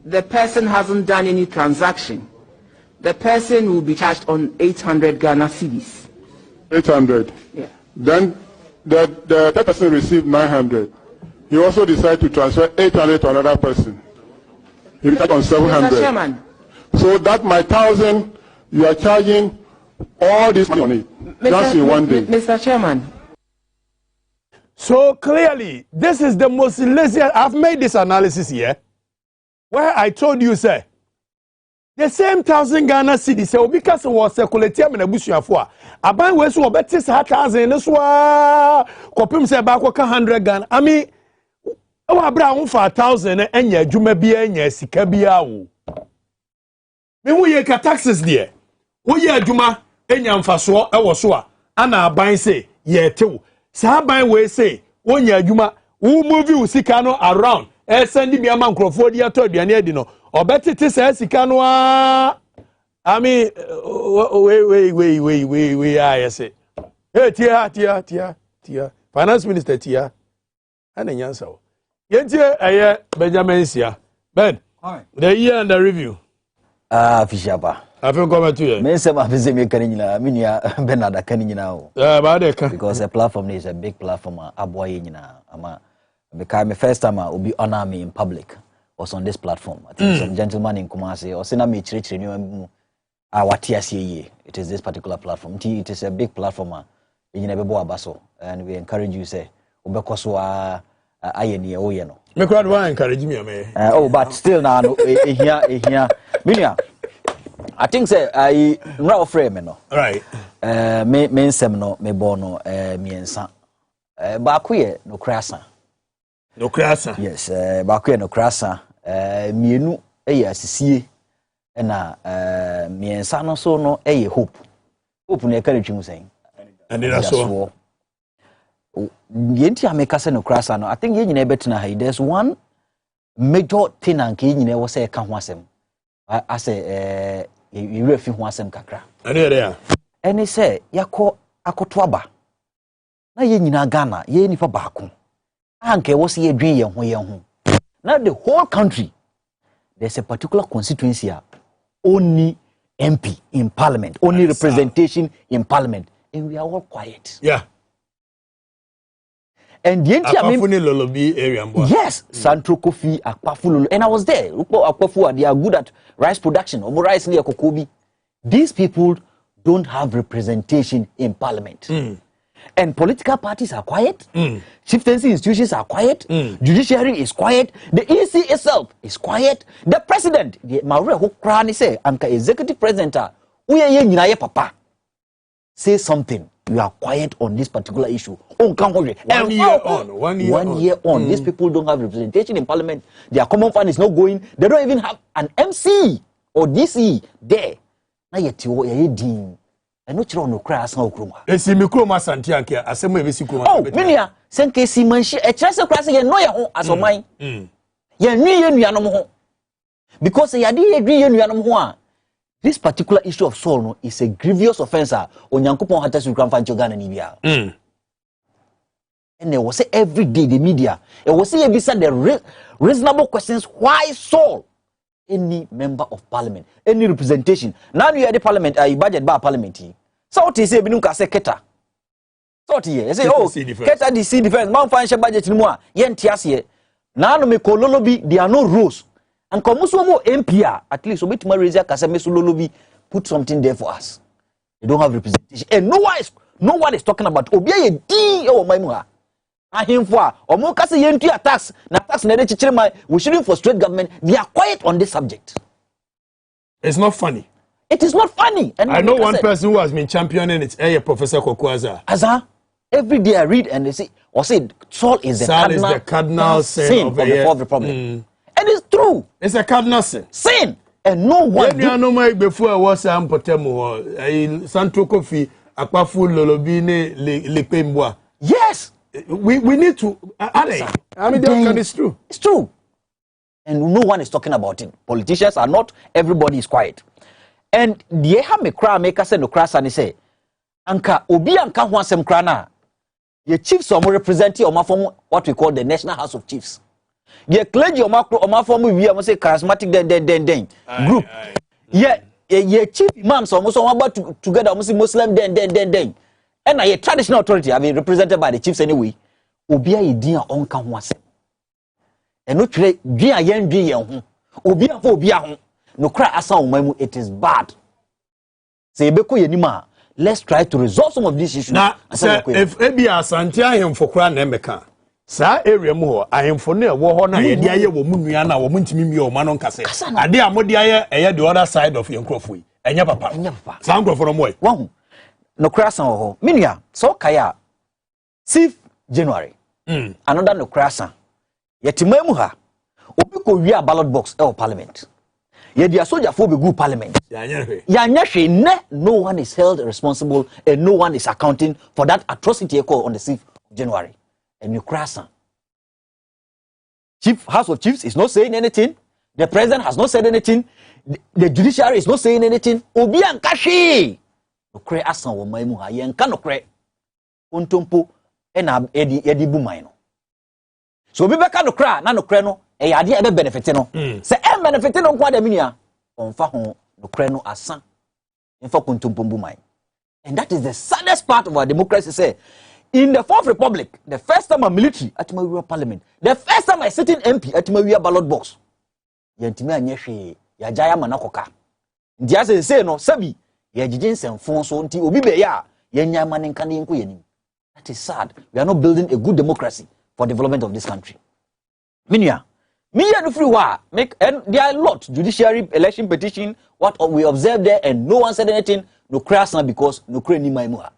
the person hasn't done any transaction, the person will be charged on 800 Ghana cedis. 800. Yeah. Then that person received 900. He also decided to transfer 800 to another person. He will charge on 700. Mr. Chairman. So that my 1,000, you are charging all this money on it, just in one day. Mr. Chairman. So clearly, this is the most lazy. I've made this analysis here, where I told you, sir, the same 1,000 Ghana cedis, so because it was circulating in a bush for a bank was so better 1,000 this was copim say back 100 Ghana. I mean, oh, brown for 1,000 and ya Juma be and ya Sikabiao. Mean we get taxes there. We ya Juma and ya Faso, I was so. Anna buying say, ye too. Sahabai we say, one ya Juma, who move you Sikano around, and sending me a man Crawfordia to the Anedino. Or better it says Sikanoa. I mean, wait, I say. Hey, Tia. Finance Minister Tia. And a answer. Yet, Benjamin Sia. Ben, the year and the review. Fishaba. I feel coming to you. Mensem Afizemi Kanina, Minia Benada Kanina. Because the platform is a big platform, Aboyina. Because my first time I will be honor me in public was on this platform. I think some gentleman in Kumasi or Sinami Church it is this particular platform. It is a big platform in Nebebo Abaso, and we encourage you say Ubekoswa Ayeni Oyeno. Me crowd why encourage me, oh, but still now here. Minia. I think say I no frame no. Right. Me nsem no me bono miensa. Bakuye no krasa. No krasa. Yes, bakuye no krasa. Mienu eye asisie na miensa no so no eye hope. Hope na ekare twim sen. And that's so. Yenti ameka se no krasa no. I think ye nyina betina ha. There's one major thing anke ye nyina wo say ka ho asem. I say you refi ho asem kakra. Ane there. Ene say yakọ akotoaba. Na ye nyina Ghana, ye nifa baako. Anke wo se ye dwen ye ho. Now the whole country there's a particular constituency only MP in parliament, only representation in parliament, and we are all quiet. Yeah. And the yes, Santro Kofi, Akpafu, and I was there. Akpafu, they are good at rice production. Rice near Kokobi. These people don't have representation in parliament. And political parties are quiet. Chieftaincy institutions are quiet. Judiciary is quiet. The EC itself is quiet. The president, the Maure Hokrani say, Anka executive president, papa, say something. You are quiet on this particular issue. One year on. These people don't have representation in parliament. Their common fund is not going. They don't even have an MC or DC there. Now you're I know you no crass no kroma. Esi mi kroma santianke asemo e besi kroma. Oh, minia senke si manshi e chese crass ye no ye ho asoman. Ye nwi ye nuanom ho. Because ye ade ye dwi ye nuanom ho a this particular issue of soul no is a grievous offense onyankopon hata su kramfa ncho Ghana ni bia. And they will say every day the media it will say you the reasonable questions why Saul any member of parliament, any representation. Now you are the parliament, budget by parliament. So what is say binum ka say keta. So what here? Say oh keta the see defense. Man financial budget ni mo a ye ntiase. Now no me kololo bi there are no rules. And komuso mo MPR at least obitima raise ka say me sololo bi put something there for us. They don't have representation. And no one is talking about obi ye di o mai mu ha. Ahimfo a omo ka say yentu tax na tax na dey chichire mai we shouldn't frustrate government. They are quiet on this subject. It's not funny. It is not funny. And I know one person who has been championing it, Professor Kokwaza. Every day I read and they say, Saul is the cardinal sin of the Fourth Republic. And it's true. It's a cardinal sin. Sin. And no one. Before I was Potemo, Santo Kofi, Akwafu Lolobine, Lepemboa. Yes. We need to. I mean, it's true. It's true. And no one is talking about it. Politicians are not. Everybody is quiet. And the ha me kra make us no kra sani say anka obi anka ho asem kra na ye chiefs omo represent omo form what we call the National House of Chiefs. The clergy omo form we am say charismatic den group. Ye chief imams omo so about together omo say Muslim den. And na ye traditional authority I mean represented by the chiefs anyway. Obi a din a onka ho asem. E no tire din a yen ho. Obi a obi a ho. No cry asa umamu, it is bad. Say beko yenima. Let's try to resolve some of these issues. Now, if ebi asantia him for kra na emeka. Sa area mu ho ahemfo na wo ho na ye dia ye wo munua na wo muntimi mi o ma no nkase. Ade amodi aye the other side of yenkrofo yi. Enya papa. Sa nkrofo no mo yi. Wo no cry san ho. Minia, so kaya 6th January. Another no cry san. Yetimamu ha. Obi ko wi a ballot box e parliament. Ye dia soldier for be good parliament. No one is held responsible and no one is accounting for that atrocity on the 6th of January. And you crash. Chief House of Chiefs is not saying anything. The president has not said anything. The judiciary is not saying anything. Obi ankashi. No kre asan wo mai mu ha ye nka no kre. Ontompo e na edi bu mai no. So obi beka no kra na no kre no e ade e be benefit no. Se e benefit no kwa da minia onfa ho no kre no asan. Enfa kontompo bu mai. And that is the saddest part of our democracy say. In the Fourth Republic, the first time a military at my parliament, the first time I sitting MP at my ballot box. Yantime anyehwe ya jaya manakoka. Ndi ase say no sabi ya jijin semfon so nti obi be ya yenya maninka ne nko yanim. That is sad. We are not building a good democracy for development of this country. Minia, me no free wa make and there are a lot judiciary election petition what we observed there and no one said anything no crash because no cra ni mai mu ha.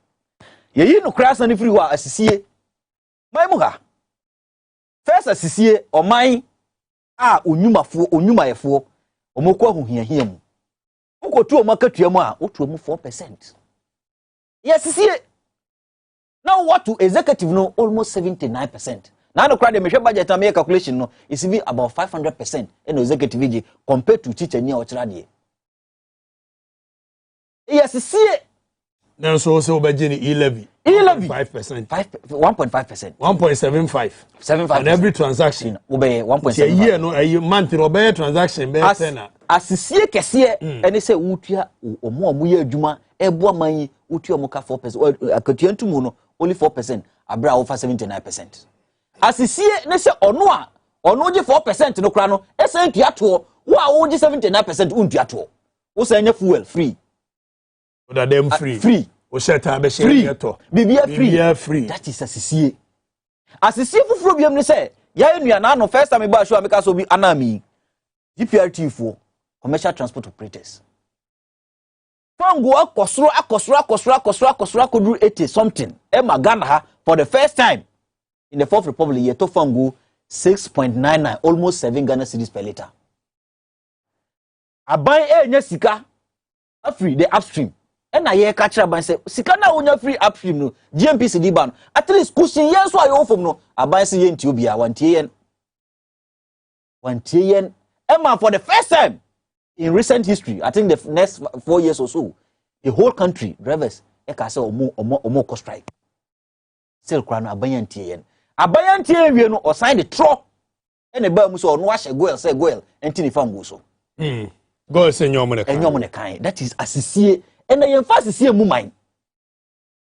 Ye no crash na free wa asisie. Mai mu ha. First asisie oman onyumayefo omoko ahuhiahia mu. Ukotu omakatua mu a otu mu 4%. Yes see. Now what to executive no almost 79%. Now no crowd me budget and make calculation no is even about 500% in executive compared to teacher near ochra de. Yes see. Now so obejini 5%. 1.5%. 1.75. 75 on every transaction. Obey 1.75. A year no a month obey transaction be 10. Asisie kese ene se wutua omo ye adwuma ebo aman wutua mo ka 4%. Akatua ntumu no only 4%. Abra over 79%. Asisie ne se ono je 4% no kra no ese ntua to wo a wo je 79% untua to. Wo se nya fuel free. That them free. Free. O sheta be share to. Bibia free. That is asisie. Asisie fufuro biam ne se ya enua na no first time ba show ameka so bi anami. GPRT for commercial transport operators. Fango akosro koduru 80 something. Emma Ghana for the first time in the Fourth Republic ye to fango 6.99 almost 7 Ghana cedis per liter. Aban enya sika free the upstream. And I hear catch up and say, Sikana unya free upstream no, GMPC di ban. At least kusi yen so ayo from no, aban si yen tubia, 1 yen. Emma for the first time in recent history, I think the next 4 years or so, the whole country, drivers, eka say omo cost strike. Sell crown aban yen. Aban yen no, or sign the truck, and the bar muso no wash a goel, say goel, and tini farm go so. Go say nyomone kai. That is asisie. And I fast asisie mu mind.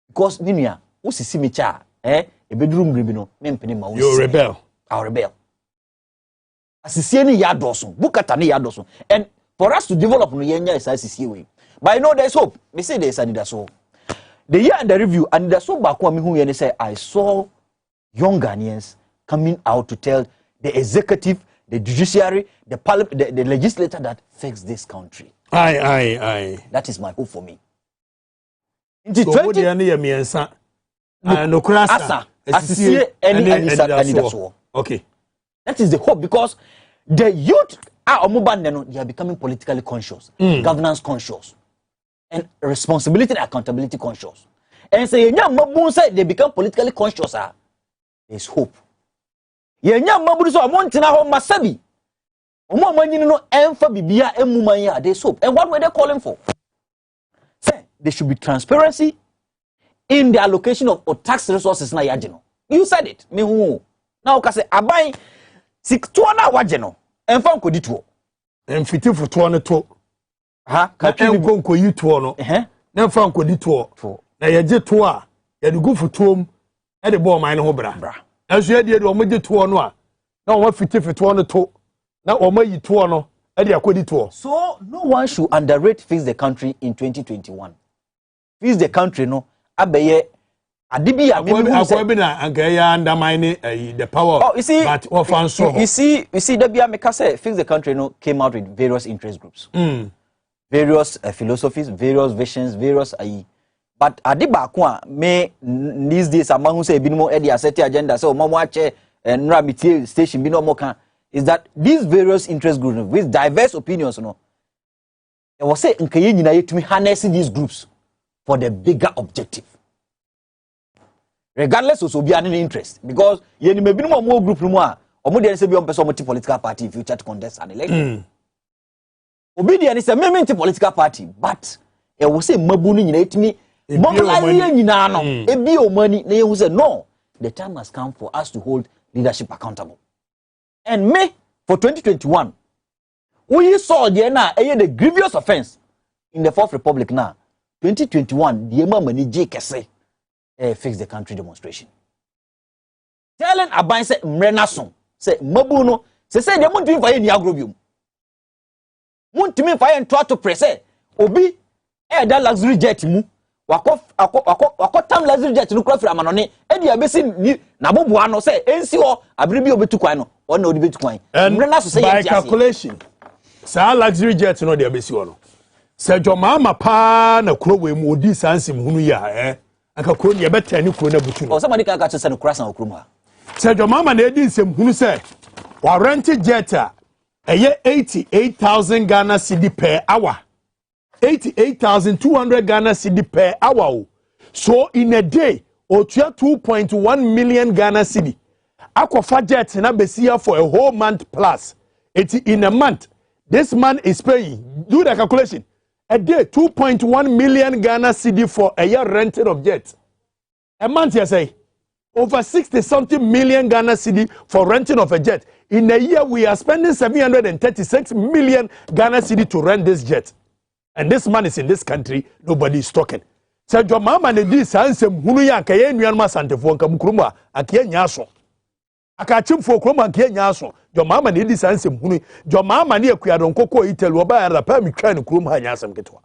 Because ninia, wo sisi me cha, ebedrum gribi no, me mpene ma wo. You rebel. I'll rebel. Asisie ni ya doso, bukata ni ya doso. And for us to develop no yenya is asisie way. But I know there's hope. Me say there's an so. The year and the review and the so back me who say I saw young Ghanaians coming out to tell the executive, the judiciary, the parliament, the legislator that fix this country. Aye. That is my hope for me. So what the asa no krasa okay. That is the hope because the youth are they are becoming politically conscious, governance conscious, and responsibility and accountability conscious. And say they become politically conscious. There's hope. There's hope. And what were they calling for? Say there should be transparency in the allocation of tax resources na yajino. You said it. Me who now ka say aban 6 na wajeno. Emfa nkodi tuo. Emfiti futuo ne to. Ha ka enko yi tuo no. Na emfa nkodi tuo. Na yeje tuo a ye de gu futuom e de bo man ne ho bra. Aso ye de omoje tuo no a na o fiti futuo ne to. Na o mayi tuo no e de akodi tuo. So no one should underrate Fix the Country in 2021. Fix the Country no abeye adibi ya me na angaya undermine the power but often so you see Dabia Meka say Fix the Country no came out with various interest groups, various philosophies, various visions, various but adiba ko me these days among who say binimo e dey set agenda say o mamo ache nra metie station bi no mo kan is that these various interest groups with diverse opinions no they will say nkaye nyina yetumi harness these groups for the bigger objective. Regardless of Sobian interest, because you may be more group or more than say political party if you try to contest an election. Obedience is a member political party, but it will say Mabuni in me, money, they will say no. The time has come for us to hold leadership accountable. And May for 2021, we saw the grievous offense in the Fourth Republic now. 2021, the money JKC Fix the Country demonstration. Telling Aban say Abranaso say Mabuno say they want to fire ni agrobium. Want to fire and try to press obi that luxury jet mu wako tam luxury jet no kra fra manone e dia besi ni na boboa no say ensi ho abrebi obetu kwan no on na obetu kwan. Abranaso say by calculation sa luxury jet no dia besi ho no. Se jomama pa na kro we mu odi sansim hunu ya aka kro ne beta ni kro na butu no. O somebody can catch say no cross na okro ha. Se jomama na edi nsem hunu say wa rent jet a eye 88,000 Ghana cedi per hour. 88,200 Ghana cedi per hour. So in a day o 2.1 million Ghana cedi. Akwa jet na besia for a whole month plus. In a month this man is paying, do the calculation, a day 2.1 million Ghana cedi for a year rented of jet. A month, you say, over 60-something million Ghana cedi for renting of a jet. In a year, we are spending 736 million Ghana cedi to rent this jet. And this man is in this country, nobody is talking. So, your mama ne di sansem hunu ya kaye nyanma santefo nka mukruma akiye nyaso. Akachim for kroma akiye nyaso. Your mama ne di sansem hunu. Your mama ne akuya don koko itelu oba ya rapa mi twa ne kroma ha nyasem ketwa.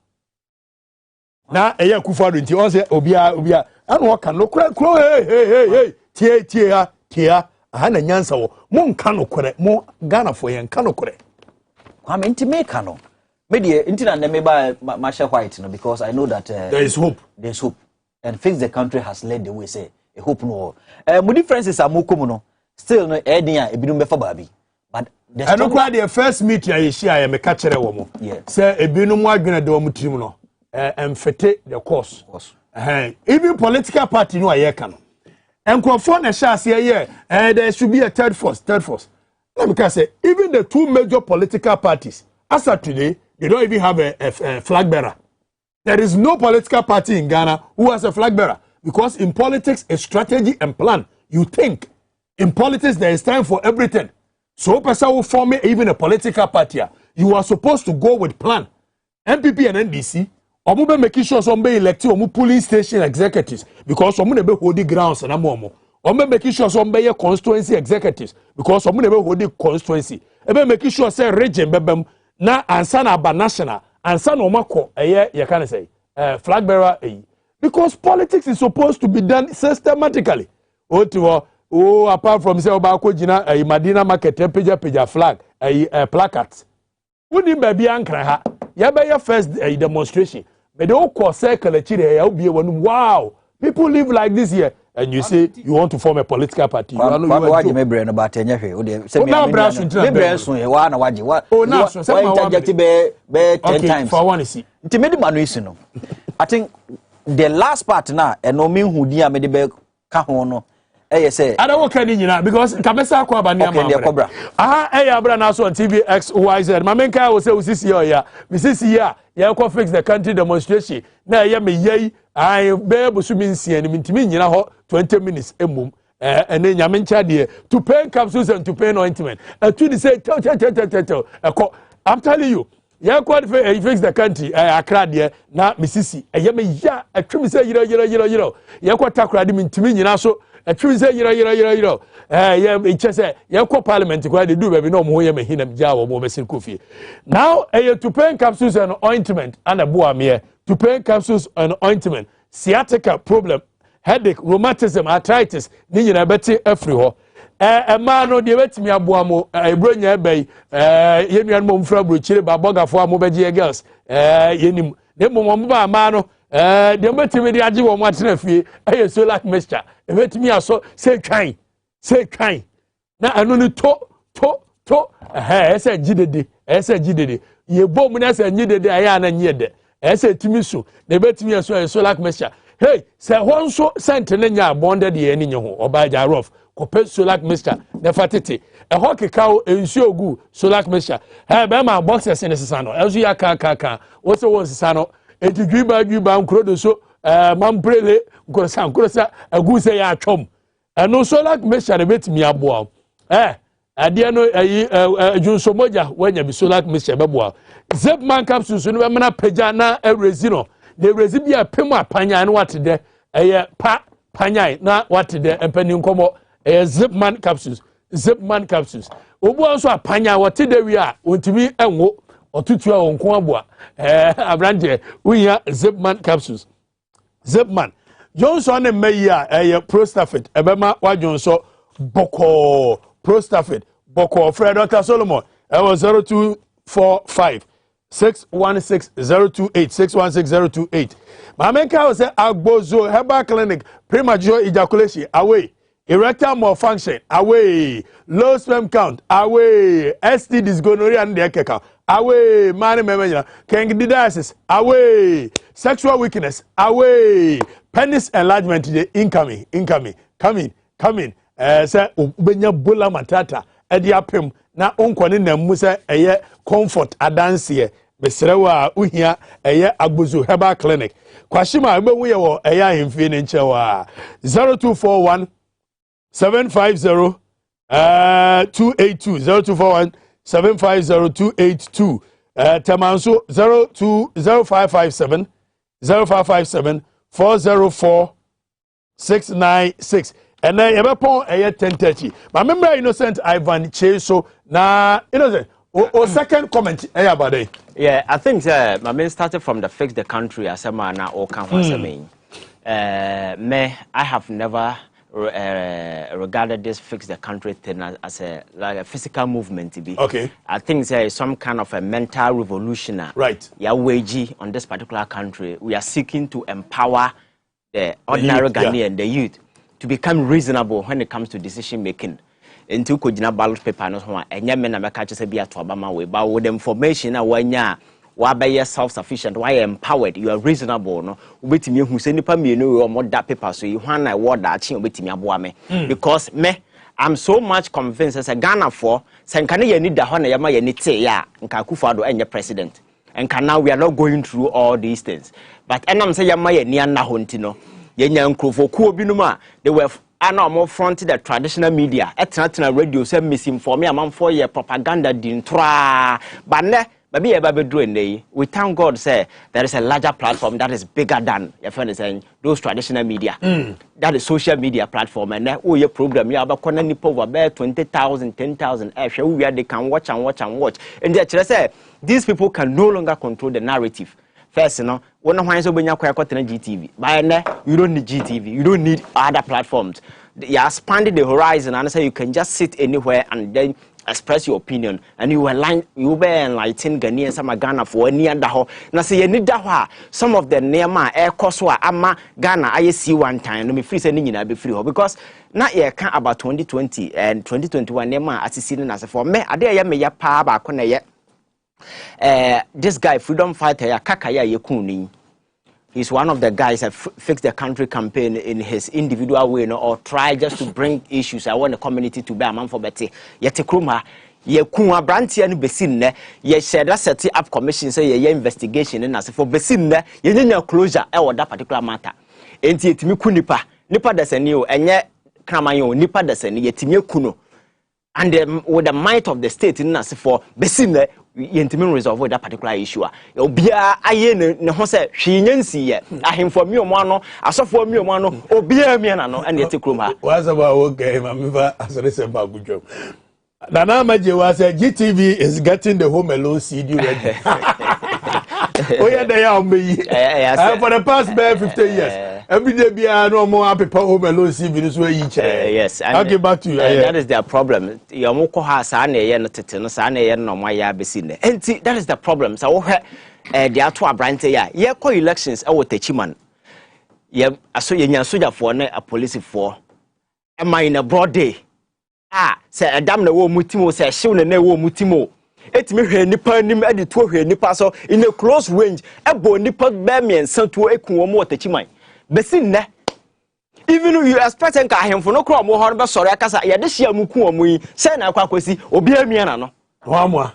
Na eya kufado nti on say obia anu waka no kro hey tie aha na nyansa wo mo nka no kore mo Ghana for yen nka no kore. Kwame nti make no. Media internet na me buy Masha White no because I know that there is hope. There's hope. And Fix the Country has led the way say a hope no. Mo differences are mo komu no. Still no edin a ebinu befa babi. But the I don't the first meet ya share me ka kire wo mo. Say ebinu mo adwene de wo trim no. Emfete the course. Even political party no ayeka no. Enkrofo na sha ase ye there should be a third force. Let me say even the two major political parties as of today they don't even have a flag bearer. There is no political party in Ghana who has a flag bearer because in politics a strategy and plan. You think in politics there is time for everything. So person will form even a political party. you are supposed to go with plan. MPP and NDC, omo be making sure some be elect omo polling station executives because omo ne be holding grounds na momo. Omo making sure some be constituency executives because omo ne be holding constituency. E be making sure say region bebem na ansa na ba national, ansa na omako you can say flag bearer because politics is supposed to be done systematically. Apart from say obako jina Madina market peja flag placards. Wouldn't be ankra ha. Ya be your first demonstration. But the whole circle wow, people live like this here. And you say you want to form a political party. You I think the last part now, and no mean who dia me de be ka ho no. Say I don't work any because Kabesa kwa bani ama. Aha, Abranaso on TV XYZ. Mamenka will say usisi ya. Misisi ya fix the country demonstration. Na ya me yei I be busumi nsia ni mintimi nyina ho 20 minutes emum. And then nyamencha de to pain capsules and to pain ointment. To the say I'm telling you. Fix the country Accra there na misisi me ya atwimi say yiro takra de mintimi nyina so atwimi say yiro parliament kwa de do baby no mo ye mehinam ja wo mo besin kofi now to pain capsules and ointment and aboa me to pain capsules and ointment sciatica problem headache rheumatism arthritis ni nyina beti afri ho man no de betimi aboa mo ebronya bay yenuan mo mfra brochire ba bogafo amobeje girls yenim ne mo ba man no de betimi de age wo mo atena fie solar mixture betimi aso say twan na anu ni to ese gidede ye bom na ese nyidede aya na nyede ese timi so ne betimi aso solar mixture hey say honso sent ne nya bonded ye ni nyeho obaja rough kope solar mixture ne fatete hockey cow ensuo gu solar mixture be ma boxers ne sesa no enso ya ka wo se won sesa no etidwiba nkrodo so mamprele nkrosa agu se ya atwom eno solar mixture ne betimi aboa ade no junso moja wanya bi solar mixture beboa zipman capsules no be mana pagya na resino the resibia pemu apanya no watede panyai na watede empani nkomo zipman capsules obu anso apanya watede wi a ontimi enwo otutu a onko aboa abrande unya zipman capsules zipman Johnson and Meya Prostafit ebema wa Johnson boko Prostafit boko Fred Dr. Solomon was 0245 616-028 616-028. Mamenka was Agbozo Herbal Clinic premature ejaculation away, erectile malfunction away, low sperm count away, STDs gonorrhea and the ekeka away, mani memenya, candidiasis away, sexual weakness away, penis enlargement incoming coming say ubenya bula matata edi apem na onkwane na musa eye comfort adanse besrewa uhia eye Agbozo Herbal Clinic kwashima egbewu ye wo eye ahemfie ne nchewa 0241 750 282 0241 750 282 tamanso 02057 404 696 and then ebepon eye 1030 my member Innocent Ivan Cheso na Innocent o second comment about it. Yeah, I think my man started from the fix the country as a man or can me I have never regarded this fix the country thing as a like a physical movement to be. Okay. I think there is some kind of a mental revolution. Right. Waging on this particular country. We are seeking to empower the ordinary Ghanaian, the youth, to become reasonable when it comes to decision making. Into kujina ballot paper no ho enya me na meka che se bia to abama we ba with information na wanya wa be self sufficient why empowered you are reasonable no obetimi hu se nipa mienu we omo da paper so you hwan na word a chi obetimi aboa me because me I'm so much convinced as a Ghana for senkane ye ni da ho na ye ma ye ni te ya nka Akufo-Addo enye president and now we are not going through all these things but enam say ye ma ye ni na ho ntino ye nya nkrofo ku obi no ma they were and no more front the traditional media. Etna radio say misinform a man for your propaganda dintra. But ne baby eba doing day. We thank God say there is a larger platform that is bigger than your friend is saying those traditional media. That is social media platform and oh your program you about corner nipo over 20,000, 10,000 where they can watch and watch and watch. And they say these people can no longer control the narrative. First, you know, when I find so many GTV, but you don't need GTV, you don't need other platforms. You are expanding the horizon, and say you can just sit anywhere and then express your opinion, and you will enlighten Ghanaians and Ghana for any other. Now, say you need that. Some of the Nema air Koswa Ama Ghana I see one time. No me free sending you be free because not yet can about 2020 and 2021 Nema as seen as for me. I dare me ya pa ba kona yet. This guy, freedom fighter, Kakaya Yekuni, he's one of the guys that fix the country campaign in his individual way, or try just to bring issues. I want the community to bear a man for better. Yetekruma, Yekuma Branty and Bessin, ye said that set up commission, say ye investigation, and as for Bessin, ye need no closure or that particular matter. Ain't it Mikunipa, Nipa that's a new, and yet Kramayo, Nipa that's a yet Kuno. And with the might of the state in us for Bessin, intimate resolve with that particular issue. Obia aye ne ho se hwenyansi ye ahim for me omano asofo me omano obia me na no and yete krom ha was about okay mamiva asere ba gudwom Nana Maje was GTV is getting the Home Alone CD ready. Oh yeah, they are me. For the past 50 years, every day be no more happy Home Alone CD this way each. Yes, I'll get back to you. That is their problem. Your moko ha sa na ye no tete no sa na ye no mo ya besi ne. Enti that is the problem. So wo the ato abrante ya. Ye call elections e wo techiman. Ye aso ye nyan sojafo na a police for. E man in a broad day. Say Adam na wo mutimo say hyew na wo mutimo etimi hwe nipa nim ade to hwe nipa so in a close range ebo nipa ba miensa to ekun wo mo otachiman besi nne even you expect nka ahemfo no kro mo ho be sori akasa ye de hia mu ku omo yi say na akwakwasi obi amia na no wa mo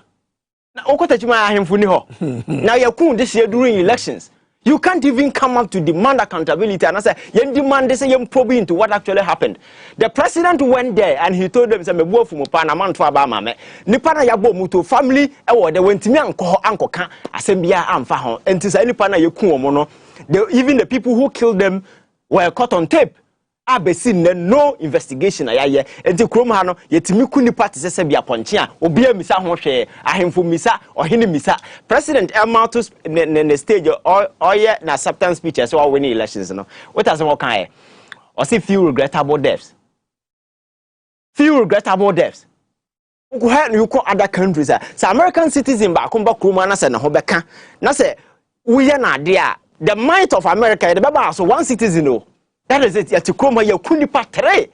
na okotachiman ahemfo ni ho na ye kun de hia during elections. You can't even come up to demand accountability and I say, you demand this, you probe into what actually happened. The president went there and he told them, "Me bo fu mo pa na man to abama me. Nipa na yabo muto family e wo de wentimi anko ka asembia amfa ho. Enti say nipa na yeku omo no. Even the people who killed them were caught on tape. Abesin no investigation ayaye enti krom ha no yetimi ku nipa te se bia ponche a obi amisa ho hwe ahemfo misa ohene misa president Elmatus ne stage oye na acceptance speech so win elections no what as what kan or see few regrettable deaths go ahead you call other countries so American citizen ba komba krom na se ne ho beka na se we na ade a the might of America the baba so one citizen no. That is it. You come here, kunipa 3,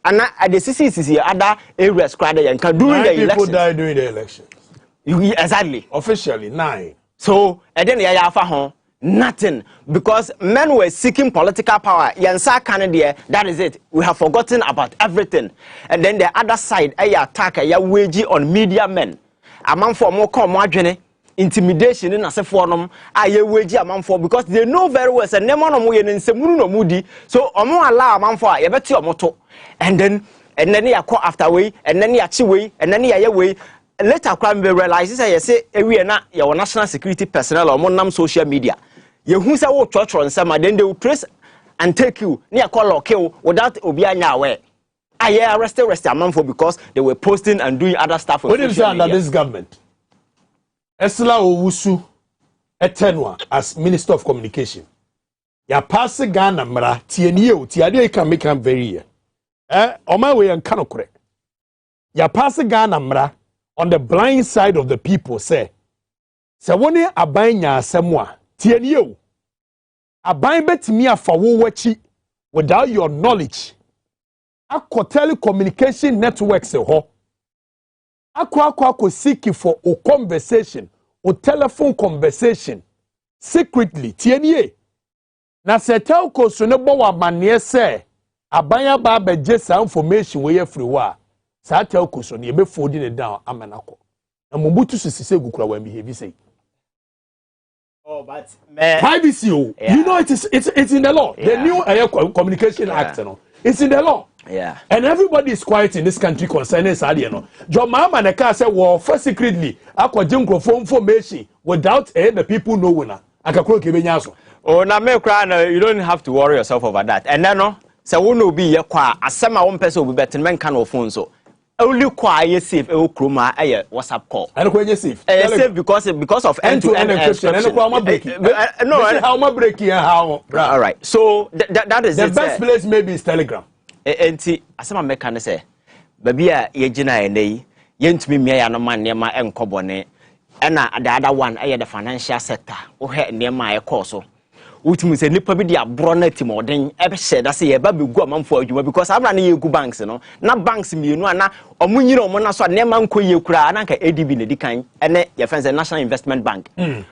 and at the CCC, other areas crowded and can during the election. People died during the election. Exactly. Officially 9. So and then nothing because men were seeking political power. Yansa Canada. That is it. We have forgotten about everything. And then the other side, a attack, a wage on media men. A man for more come margin. Intimidation in asefonum aye weji amanfo because they know very well say nemo no mo ye nsemunu no mudi so omo allow amanfo a ye beti omoto and then ya call after way and then ya chi way and then ya ye way later crime be realize say ye say ewie na ye national security personnel omo nam social media ye hu say wo church nsema then they will trace and take you na call or kill without obi anya aware aye arrest amanfo because they were posting and doing other stuff. What is under this government? Esla Owusu Etenwa as Minister of Communication. Ya pass Ghana mra tienye tiade can make am very here. On my way and kanokre. Ya pass Ghana mra on the blind side of the people say. Se woni aban nya asemwa tienye aban betimi afa wo wachi without your knowledge. Akọ telecommunication networks ho. Akwa seek for a conversation, a telephone conversation, secretly. Tienye. Na se telco so ne bo wa mane se abanya ba beje sa information we ye free wa. Sa telco so ne be folding it down amenako. Na Mobutu sisi gukura wa behave say. Oh, but privacy. You know it's in the law. The new Communication Act no. It's in the law. Yeah. And everybody is quiet in this country concerning Sadiano. John Mama and the car said, well, first secretly, I could information without the people knowing. I can quote Kebenyaso. Oh, now, you don't have to worry yourself over that. And then, no, so we will be a qua, as some one person will be better than can of phone so. Only quiet safe, Kruma, WhatsApp call. And quite safe. Safe because of end-to-end encryption. No, how much breaking how. All right. So that is the best place maybe is Telegram. And see, as some American say, baby, Yejina and they, Yentumi me no man near my encobone, and the other one, the financial sector, who had near my course. Which means a nipper be a bronnet more than ever said. I say a baby go man for you because I'm running you banks, you know. Not banks me, you know, or when you know, Monaso, Neman Koyu Kra, and ADB, the kind, and your friends, the National Investment Bank.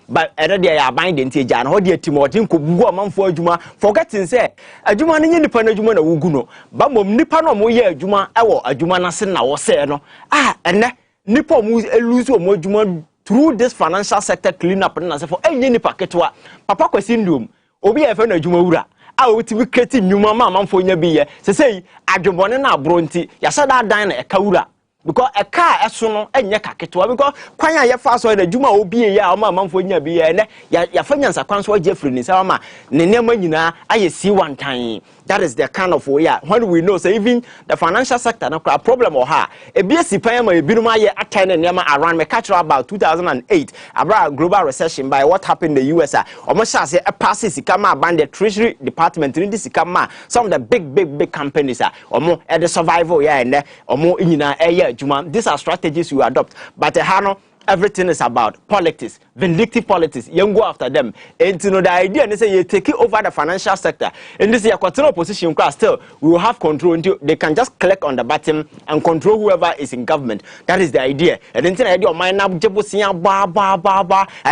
But other day I bind in Tijan, how dear Timothy could go a man for Juma, forgetting, say, a Juma independent Juma Uguno, but Nipano Moya Juma, a Juma Nasan, or say, no. And Nippo moves a lose or more Juma through this financial sector cleanup and as for any packet. Papa Quesindum. Obi efe na adwuma wura a otimi kreti nnwuma ma amanfo be ye say adwobone na abronti ya sada dan na ekawura because eka eso no enye kaketwa because kwan ya yefa so na adwuma obi ye ya ma amanfo nya be ye ne ya fa nyansa kwan so agye free ni sa ma ne nema nyina aye si one time. That is the kind of way when we know say even the financial sector na problem or ha e bi sipan ma ebinum aye attend nema around me catch about 2008 about global recession by what happened in the US almost say a passes sikama ban the treasury department in this sikama some of the big companies omo e the survival yeah and omo nyina eye adwuma. These are strategies you adopt but no everything is about politics, vindictive politics. You go after them. And you know the idea they say you take over the financial sector. In this year, continue position class still we will have control until they can just click on the button and control whoever is in government. That is the idea. And then the idea of mine now and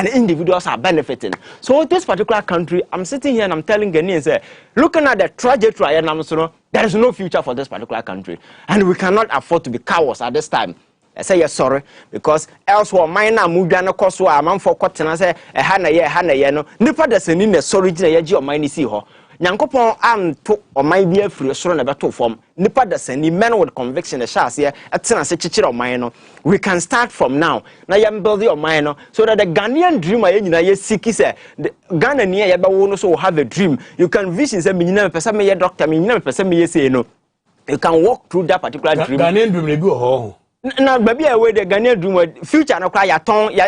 individuals are benefiting. So this particular country, I'm sitting here and I'm telling Ghanaians, looking at the trajectory and I'm saying there is no future for this particular country. And we cannot afford to be cowards at this time. I say yes, sorry, because elsewhere mine na mudana koso a man for kwatena say ha na ye no nipa da sani na sorry gina ye gi o man si ho nyankopon anto o man bi afiri soro na beto form nipa da sani men with conviction e sha ase etena se chichire o man no we can start from now na ye build your mind no so that the Ghanaian dream ye nyina ye siki say Ghana ni ye be wo no so have a dream you can vision say me nyina pese me ye doctor me nyina pese me ye say no you can walk through that particular dream Ghanaian dream le bi ho na baby away the Ghanaian dream future no cry ya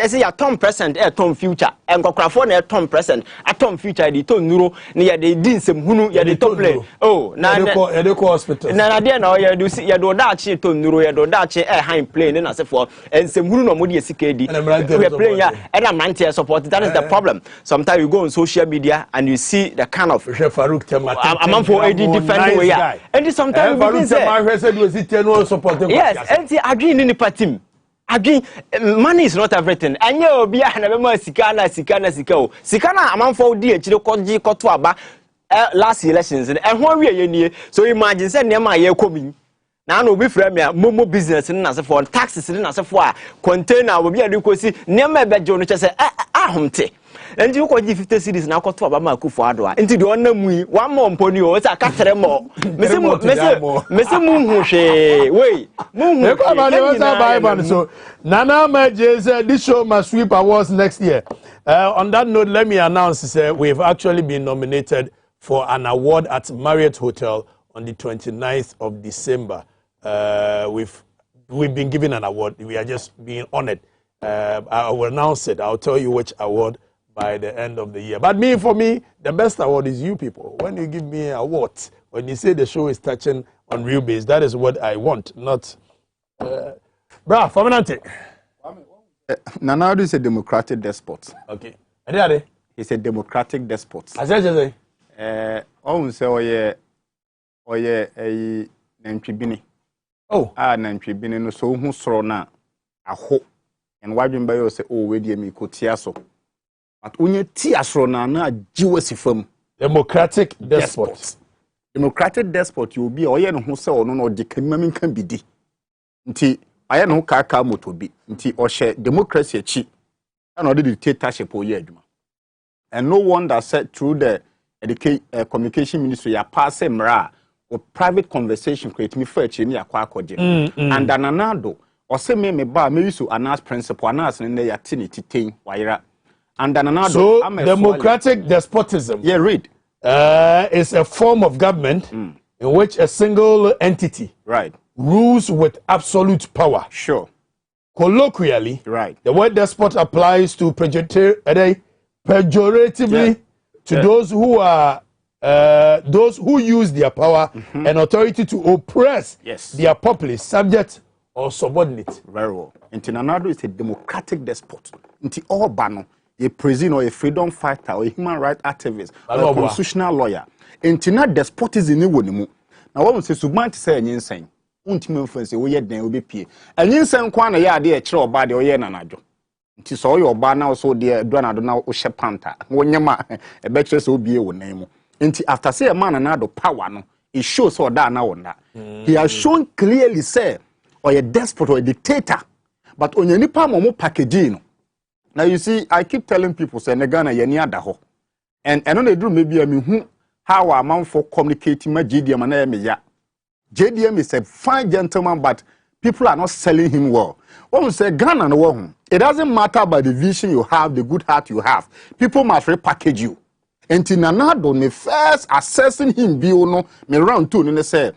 say ya ton present ton future enkokrafo na ton present aton future di ton nuro na ya de din sem hunu ya de top play oh na ya de hospital na dia na ya do da chi ton nuro ya do da chi high play na se for ensem hunu no mo de sika di we play ya and am support that is the problem sometimes you go on social media and you see the kind of Farouk Tema am for AD defend way ya and sometimes we say support yes and in party again money is not everything anya obi na be ma sika na amanfo di akire koji koto aba last elections e ho wie ye nie so imagine say nema ye komi na no obi frame a momo business na se for taxes na se for a container obi ade kosi nema e be jo no chese ahomte and you could 50 cities now got to Abama Kufuado. Into the one we one more ponyo, it's a cateremo. So Nana Majes, this show must sweep awards next year. On that note, let me announce we've actually been nominated for an award at Marriott Hotel on the 29th of December. We've been given an award. We are just being honored. I will announce it. I'll tell you which award by the end of the year. But for me, the best award is you people. When you give me an award, when you say the show is touching on real base, that is what I want, not... Bra, Faminante. Nanado is a democratic despot. Okay. He's a democratic despot. As I say? Oye Nantribini. Oh. Nantribini no so who saw na a hope. And why do you say, oh, where do you go tiaso? But when you tiaso na jiwesi from democratic despot. Democratic despot, you be oye no who say or no de kamamin can be di. Nti aya no kaka moto bi. Nti o share democracy chi. And or the dictatorship o ye aduma. And no one that said through the communication ministry ya pass mra or private conversation create me for chini akwa akwaje. And ananado or say me ba me use to announce principle announce in the yatini titain waira. And ananado so democratic despotism. Yeah, read. Is a form of government in which a single entity rules with absolute power. Sure. Colloquially, the word despot applies to pejoratively to those who are those who use their power and authority to oppress their populace, subject or subordinate. Very well. And Tinanado is a democratic despot. Inti all bano, a president or a freedom fighter or a human rights activist or a constitutional lawyer. And Tina despotism in Wonimu. Now, what we say, Subman say insane. Untim influence, we yet then will be pay. And insane kwana ya de a chro body or yen anajo. Nti so your bar now so dear Donald now Oshepanta. Wonyama a betches will be a name. Nti after say a man another power no, it shows so that now on that. He has shown clearly say or a despot or a dictator. But on your nipa momo packaging. Now you see, I keep telling people say Negana yeni adaho. And I know they do maybe I mean how a man for communicating my GDM and me. JDM is a fine gentleman, but people are not selling him well. When we say Ghana and Wahoo, it doesn't matter about the vision you have, the good heart you have. People must repackage you. And Tinanado me first assessing him be no me round two and they say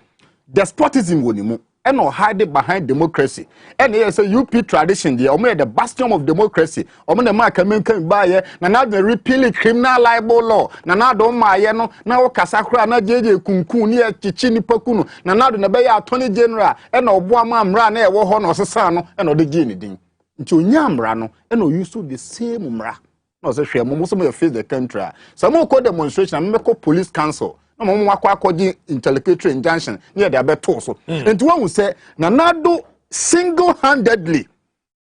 despotism wonimu and no hide it behind democracy. And yes, a UP tradition there, or the bastion of democracy. Or the mark can buy na the repeal criminal libel law. Na don't my no now Kasakra na JJ Kunku near Chichini Pokunu. Na the Bay Attorney General and no Boamam ran a war or Sasano and no the Guinea ding. Into Yam Rano and no use to the same umra. No, so she most of face the country. Some more call demonstration and make police council. No more intellectual injunction near the Abertoso. And one will say, Nanado single-handedly,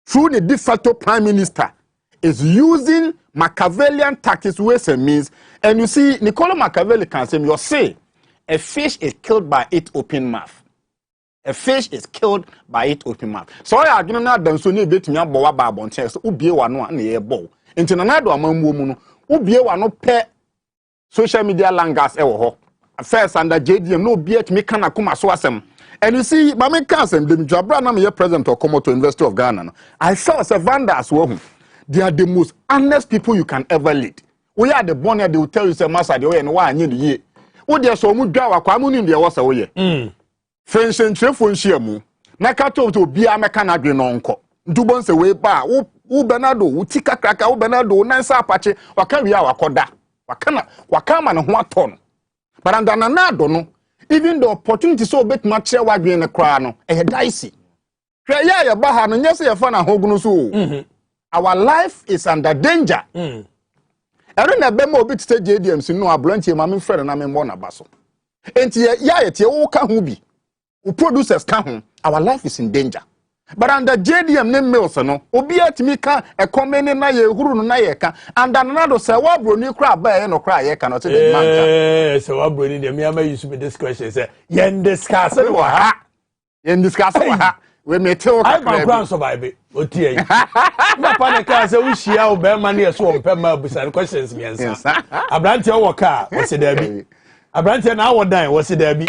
through the de facto prime minister, is using Machiavellian tactics, ways and means. And you see, Niccolo Machiavelli can say, you say, a fish is killed by its open mouth. A fish is killed by its open mouth. So I are going to done so near bit me up Boa so Ubie one near bow. Into Nanado among women, Ubie one no pair social media langas ewo. First under JDM no be at me kana kuma so asem. And you see, Mame Kansem, the Abranaso ye president or come to University of Ghana. I saw as a vanda as well. They are the most honest people you can ever lead. We are the bonnet, they will tell you, say, Master, the way and why I need ye. What they are so much gawa, Kwamun in the was away. French and Chefun Shiamu. Nakato to be a mechanic nonco. Dubons away bar, U Bernardo, Utika Kraka, U Bernardo, Nansa Apache, Wakari Wakoda. Wakama and what ton. But under Nanado, no, even the opportunity so bit much share waggy in the crown, a dicey. Kaya Bahan and yes, a fun and hogunusu. Our life is under danger. I don't have bemo bit stage JDMs in no ablanti, mammy friend, and I'm in Monabaso. And yet, you can who be who producers come, our life is in danger. But under JDM name Milson, Obiat Mika, a comment in Naye, Huru Nayeka, and another say, what bro, you cry by no cry, I cannot say, so I'm bringing the Miama used to be this question, say, Yen discuss it, Yen discuss it, we may tell I ground survive it, or tea. My partner can say, we share our bear money as well, Pemma beside questions, me answer. Abrante our car, what's it there be? Abrante now die, what's it there be?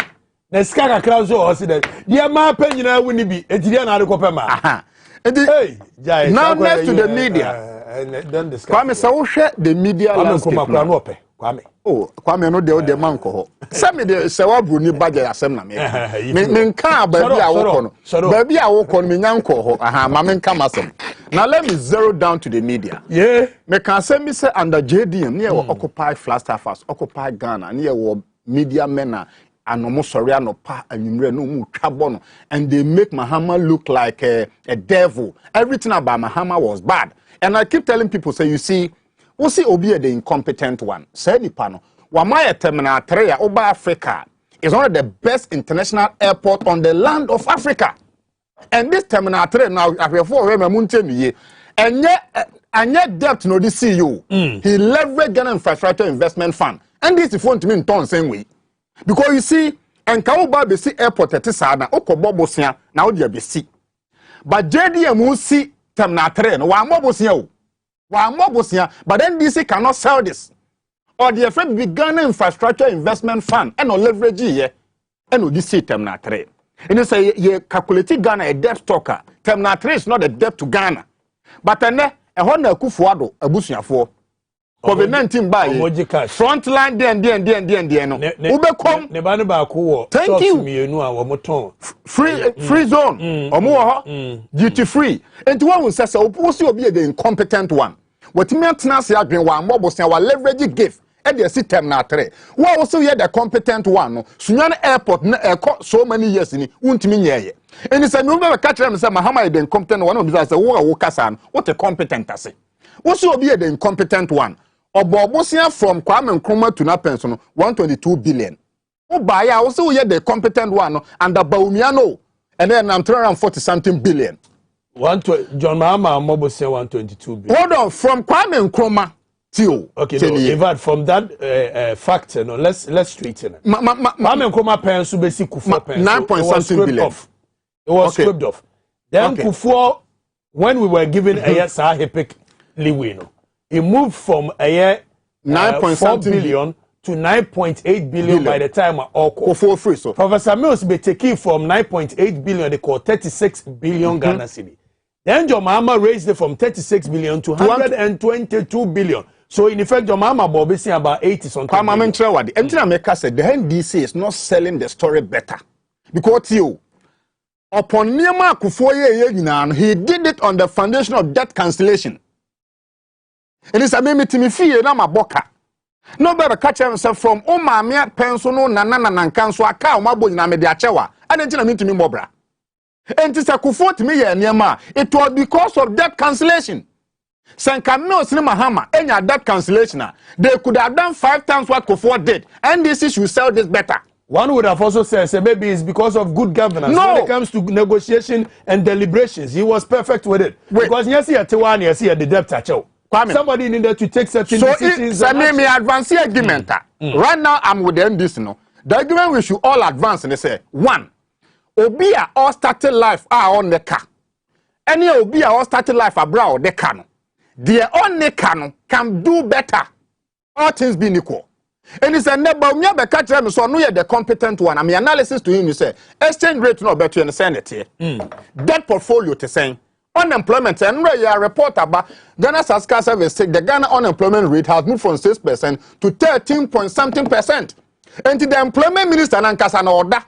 The Skaka Claus or said, dear my penny, I wouldn't be a dear Copema. Hey, now next to the media. Kwame Sausha, the media landscape. Kwame. Oh, Kwame no de manco. Some of the Sawabruni Baja assembly. Menka, baby, I walk on. Baby, I walk on Minyanko, Mamen Kamasem. Now let me zero down to the media. Yeah. Me can say me say under JDM near Occupy Flagstaff, Occupy Ghana, near media men. And almost sorry, no pa and no trabono, and they make Mahama look like a devil. Everything about Mahama was bad. And I keep telling people, say, you see, we'll see Obi the incompetent one. Say the panel. Wamaya Terminal 3 over Africa is one of the best international airport on the land of Africa. And this Terminal 3 now, after 4 and yet debt no the CEO. He leveraged Ghana Infrastructure Investment Fund. And this is phone to me in turn same way. Because you see, and Kauba be see airport at Tisana, Oko Bobosia, now they be see. But JDM will see Terminal 3, one Mobosia, but then DC cannot sell this. Or the afraid be Ghana Infrastructure Investment Fund and no leverage here. and odi see terminal 3 and you say you calculate Ghana a debt stocker terminal 3 is not a debt to Ghana but ene e ho na Akufo-Addo abusuafo COVID-19 by frontline den no ubekom ne ba ne ba ko wo thank you mienu a wo moton free zone omo wo ho duty free enti wo say say oposi obi the incompetent one watimi atena se adwen wa mobosia wa leverage gift e the system na 3 wo also hear the competent one no Sunyan airport na so many years ni untimi nyeye eni say me be catch them say mahama the incompetent one obi say wo kasa no what a competent ase wo so obi the incompetent one Obobosia from Kwame Nkrumah to Napens no 122 billion. Obaya also hear the competent one no and the Baumiano and then I'm 340 something billion. John Mahama Mobosia 122 billion. Hold on, from Kwame Nkrumah till okay, no, in fact, from that factor, no, let's straighten it. Kwame Nkrumah pens to basic Kufuor pens 9 point something billion. It was stripped off. Then Kufuor, when we were given a yes, epic leeway, no. It moved from a year 9.4 billion to 9.8 billion by the time all for free. So Professor Mills be taking from 9.8 billion, they call 36 billion Ghana cedi. Then John Mahama raised it from 36 billion to 122 billion. So in effect, John Mahama Bobby saying about 80 something. The said the NDC is not selling the story better because you upon Niyama Akufo-Addo he did it on the foundation of debt cancellation. And it's a meme to me fear na maboka. No better catch himself from Omamia pensono nana nankanso aka omabo na me de achewa. I didn't mean to me mobra. And it's a Kufuor to me niema. It was because of debt cancellation. Sankano Sinema Mahama, any debt cancellation, they could have done 5 times what Kufuor did. And this should sell this better. One would have also said, maybe it's because of good governance. No. When it comes to negotiation and deliberations, he was perfect with it. Because yes, he had the debt achewa. Somebody needed to take certain decisions. So me advance the argument. Right now I'm with the NDC no. The argument we should all advance and they say 1. Obia all started life are on the car. Any Obia all started life abroad the car no. The on the car can do better. All things being equal. And he said never me be catch them so no the competent one. I mean analysis to him you say exchange rate no better in the Senate here. Debt portfolio to saying unemployment and where you report about Ghana Saska Service the Ghana unemployment rate has moved from 6% to 13 point something percent. And the employment minister Nankasa na order.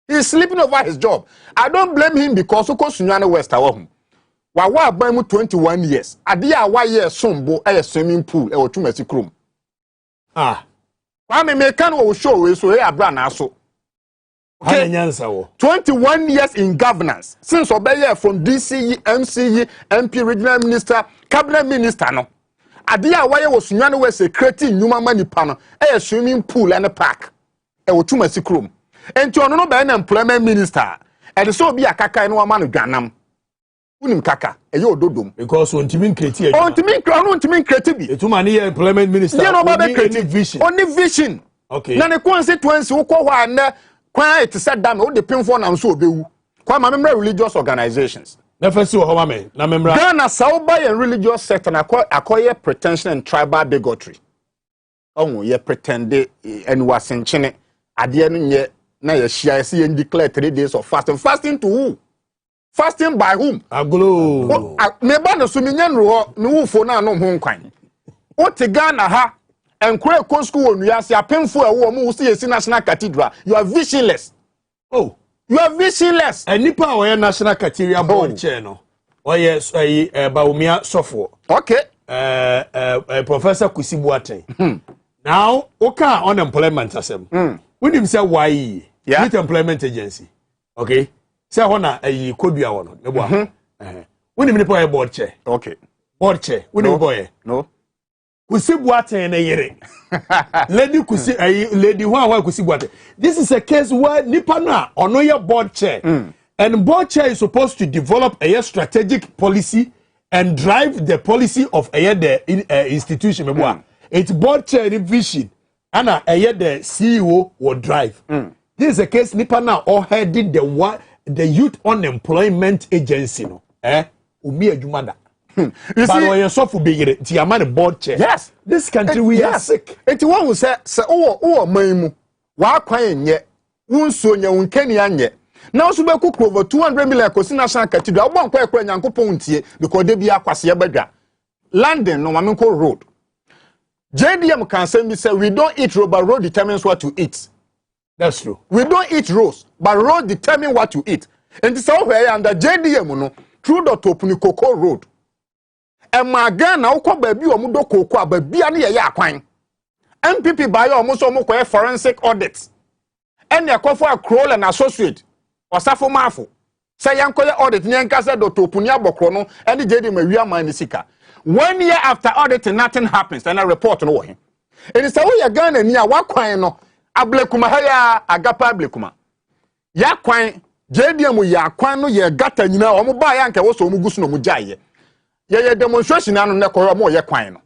He's sleeping over his job. I don't blame him because Oko Sunyane West awahum. Wa ba 21 years. Adia wa year sombo a swimming pool e otu mesi krom. Kwa me kan wo show we so e Abranaso. 21 years in governance since Obeye from DCE, MCE, MP, regional minister, cabinet minister no. Adia waye wo Sunyane we secretary nyuma manipa no e swimming pool and a park. E wo tuma sikrom. Enti ono no be na employment minister. E de so bi akaka no ama no dwanam. Unim kaka e ye ododom because ontimi kreti e. Ontimi kreti bi. Etuma ne employment minister. Only vision. Only vision. Okay. Na ne constituency wo ko hwa na Kwa it said that all the painful and so be kwa member religious organizations. Never see what me na member. Ghana Sauba and religious sector acquire pretension and tribal bigotry. Oh, ye pretend and was in Chine. Ade no ye na ye share see and declare 3 days of fasting. Fasting to who? Fasting by whom? Aglo. Me ba no so me nyan ro me wu fo na no ho nkwan. O te Ghana ha and create school when you are painful a woman see a national cathedral. You are visionless. Oh, you are visionless. And Nipa or national cathedral board channel. Oh yes, Baumia software. Okay. Professor Kusibuate. Now, Oka unemployment asem. When him say why youth employment agency. Okay. Say hona Kobia one. When him Nipa board chair. Okay. Board chair. When him boy. No. Kusibuate na yere. Lady who Kusibuate. This is a case where Nipa na ono your board chair. And board chair is supposed to develop a strategic policy and drive the policy of the institution. It's board chair vision. And the CEO will drive. This is a case Nipa na or headed the youth unemployment agency. No, Umi Ejumada. You see, board chair. Yes, this country we are sick. It's one who said, "Oh, maimu, wa kwan ye, unso nya unkeni anye na oso be kokro over 200 million kosi national cathedral obon kwa ekra nyankopon ntie because de bia kwase ya badwa London no mamenko road JDM can say me say we don't eat road but road determines what you eat. That's true. We don't eat roads but road determine what you eat. And this how we under JDM no through the Topuni Cocoa Road. And my Ghana uko baby omudo cocoa baby ani ya kwan. MPP by almost almost forensic audits. And they call for a Kroll and associate or Safo Mafo. Say yanko audit nyankasa do Topuni abokrono and the JDM we are manisika. 1 year after auditing, nothing happens, and I report on him. It is a way you're going to near what quine no ablekuma haya agapa ablekuma. Ya quine, JDM ya quino ye gata nyina omo ba ya nke wo so omugusu no mujaye. Ye demonstration anu ne koyo mo ye quine.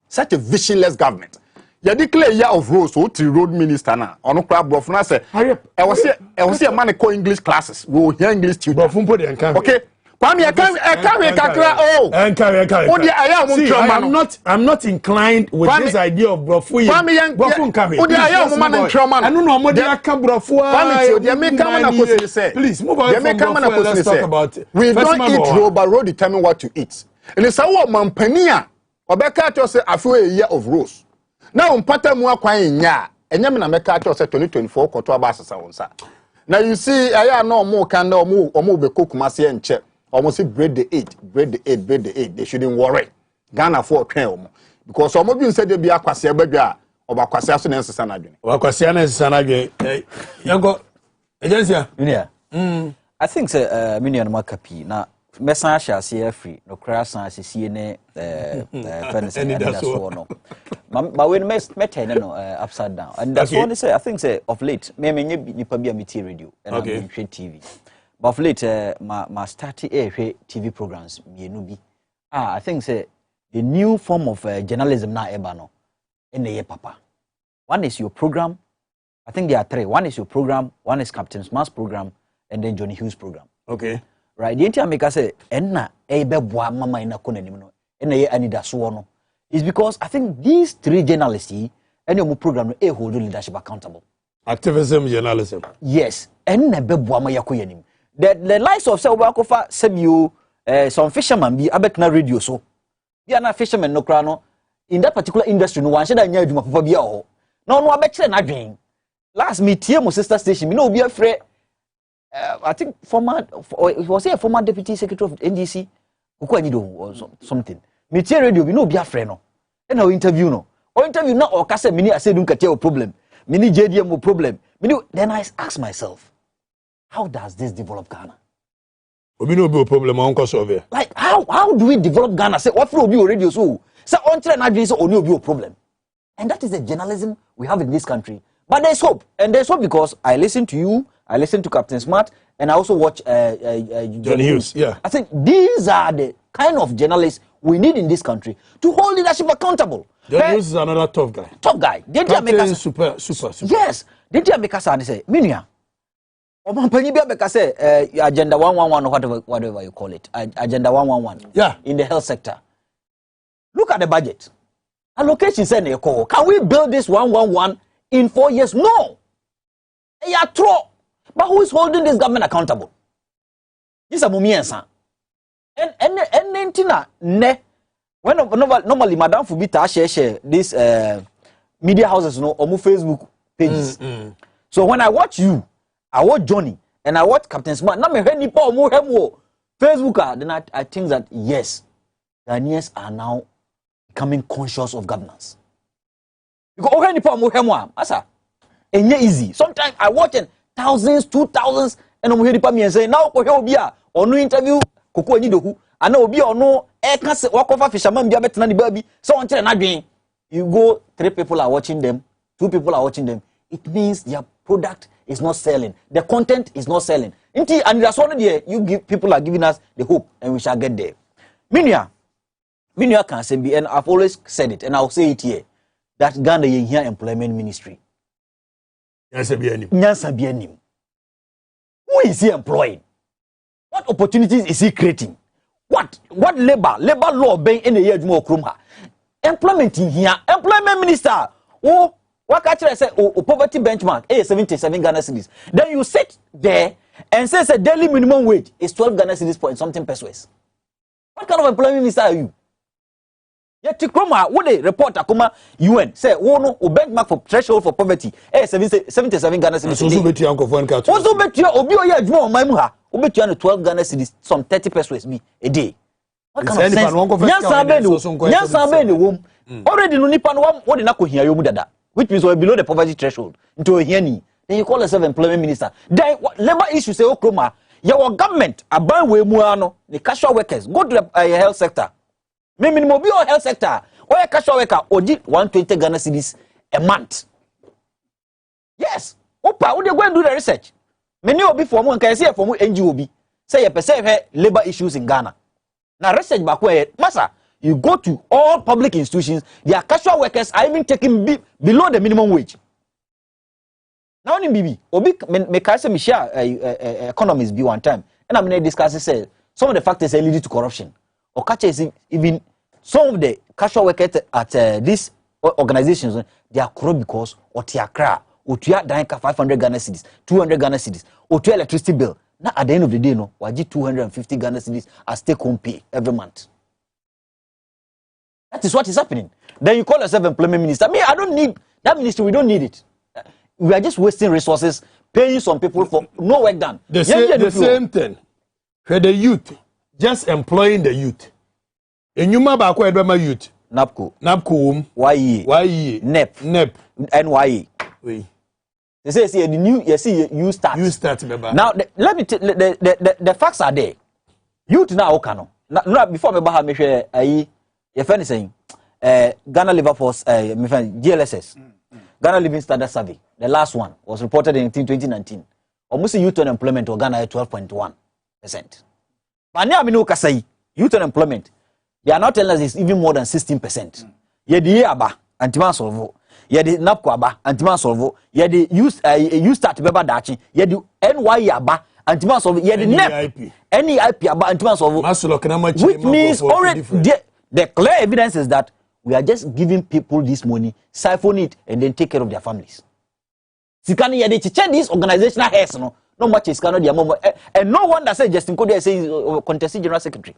Such a visionless government. You declare year of roads, so the road minister na. Ono kra brof na say, I was here man call English classes. We will hear English tutor. Okay. See, I'm not inclined with this idea of brofu. Please move on from brofu. Let's talk about it. We don't eat road, but road determine what you eat. And it's our mampania. Obeka to say after a year of roads. Now umpata mu akwan nya. Enyam na meka to say 2024 koto abasasa wonsa. Now you see aya no mo kan na omo be kokumase enche. Almost say bread the 8, bread the 8, bread the 8. They shouldn't worry. Ghana for train because some of you said they be a kwasi abedwa oba kwasi aso na nsesa na dwene. Oba kwasi na nsesa na dwene. Yango agency Minia. I think say Minia no makapi na mesan ahya se free no kra san asisi ne fairness and that's so no. But when meten no upside down. And that's what they say. I think say of late me nipa bia meti radio and I'm in TV. But of late, my starting TV programs, I think say the new form of journalism now ebano in the year papa. One is your program. I think there are 3. One is your program, one is Captain Smart's program, and then Johnny Hughes' program. Okay. Right. The entire maker say enna ebe boa mama ina kone nimno. Enna ye anida suono. Is because I think these 3 journalists and your program hold leadership accountable. Activism journalism. Yes. Enna be boa ma yakoye nim. The likes of Sewakofa Sebu, some fishermen be abetna radio so. Be na fishermen no crano in that particular industry. No one said I knew for be no abetche na dream. Last meeting, my sister station, me no be afraid. I think it was a former deputy secretary of NDC, or something. Meeting radio, we no be afraid no. And no interview no. Or interview no or kase mini I say don't get your problem. Mini JDM problem. Then I ask myself. How does this develop Ghana? We no be a problem on survey. Like how do we develop Ghana? Say what will be radio so? Say on train advice only be a problem. And that is the journalism we have in this country. But there's hope. And there's hope because I listen to you, I listen to Captain Smart, and I also watch Johnny Hughes. Yeah. I think these are the kind of journalists we need in this country to hold leadership accountable. Johnny Hughes is another tough guy. Top guy. Super. Yes. Didn't you make us say, Minia? Agenda 111 or whatever you call it. Agenda 111. Yeah. In the health sector. Look at the budget. Allocation said, can we build this 111 in 4 years? No. But who is holding this government accountable? This is a mumiensa. And when normally Madame Fubita share this media houses, no, or Facebook pages. So when I watch you, I watch Johnny and I watch Captain Smart. Now me heard ni pa mo hemo Facebook. Then I think that yes, Ghanaians are now becoming conscious of governance. Because oh ni pa mo hemo asa, enye easy. Sometimes I watch thousands, 2,000s, and I'm hearing me and say now ko obia onu interview koko anyi doku. Ana obi onu can say wakofa fisherman bia betena ni baby. So on na dwen. You go 3 people are watching them, 2 people are watching them. It means their product is not selling. The content is not selling. And that's what people are giving us the hope, and we shall get there. Minia can say, and I've always said it, and I'll say it here, that Ghana here employment ministry. Who is he employing? What opportunities is he creating? What labor law being in the year more krumha? Employment in here, employment minister. Oh, What actually say poverty benchmark is 77 Ghana cedis. Then you sit there and say daily minimum wage is 12 Ghana cedis point something pesos. What kind of employment minister are you? Yet Tikroma, what they report Akuma UN say, oh no, benchmark for threshold for poverty, 77 Ghana cedis. Also bet you uncle phone catch. Also bet you Obio ya Jmo Maimuha, bet you 12 Ghana cedis, some 30 pesos me a day. What kind of sense? Nyansabe the womb. Already no nipa no what did not hear you mudada, which means we're below the poverty threshold. Into a hiani. Then you call yourself employment minister. Then labor issues say Okroma, your government aban we muano, the casual workers, go to the health sector. Maybe mobile health sector, or a casual worker, or 120 Ghana cedis a month. Yes. Opa, would you go and do the research? Many will be for one can see for NGOB. Say you perceive labor issues in Ghana. Now research back where Massa, you go to all public institutions, their casual workers are even taking below the minimum wage. Now in BB, Obi me share economists be one time, and I'm going to discuss say some of the factors that lead to corruption. Or catch is even some of the casual workers at these organizations, they are corrupt because Otiakra, Otia Danka 500 Ghana cedis, 200 Ghana cedis, Otia electricity bill. Now at the end of the day, no, waji 250 Ghana cedis as take home pay every month. That is what is happening. Then you call yourself employment minister. Me, I don't need that ministry. We don't need it. We are just wasting resources, paying some people for no work done. The same thing. For the youth. Just employing the youth. And you ma ba kwa edema youth. NAPCO. YE. NEP. NYE. Oui. They say the new you start. You start, remember. Now let me the facts are there. Youth now okano. Now before me ba ha me hwe ayi your friend is saying Ghana Labor Force my friend GLSS. Ghana Living Standard Survey. The last one was reported in 2019. Almost youth unemployment in Ghana at 12.1%. Youth unemployment, they are not telling us it's even more than 16%. Yedi aba antiman solvo, yedi napko aba antiman solvo, yedi you start beba dachi, yedi NY aba antiman solvo, yedi NEIP aba antiman solvo. Which means already the clear evidence is that we are just giving people this money, siphon it, and then take care of their families. Sikani yedi chiche this organizational heads no much is cannot and no one that says Justin Cody says contested general secretary.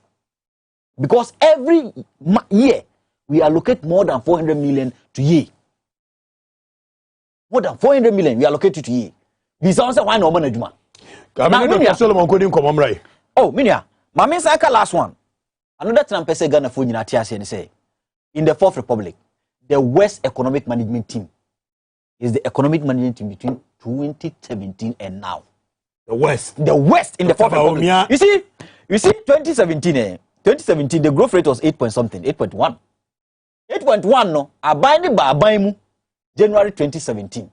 Because every year we allocate more than 400 million to ye. More than 400 million we allocate to ye. This also why no money juma. Solomon couldn't come right. Oh, Minia, my main cycle last one. Another time person Ghana phone in say in the Fourth Republic, the West Economic Management Team is the economic management team between 2017 and now. The West in the Fourth Republic. You see 2017 the growth rate was 8.1. 8.1 no abide by abaimu January 2017.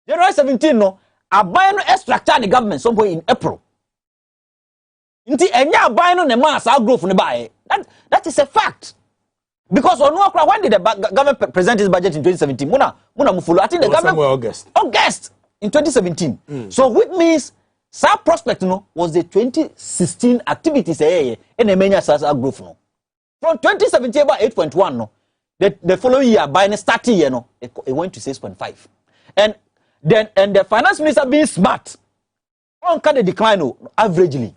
January 17 no abide no extracted the government some point in April. Nti enya abide no ne mass growth ne buy. That is a fact. Because when did the government present its budget in 2017? Muna follow. I think the government August in 2017. So which means Sa prospect was the 2016 activities and the many growth no. From 2017 about 8.1 no. The following year by the starting year no, it went to 6.5. And the finance minister being smart, on can decline no averagely.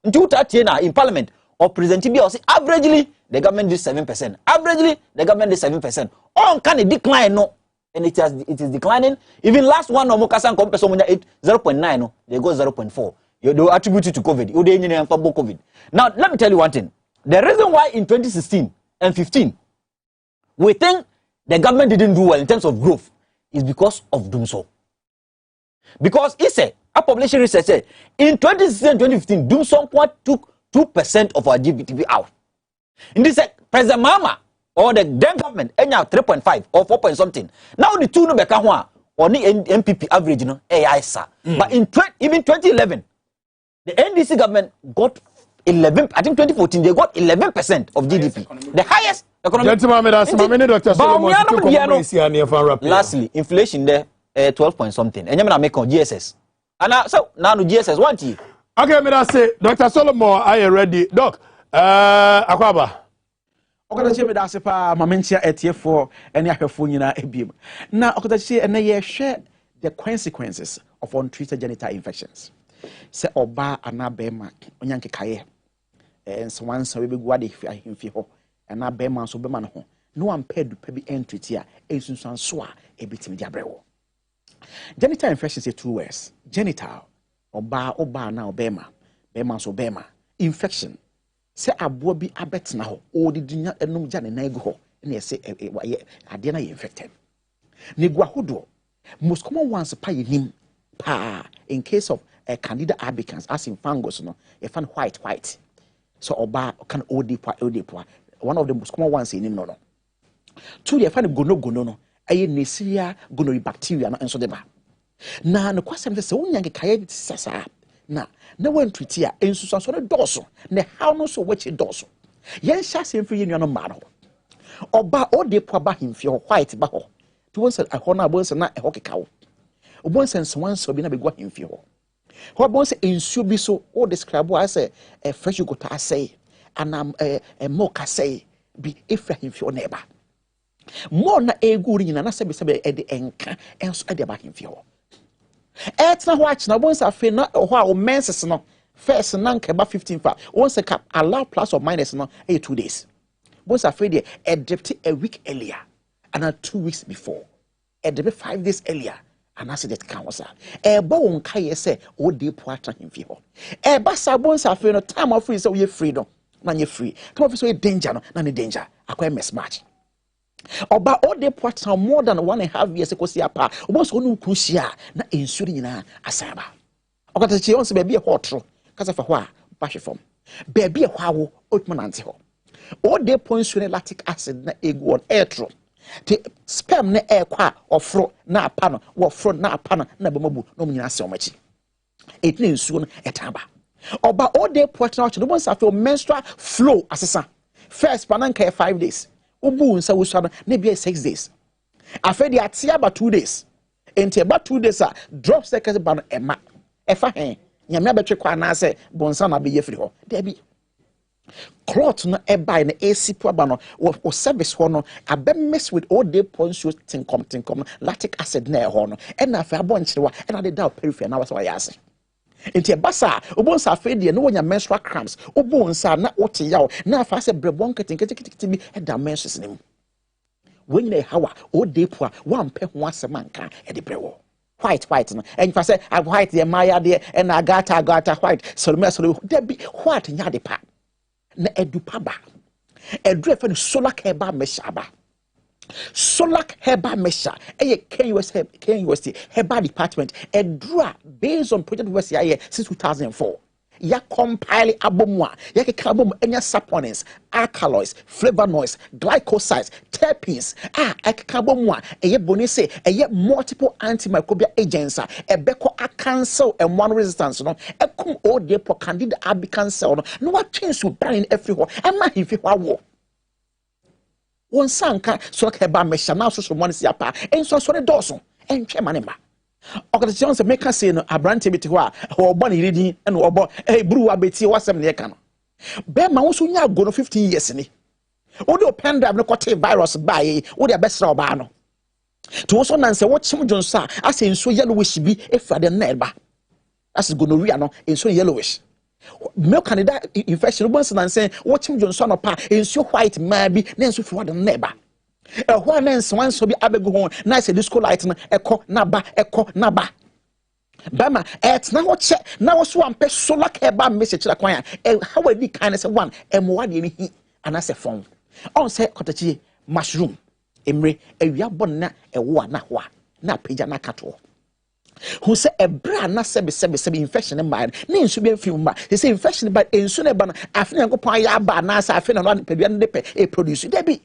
In 2013 in parliament or presenting bill say averagely the government did 7%. Averagely the government did 7%. On can decline no. And it is declining. Even last one no Mokasan compares 0.9 no, they go 0.4. They attribute it to COVID. COVID. Now let me tell you one thing. The reason why in 2016 and 15 we think the government didn't do well in terms of growth is because of Dumso. Because it's a population research said in 2016 and 2015 Dumso took 2% of our GDP out. In this President Mama or the then government, 3.5 or 4 point something. Now the two no beka ho or the MPP average no AI sa. But in even 2011, the NDC government got 11. I think 2014 they got 11% of GDP, the highest economic. Lastly, inflation there 12 point something. And you make on GSS. And so now the GSS 1T. Okay, me say Dr. Solomon, are you ready, Doc? Akwaba. okatachi me da se pa mamentia etiefo ene ahwefo nyina ebiem na okatachi ene ye hwe the consequences of untreated genital infections se oba anabema onyanke kaye so once we be guade ahemfi ho anabema so bema no ho no amped pa bi entity a ensunsan so a ebitimi di abrewo. Genital infections are two words. Genital oba na obema bema so bema infection se abo bi abetna ho odidinya enum ja ne na egu ho na se ade na infected negu ahodo most common ones pa yenim pa in case of candida albicans as in fungus no you find white so oba can odipo one of the most common ones yenim no two you find gono no aye Neisseria gonorrhea bacteria no enso deba na no kwasem se wonyange kaye sasa na wan treaty a ensusan so ne doso ne how no so wachi doso yen sha sem free no ma no oba odipo ba himfie ho white ba ho to won say ho na bon say na ho kekawo obon sense wan so bi na begwa himfie ho bon say ensuo bi so o describe as a fresh yogurt asay anam milk asay bi efra himfie na eba more na eguri nyina na sebe e de enka enso e de ba himfie ho etna ho achina bon say afi na ho a o menses no first na nka ba 15 fa won say cap allow plus or minus no 2 days bon say afi de e dipped a week earlier and 2 weeks before e de 5 days earlier and I said that can was ba won kai say o de po atra himfie ho ba sa bon say afi no time of free so we freedom na you free time of so danger no na ne danger akwa mismatch oba all the parts are more than 1.5 years ago see apa obo so no kusia na ensure nyina asaba okata chi on se be hotro kasa fa ho a bahwe fom be ho awo otuma nante ho all the points lactic acid na egu on airtro the sperm na ekwa ofro na apa no wo fro na apa no na bamabu no nyina ase omachi etna ensuo no etaba oba all the parts na no bonsa fe menstrual flow asesa first pananka 5 days obu nsa wo sha na bia 6 days afedi atia ba 2 days enti about 2 days drop seconds ba no ema efa hen nyame abetwe kwa na ase bonsa na be yefri ho da bi cloth no eba na esipo ba no wo service ho no abe mess with all day poncio tinkom lactic acid na ho no e na afa abonchirewa e na de da periphery na wasa ya ase enti basa obonsa afedi no wonya menstrual cramps obonsa na wote yawo na afa se brebon ketenkete bi e da menses nim when they hawa all day po one pe ho asemanka e de brewo white no and if I say I white the maya there and I got white so there be what nya de pa na edupa ba edu efe no solar herbal measure ba solar herbal measure KUST herbal department edura based on project we say since 2004 ya compile abomwa ya ke abom enya saponins alkaloids flavonoids glycosides terpenes akabomwa eye bonise eye multiple antimicrobial agents ebeko a cancel and one resistance no ekum ode po candida albicans cell no what change will brain everywhere ama hifi hwawo won sanka so ka ba mesha na so mo ne sia pa enso so ne doso entwe manema organization se make say no abrante biti ho a obo ne yiridi na obo buru abeti wasem ne ka no be ma wo so nya go no 15 years ni wo de pen drive no kote virus ba yi wo de abesra oba no to wo so nan se wo chim jonso a ase enso yellowish bi efrade na eba as gonorrhea no enso yellowish milk candida infection wo nan se wo chim jonso no pa enso white ma bi na enso fi wade na eba ho na nso so bi abegu ho na se disco light na eko na ba bama etna ho che na wo so ampe solar herbal message la kwan how we be kind say one emwa de ni hi anase fon on say kotachi mushroom emre awia bon na ewo na ho na pagya na kato who say ebra na sebe infection in mind na nsu be film ba say infection ba ensu na ba na afina nkopon ya ba na sa afina no pedua no de pe e produce dey be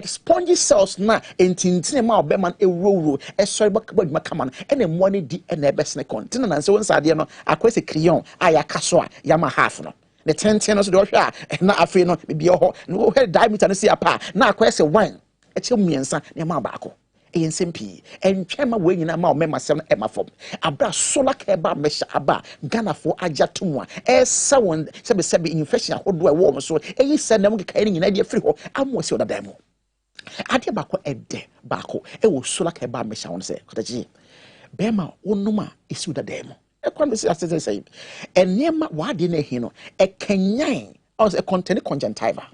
spongy cells na entintine ma obeman ewuro sorry ba kama na mo ne di na ebesne container na nse won sade no akwese crayon aya kaso a yama half no the 10 no so de hwa na afi no bibia ho no diameter no si apa na akwese wine eche miensa na ma ba ko ANCP and Chema winning a ma member 7 Emma form. Abra solar keba mesha aba Ghana for Ajatumwa. Someone sabi infection or do a warm so a send them carrying in idea free ho. I'm was your demo. Adia bako ede bako e wo solar keba mesha on say kotaji. Bema onuma is with the demo. A conversation as I say. And nema wadi ne hino a kenyan as a content conjunctiva.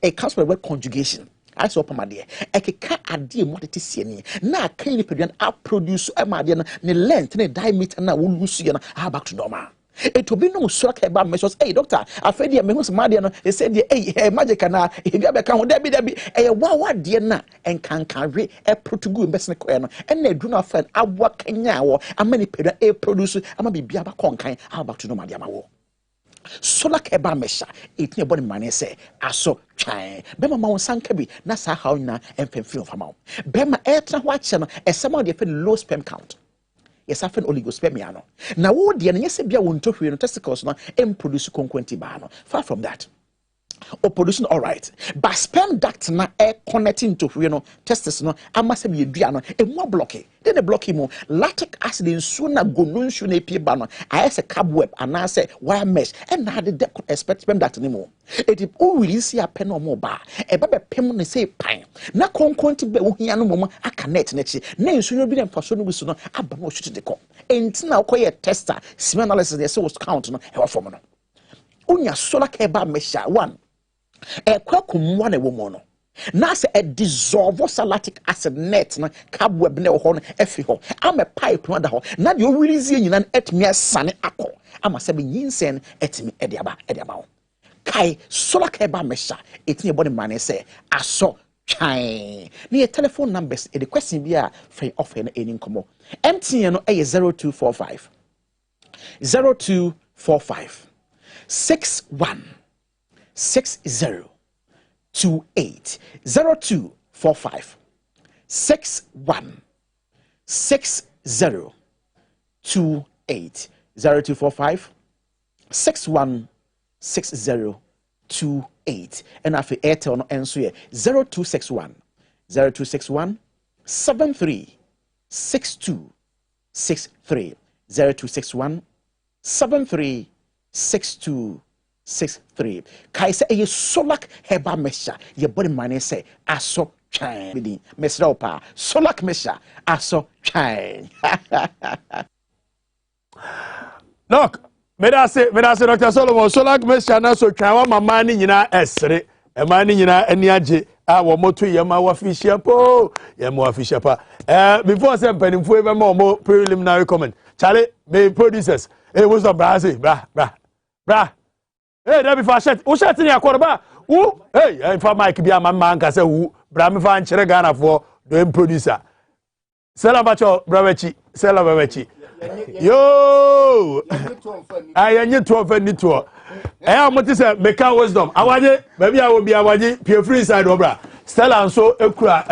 A comes by word conjugation. I saw Pamadia. A keka idea what it is any. Na can you produce a madian, ne length, ne diameter, na will lose you back to normal. It will be no shock about measures. Hey, doctor, I fed you, Mrs. Madian, they said, hey, magic, and if you ever come, there be a wow, dear, na, and can carry a Portugal investment corner, and they do not find a work Kenya or a many paid a producer, I might be Biaba Conkai, how about to know Madiama? Solar keba mesha it ne body man say aso twan bema ma won sankabi na sa how na emfemfin of amount bema etra watch no e sama de low sperm count yes afen oligospermia no na wo de ne yese bia won tohwe no testicles no em produce konkwenti ba no far from that or producing all right but sperm duct na air connecting to testis no amasa be dua no e mo block then the block him lactic acid in sooner go no nsu na pie ba no ayese cobweb ana say wire mesh and na the expect sperm duct ni mo it o release ya pen no mo ba e ba be pem ne say pan na konkonti be wo hia no mo aka net na chi na nsu no bi na mfaso no biso no aba mo hwete de ko entina koye tester semen analysis dey say was count no e wa form no unya solar keba mesha one a kwakum one a woman. Now say a dissolve lactic acid net na cobweb ne ho no efi ho. Am a pipe no da ho. Na de o release yin na etmi asane akọ. Ama se be yinsen etmi ediaba ho. Kai solar keba mesha etni body man say aso twan. Na telephone numbers e the question bi a free offer na eni nkomo. MTN no e 0245 61 6028 0245 61 6028 0245 61 6028 and after Airtel no enso ye 0261 73 62 63 0261 73 62 63 kai say a solak heba mesha ye body man say aso twan bidi mesra opa solak mesha aso twan look me da say Dr. Solomon solak mesha na so twan wa mama ni nyina esre e ma ni nyina ani age a wo moto ye ma wa fishia po ye ma wa fishia pa before say panimfo e be ma mo preliminary comment chale me producers what's up bra hey, that before shit. Who shot in your quarterback? Who? Hey, if I might be a man, can say who? Bram fan Ghana for the producer. Salabacho Bravechi, Salabachi. Yo, I am yet to offend it to her. I am what is a Meka wisdom. I want it, maybe I will be a waji, pure free side obra. Stella and so Okra,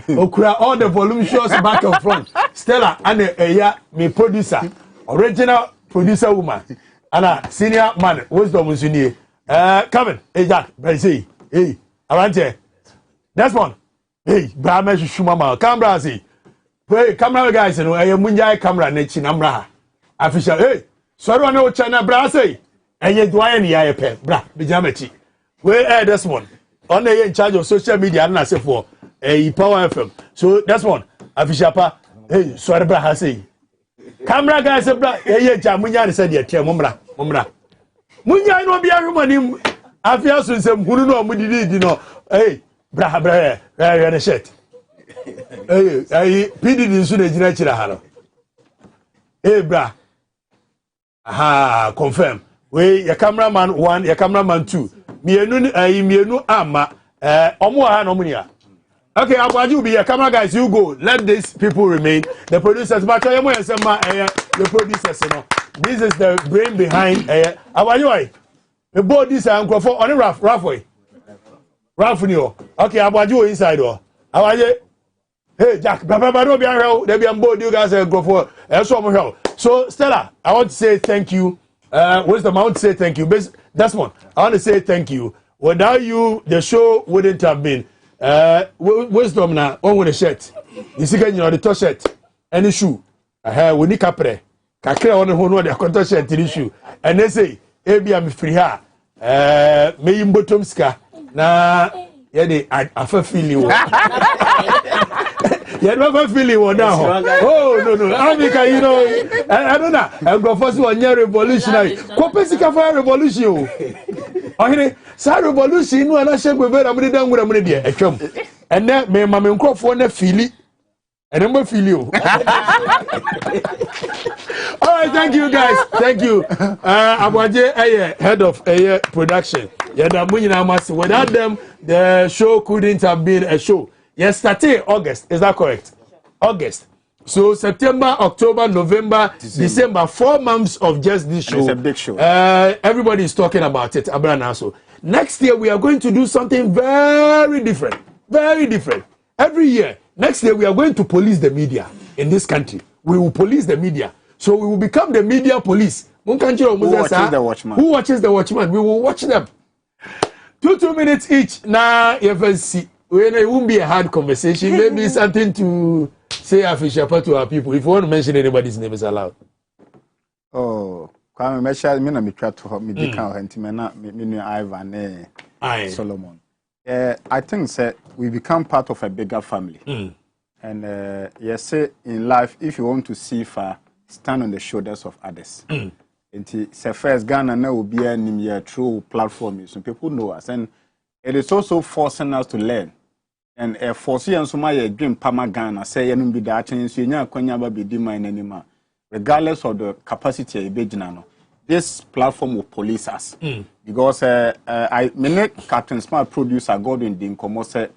Okra, all the voluptuous back and front. Stella and me producer, original. Producer woman and senior man wisdom was in here. Kevin, hey Jack, say, hey, around here. That's one. Hey, Brahma Shumama, camera see. Hey, camera guys, you know, I am Munjai camera nechi namra. Official, hey, sorry, I know China bra say. And yet, why any I pen, bra, Bijamachi. Where this one? Only in charge of social media, and I say for a Power FM. So that's one. Official, hey, sorry, bra, say. Camera guys say bra ye jamunya say de tire mumra munya no bia hwemanim afia so nsem hunu no mudidi no hey bra ne shirt hey pdd nsu na gina kira ha no hey bra aha confirm we your cameraman 1 your cameraman 2 mienu ama omo ha no munia. Okay, Abuaji be your camera guys. You go. Let these people remain. The producers, but the producers, you know. This is the brain behind. Abuaji, the board this and for only Ralph way. Ralph, you. Okay, Abuaji inside or Abuaji. Hey, Jack, don't be around. There be on board. You guys go for. So, Stella, I want to say thank you. What's the amount to say thank you? That's one. I want to say thank you. Without you, the show wouldn't have been. wisdom na on with a shirt. You see you know the top shirt any shoe. We need capre. Kakra on who know the contour shirt in shoe. And they say, "Ebi am free ha. Me bottom ska na yede afa feel you." You never feel it now. Oh no. Africa, you know, I don't know. I'm going first one year revolutionary. Kopesika for revolution. Okay, sa revolution no na shake we better me dan gura me dey etwam. And then me ma me nkofo na feel it. And then we feel you. All right, thank you guys. Thank you. Abwaje head of production. Without them, the show couldn't have been a show. Yes, started August. Is that correct? August. So September, October, November, December, 4 months of just this show. And it's a big show. Everybody is talking about it. Abranaso. Next year we are going to do something very different. Very different. Every year. Next year we are going to police the media in this country. We will police the media. So we will become the media police. Who watches the Watchman? Who watches the Watchman? We will watch them. 2 minutes each. Now, if see. It won't be a hard conversation. Maybe something to say Afishapa to our people. If you want to mention anybody's name, is allowed. Oh, Kwame Mesha, me na me try to me dika hentimena me Ivan Solomon. I think that we become part of a bigger family. And yes, say in life, if you want to see far, stand on the shoulders of others. And say first Ghana now will be a true platform. So people know us, and it is also forcing us to learn. And forcing us to my dream Pama Ghana say you be that chance you nyanya be di mine anymore. Regardless of the capacity of Bejinano, this platform will police us. Because I Captain Smart producer Gordon Dinkomo said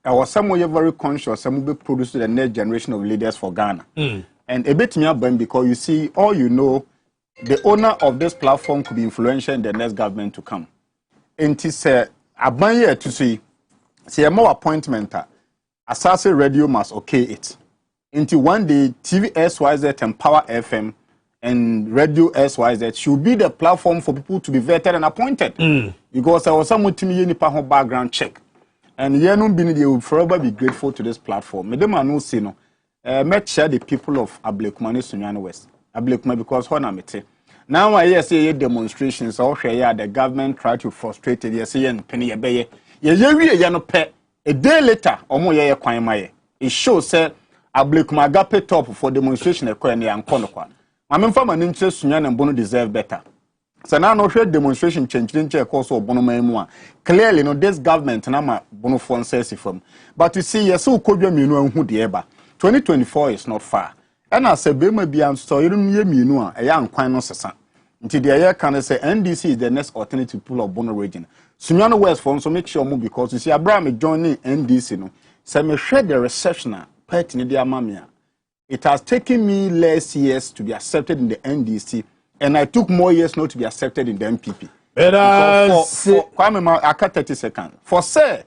I was somewhere very conscious some will be produced the next generation of leaders for Ghana. And a bit me because you see, all you know, the owner of this platform could be influential in the next government to come. And it's a year to see more appointment. Asase Radio must okay it. Until one day, TV SYZ and Power FM and Radio SYZ should be the platform for people to be vetted and appointed. Because there was someone to me background check. And they will forever be grateful to this platform. Medema no see no. Met share the people of Ablekuma Sunyani West. Ablekuma because Honamete. Now I say demonstrations all share the government try to frustrate it. Yes, penny a bay. A day later, Omo Kwamaye. It shows that Ablekuma agape top for demonstration a Kwani and Konokwa. I'm from an interest Sunyan and Bono deserve better. So now no share demonstration change also Bono Memua. Clearly, no this government and I'm a Bono phone says from. But you see, yes, so could you know who the eba. 2024 is not far. And I say, Bema Bian story, you know, a young quino sessa. Until the year can say NDC is the next alternative pool of Bono region. Sunyano West form, so make sure move because you see, Abraham joining NDC, no. So me share the receptioner, pet in the Amamia. It has taken me less years to be accepted in the NDC, and I took more years not to be accepted in the MPP. I cut 30 seconds. For say,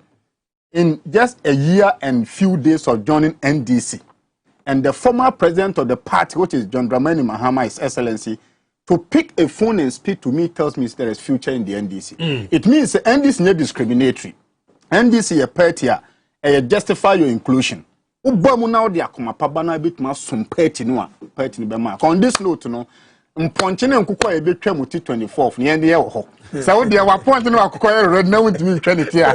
in just a year and few days of joining NDC, and the former president of the party, which is John Dramani Mahama, His Excellency, to pick a phone and speak to me tells me there is future in the NDC. It means the NDC is not discriminatory. NDC a party and justify your inclusion. Ubamu now dia kuma pabana bit ma some party no party ni bema. On this note no, mponchene nkukwa ebe twa muti 24th ni ende ye ho. So dia wa point no akukwa red na wintimi trinity ah.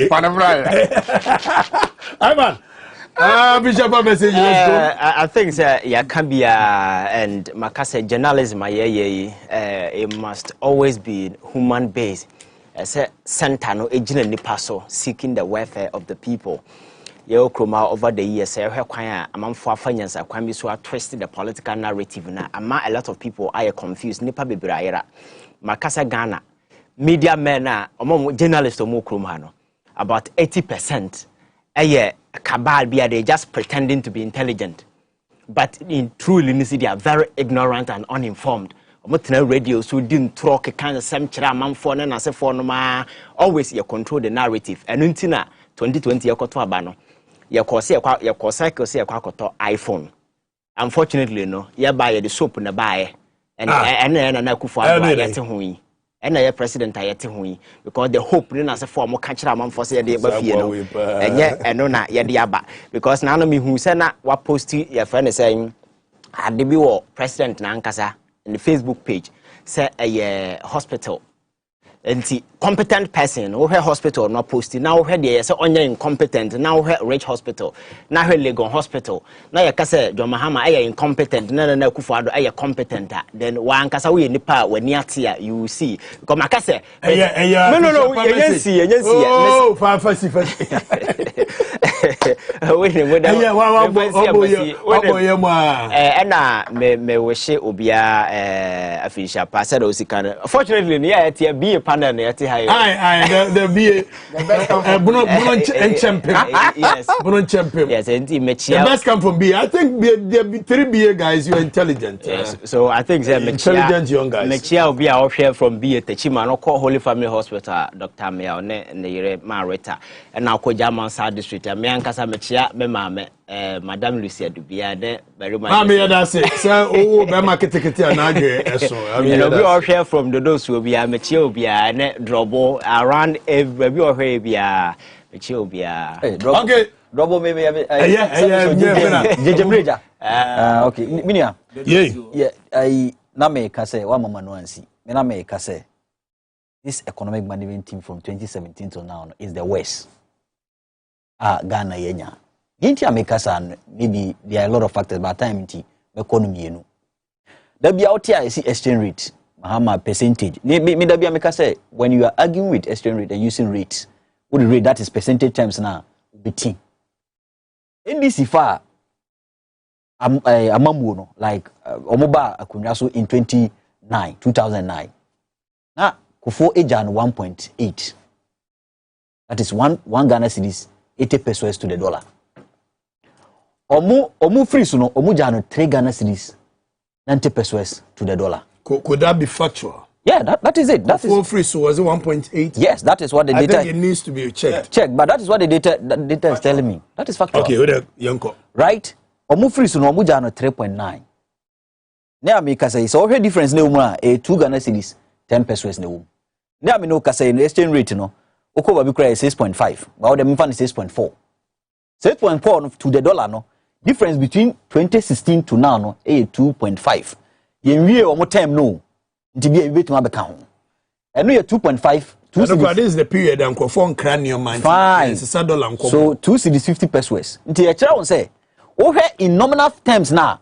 Panabra. Ivan. Bishop, message. I think yeah can be and Makase journalism it must always be human based. Say center no ejina nipa so seeking the welfare of the people. Yo kroma over the years say hwe kwan a amanfo afanyansa kwan bi so twist the political narrative na ama a lot of people are confused nipa bebre ayera. Makase Ghana media men na journalists omo kroma no about 80% cabal they just pretending to be intelligent, but in true they are very ignorant and uninformed. Radio so didn't talk a kind of some chairman for and as a forma always you control the narrative. And until 2020 abano your course your cycle say iPhone. Unfortunately, no, you buy the soap in the buy and and a president ayete ho yi because the hope ni na se for mo ka kira amamfo se ye ba fie no enye eno na ye de aba because na no me hu se na wa post your friend say ade bi wo president na ankasa in the Facebook page say a hospital enti competent person wo he hospital no post now he dey say onye incompetent now he rich hospital now he Legon hospital na ya kase John Mahama aye incompetent na Kufuado aye competent then wa ankasa wo nipa wani ate a you see because makase no yensi oh fancy ena me wishe obia afisha pastor osika fortunately ne ya tie be panel ne yati high the be Bruno champion yes Bruno champion yes and the best come from B. I think the 3 BA guys you're intelligent yes so I think they intelligent young guys mechia obi a share from B Techima no call Holy Family Hospital Dr. Mia ne yere Marita and now ko German South District me ankasa mechia me mama Madam Lucia Dubia de very much mama ya say oh be market na adwe eso I mean we all share from the those will be a mechia obi a ne drobo around every or here be a mechia obi a okay drobo maybe okay minia yeah I na me ka say wa mama no ansi me na me ka say this economic management team from 2017 to now is the worst Ghana yenya Ginti America maybe there are a lot of factors but time nti economy enu there be out here I see exchange rate Mahama percentage me there be America say when you are arguing with exchange rate and using rates what the rate that is percentage times now be team NDC far amamu no like omoba akunya so in 2009 na kufo ejan 1.8 that is one Ghana cedis 80 pesos to the dollar omu free so no omu jano 3 Ghana cedis 90 pesos to the dollar could that be factual yeah that is it that is free so was it 1.8 yes that is what the data I think it needs to be checked but that is what the data is telling me that is factual okay with yanko right omu free so no omu jano 3.9 na America say so what difference na omu a 2 Ghana cedis 10 pesos na omu na me no ka say no exchange rate no okoba bi kra 6.5 but dem fan 6.4 to the dollar no difference between 2016 to now no 2.5 yenwie omo time no nti bia betuma beka ho eno ye 2.5 this is the period and for cranium man dollar so 2 cedis 50 pesos nti e kira won say wo hwe in nominal terms na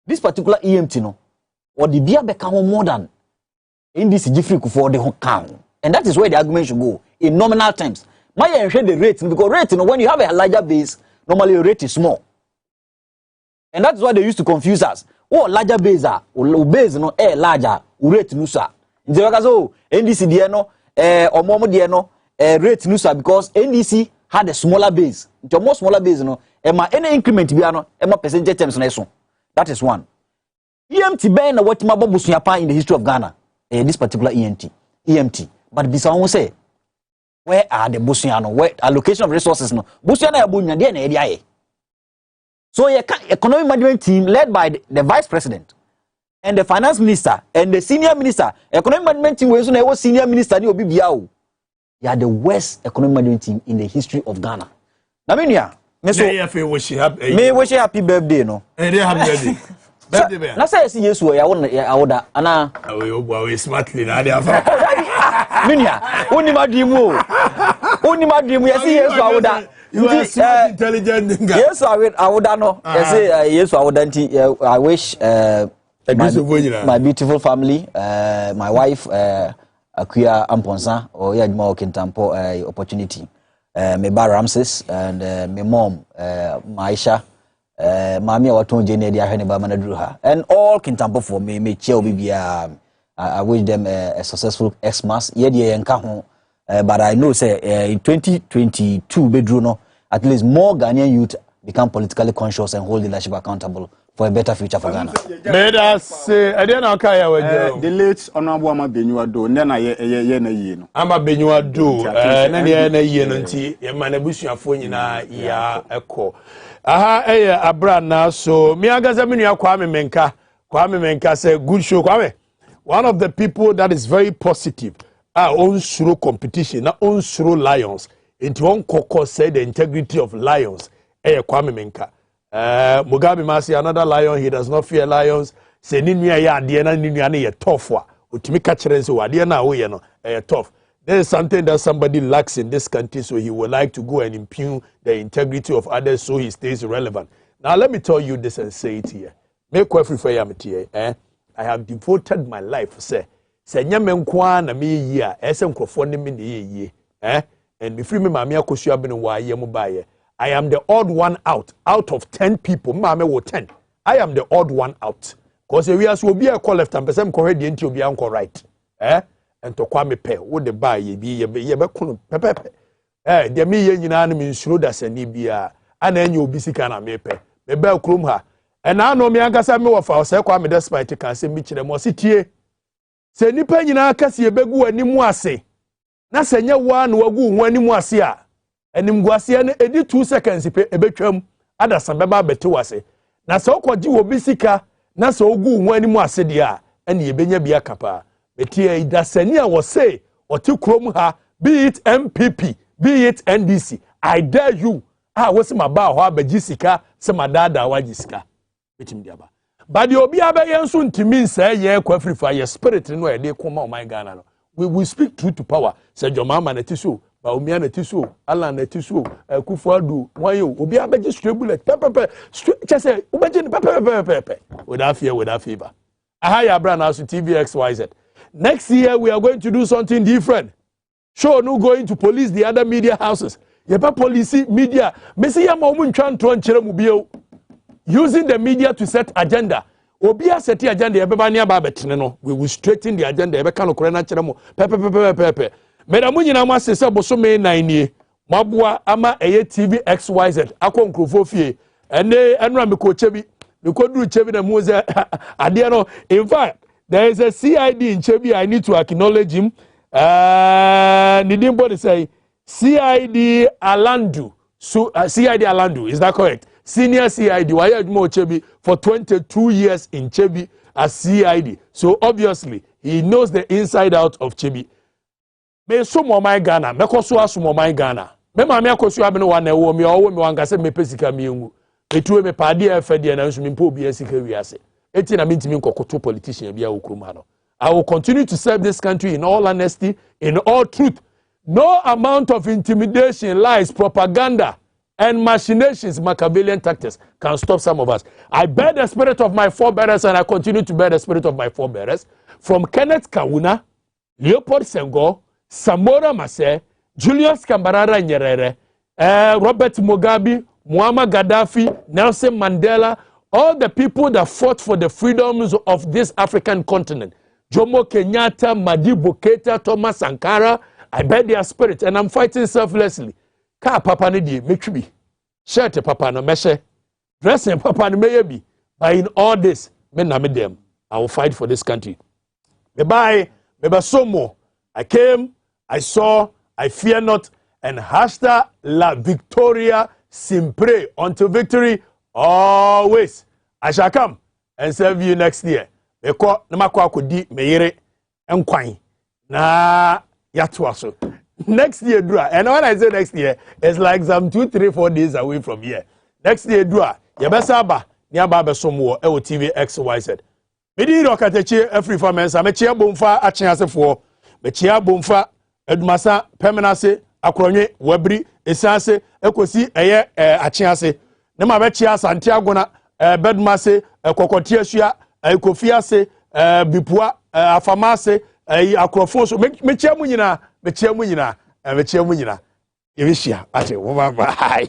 this particular EMT no or the bia beka ho more than in this Jeffrey for the whole count and that is where the argument should go in nominal terms my share the rate because rate when you have a larger base normally your rate is small and that's why they used to confuse us larger base base no larger rate nusa nti waka so NDC de no omomo de no rate nusa because NDC had a smaller base nti omo smaller base no any increment bia no percentage terms na so that is one EMT ben na watima bobusuya pa in the history of Ghana this particular EMT but bisa won say where are the busuya no where allocation of resources no busuya na yabunya de na e dia ye so economic management team led by the vice president and the finance minister and the senior minister economic management team we so na senior minister ni obi bia o they are the worst economic management team in the history of Ghana na me nua me so me wish happy birthday no happy birthday na say yes Yesu ya woda ana we smartly na dey afa minia oni madimu yes Yesu awoda you are smart intelligent nigga Yesu awoda no yes Yesu awoda nti I wish my beautiful family my wife Akuya Amponsa or Yajma Okintampo opportunity me ba Ramses and my mom Maisha Mami Waton Jene dia hene ba manadru ha and all Kintampo for me chia obi I wish them a successful Xmas ye dia yenka ho but I know say in 2022 bedru no at least more Ghanaian youth become politically conscious and hold leadership accountable for a better future for Ghana. May I say the late honorable Ama Benyuado na ye na yi no. Ama Benyuado na ye na yi no nti ye ma na busuafo nyina ya ekọ. Aha Abranaso mi agaza menu Kwame Menka say good show Kwame. one of the people that is very positive on through competition, not on through lions. Into one koko said the integrity of lions. Kwame Menka. Mugabe Masi, another lion, he does not fear lions. Say ninya ya adiena ninya ye tough wa. Utimika cherense wa adiena we no tough. There is something that somebody lacks in this country, so he would like to go and impugn the integrity of others so he stays relevant. Now let me tell you this and say it here. Make for I have devoted my life, say nyame nkwa na me yi a ese nkrofo ne me ye and me free me mama akosu abene wa ye mo baye. I am the odd one out of 10 people. Mama wo 10. I am the odd one out. Because we are so be a call left and person correct the enti obi anko right. And to kwa me pe wo de ba ye bi ye be kunu pepepe. De me ye nyina na me nsuro da sani bia ana enye obi sika na me pe. Me ba krom ha. And I know me ankasa me wo fa say kwa me despite kan say me kire mo sitie. Se nipa nyina akase ebegu animu ase. Na senye wa na wagu hu animu ase a. Animguase na edi 2 seconds pe ebetwam adasan beba bete wase. Na se okoji wo bisika na se ogu hu animu ase dia ene yebenya bia kapa. Betie idasani a wo say oti krom ha, be it MPP, be it NDC. I dare you. Wose maba ho abajisika se madada wajisika. Betim diaba. But the obi abaye nso ntimi nsa ye kwafrifa ye spirit no e dey koma my Ghana no. We speak truth to power. Say Jomama na tiso, ba omia na tiso, Allah na tiso, Kufuadu, wayo obi abaje straight bullet. Pepe. Chese ubaje pepe. Without fear, without favor. Aha ya Abranaso TVXYZ. Next year we are going to do something different. Sure, no going to police the other media houses. Yepa police media. Mesi ya ma omu ntwa nto nkyere mu bio. Using the media to set agenda. Obia set agenda yebeba ni aba betene no. We will straighten the agenda yebeka no kore na kyere mu. Pepe. Medamu nyina mu asese bosome 9 nie. Mabua ama eye TVXYZ akonkrofo fie. Ene enra me ko chebi. Me ko duru chebi na mu ze ade no. In fact, there is a CID in Chebi. I need to acknowledge him. Nidimbo say CID Alandu. So CID Alandu, is that correct? Senior CID. Why are you Chebi for 22 years in Chebi as CID? So obviously he knows the inside out of Chebi. Me so mo my Ghana. Me ko so aso my Ghana. Me ma me akosu abene wa na wo me owo me wanka se me pesika me engu. Etuwe me pade afede na nso me mpo obi asika wiase. Eti na mintimi nkokoto politician bia okrum ha no. I will continue to serve this country in all honesty, in all truth. No amount of intimidation, lies, propaganda, and machinations, Machiavellian tactics can stop some of us. I bear the spirit of my forebearers and I continue to bear the spirit of my forebearers. From Kenneth Kawuna, Leopold Senghor, Samora Mase, Julius Kambarara Nyerere, Robert Mugabe, Muammar Gaddafi, Nelson Mandela, all the people that fought for the freedoms of this African continent. Jomo Kenyatta, Madibo Keita, Thomas Sankara, I bear their spirit and I'm fighting selflessly. Ka papa ne die metwi. Shirt papa no meshe. Dressing papa no meyebi. But in all this, me na me dem. I will fight for this country. Bye. Somo. I came, I saw, I fear not, and hashtag La Victoria Simpre until victory always. I shall come and serve you next year. Because namakwa kodi meyere enkwan na yatwaso. Next year, Dua. And when I say next year, it's like some 2, 3, 4 days away from here. Next year, Dua. Yabasaba, Niababa Somo, TV XYZ. Medi Rokatechi, every 4 months, I'm a chia bomfa, a chance for Mechia bomfa, Edmasa, Permanase, Akronye, Webri, Esase, Ekosi, a chance. Nema Bechia, Santiago, Bedmase, Kokotia, Kofiase, Bipua, Afamase, Akrofonso, Mechia Munina. Mechia munyina, Yevishia, ate, bye.